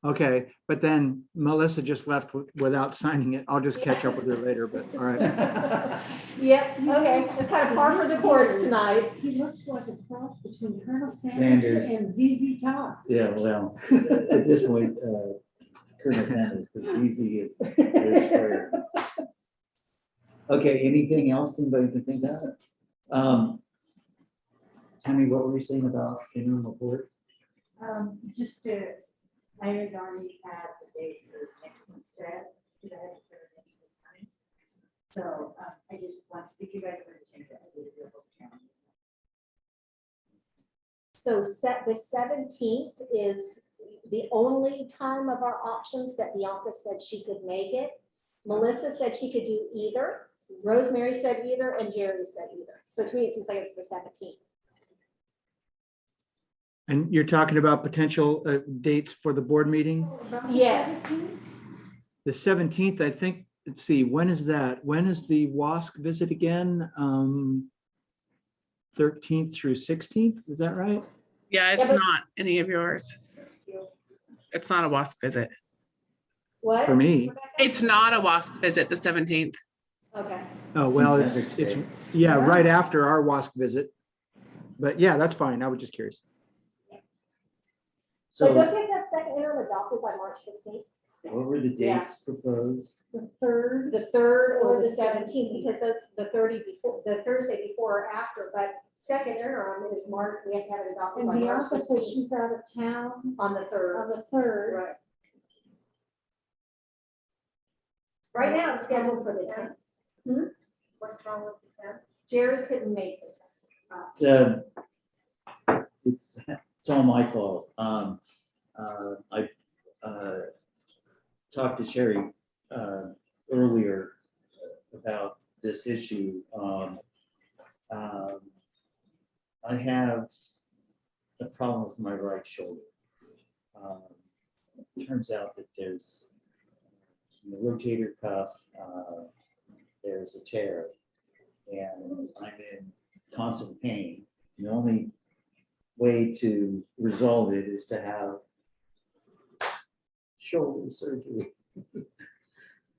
Okay, but then Melissa just left without signing it. I'll just catch up with her later, but all right. Yep, okay. They're kind of par for the course tonight. He looks like a cross between Colonel Sanders. Sanders and ZZ Top. Yeah, well, at this point, Colonel Sanders, because easy is square. Okay, anything else anybody can think of? Tammy, what were you saying about interim report? Just to, I had already had the date for next one set, because I had to put it next week time. So, I just want, if you guys are going to change it, I did a real book calendar. So the 17th is the only time of our options that Bianca said she could make it. Melissa said she could do either. Rosemary said either, and Jerry said either. So to me, it seems like it's the 17th. And you're talking about potential dates for the board meeting? Yes. The 17th, I think, let's see, when is that? When is the WASC visit again? 13th through 16th, is that right? Yeah, it's Yeah, but- not any of yours. It's not a WASC visit. What? For me. Rebecca? It's not a WASC visit, the 17th. Okay. Oh, well, St. it's, Patrick's Day. yeah, right after our WASC visit. But yeah, that's fine. I was just curious. So don't So you have to have second interim adopted by March 15th? what were the Yeah. dates proposed? The 3rd or the 17th, because the 30 before, the Thursday before or after, but second interim is March, we have to have it adopted by And March Bianca says 15th she's out of town on the on 3rd. the 3rd. Right. Right now, it's scheduled for the 10th. What's wrong with the 10th? Jerry couldn't make it. It's all my fault. I talked to Sherry earlier about this issue. I have a problem with my right shoulder. It turns out that there's in the rotator cuff, there's a tear, and I'm in constant pain. The only way to resolve it is to have shoulder surgery.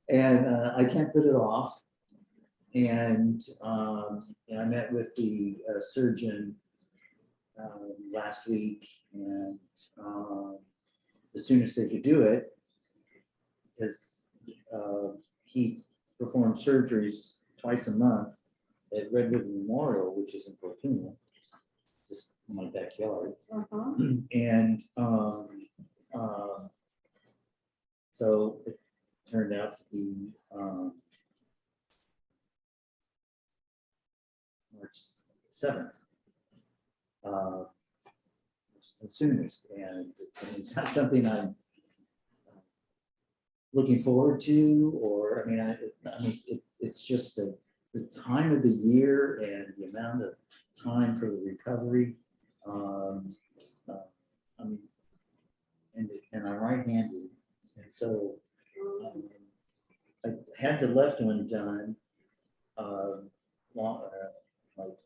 And I can't put it off. And I met with the surgeon last week, and as soon as they could do it, because he performed surgeries twice a month at Redwood Memorial, which is in Fortuna, just in my backyard. And so it turned out to be March 7th, which is the soonest, and it's not something I'm looking forward to, or I mean, it's just the time of the year and the amount of time for the recovery. I mean, and I'm right-handed, and so I had the left one done like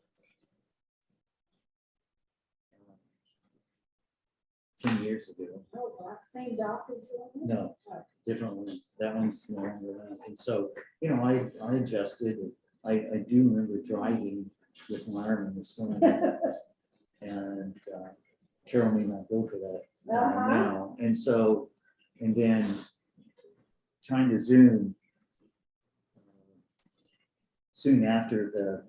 10 years ago. Oh, wow, same doc as you? No, different one. That one's no longer around. And so, you know, I adjusted. I do remember driving with my arm in the sling. And Carol may not go for that now. And so, and then trying to Zoom soon after the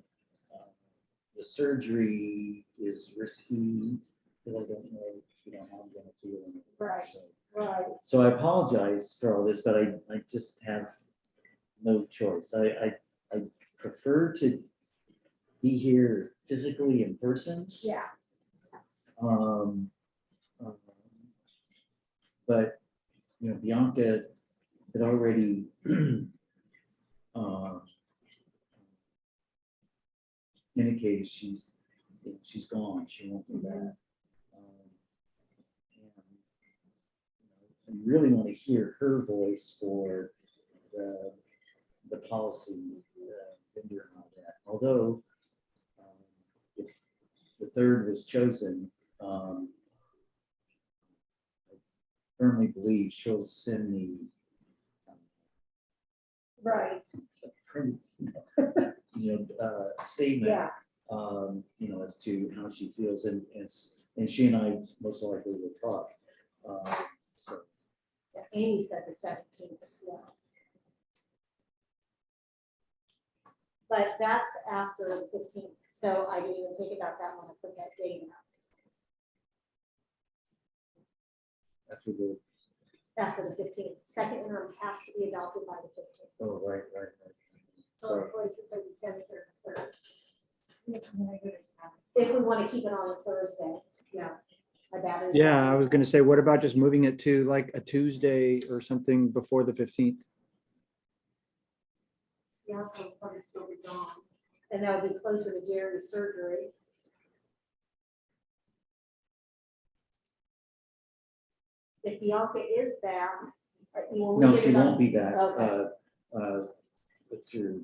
surgery is risky, but I don't know, you know, how I'm gonna feel. Right. So, Right. so I apologize for all this, but I just have no choice. I prefer to be here physically in person. Yeah. But you know, Bianca had already indicated she's gone. She won't be back. I really want to hear her voice for the policy vendor and all that. Although if the third was chosen, I firmly believe she'll send me Right. a print, statement, Yeah. you know, as to how she feels, and she and I most likely will talk. So. Yeah, Amy said the 17th as well. But that's after the 15th, so I didn't even think about that when I put that date out. After the 15th, second interim has to be adopted by the 15th. Oh, right. So Sorry. places are the 10th or the 3rd. If we want to keep it on a Thursday, yeah. That is. Yeah, I was gonna say, what about just moving it to like a Tuesday or something before the 15th? Yeah, so something's still be gone. And that would be closer to Jerry's surgery. If Bianca is back. No, she won't be back. Okay. What's her?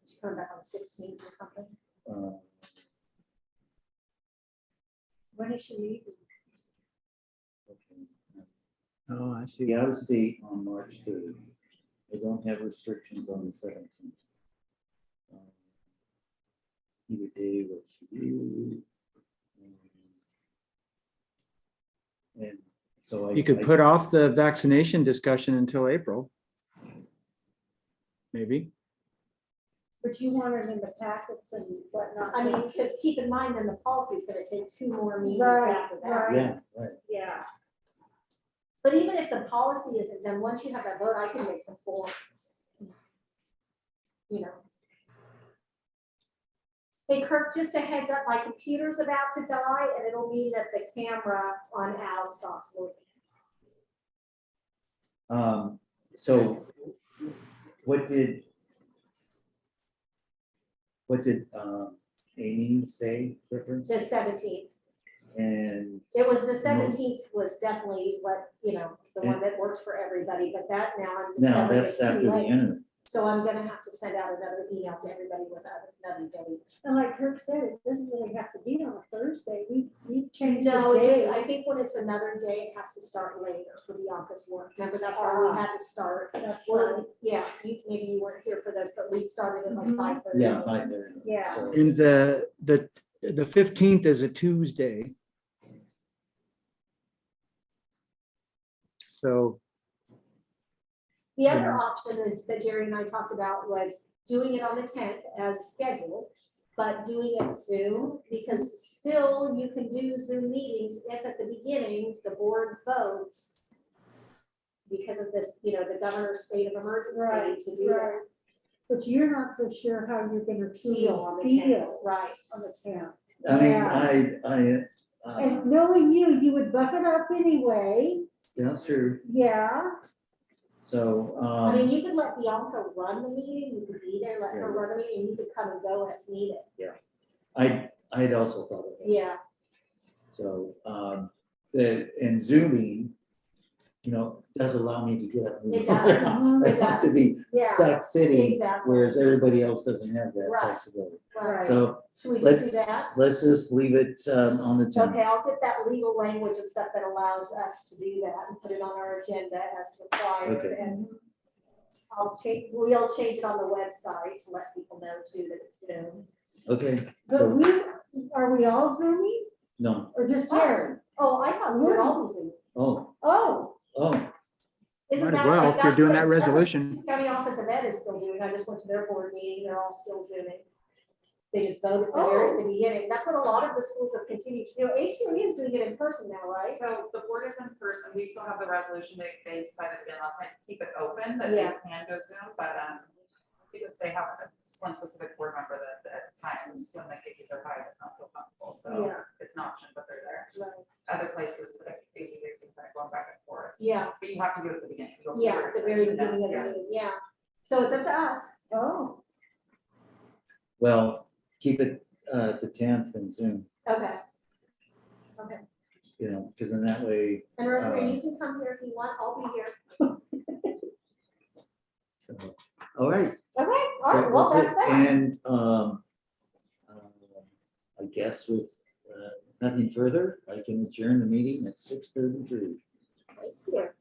She's coming back on the 16th or something. When is she leaving? Oh, I see. The out of state on March 3rd. They don't have restrictions on the 17th. Either day works for you. And so You could put off the vaccination discussion until April. Maybe. But you want it in the packets and whatnot. I mean, because keep in mind, then the policy is going to take 2 more meetings Right, after that. right. Yeah, right. Yeah. But even if the policy isn't done, once you have that vote, I can make the forms. You know. Hey Kirk, just a heads up, my computer's about to die and it'll mean that the camera on Al stops working. So what did Amy say, reference? The 17th. and. It was the 17th was definitely what, the one that worked for everybody, but that now I'm Now, discovering that's it's too after the late. interim. So I'm gonna have to send out another email to everybody with another date. And like Kirk said, it doesn't really have to be on a Thursday. We've changed the No, it just, day. I think when it's another day, it has to start later for the office work. Remember, that's why we had to start. That's Well, right. yeah, maybe you weren't here for this, but we started at like Mhm. 5:30. Yeah, 5:30. Yeah. So, And the 15th is a Tuesday. So, The other Yeah. option is that Jerry and I talked about was doing it on the 10th as scheduled, but doing it Zoom, because still you can do Zoom meetings if at the beginning the board votes because of this, the governor's state of emergency Right, to do that. right. But you're not so sure how you're gonna Feel on the feel 10th, right. on the 10th. I mean, Yeah. And knowing you would buck it up anyway. that's true. Yeah. So, I mean, you could let Bianca run the meeting, you could be there, let her Yeah. run the meeting, and you could come and go as needed. I'd also thought of that. Yeah, So, and Zooming, does allow me to get up. and move It does. around. I It have to does. be Yeah. stuck sitting, exactly. whereas everybody else doesn't have that Right. flexibility. Right. So Should we just do that? let's just leave it on the 10th. Okay, I'll get that legal language and stuff that allows us to do that and put it on our agenda as required. Okay. And we'll change it on the website to let people know too that it's Zoom. Okay, But so, are we all Zooming no, or just Jerry? Oh, I thought we were all Zoom. oh, Oh, Isn't might as that well, like if you're doing that's that what- that's what resolution. County Office of Ed is still doing. I just went to their board meeting. They're all still Zooming. They just voted there at the beginning. That's what a lot of the schools have continued to do. HCA is doing it in person now, right? So the board is in person, we still have the resolution, they decided again last night to keep it open, that they Yeah. can go Zoom, but, because they have one specific board member that at times when the cases are high, does not feel comfortable, so Yeah. it's an option, but they're there. Right. Other places that they do this, going back and forth, Yeah, but you have to do it at the beginning. You go yeah, through at the it, very and then- beginning of the yeah. meeting, yeah. So it's up to us. oh, well, keep it the 10th and Zoom, Okay. because in that way, And Rosemary, you can come here if you want. I'll be here. so, all right. Okay, all So right, well, that's it. that. And I guess with nothing further, I can adjourn the meeting at 6:33. Right here.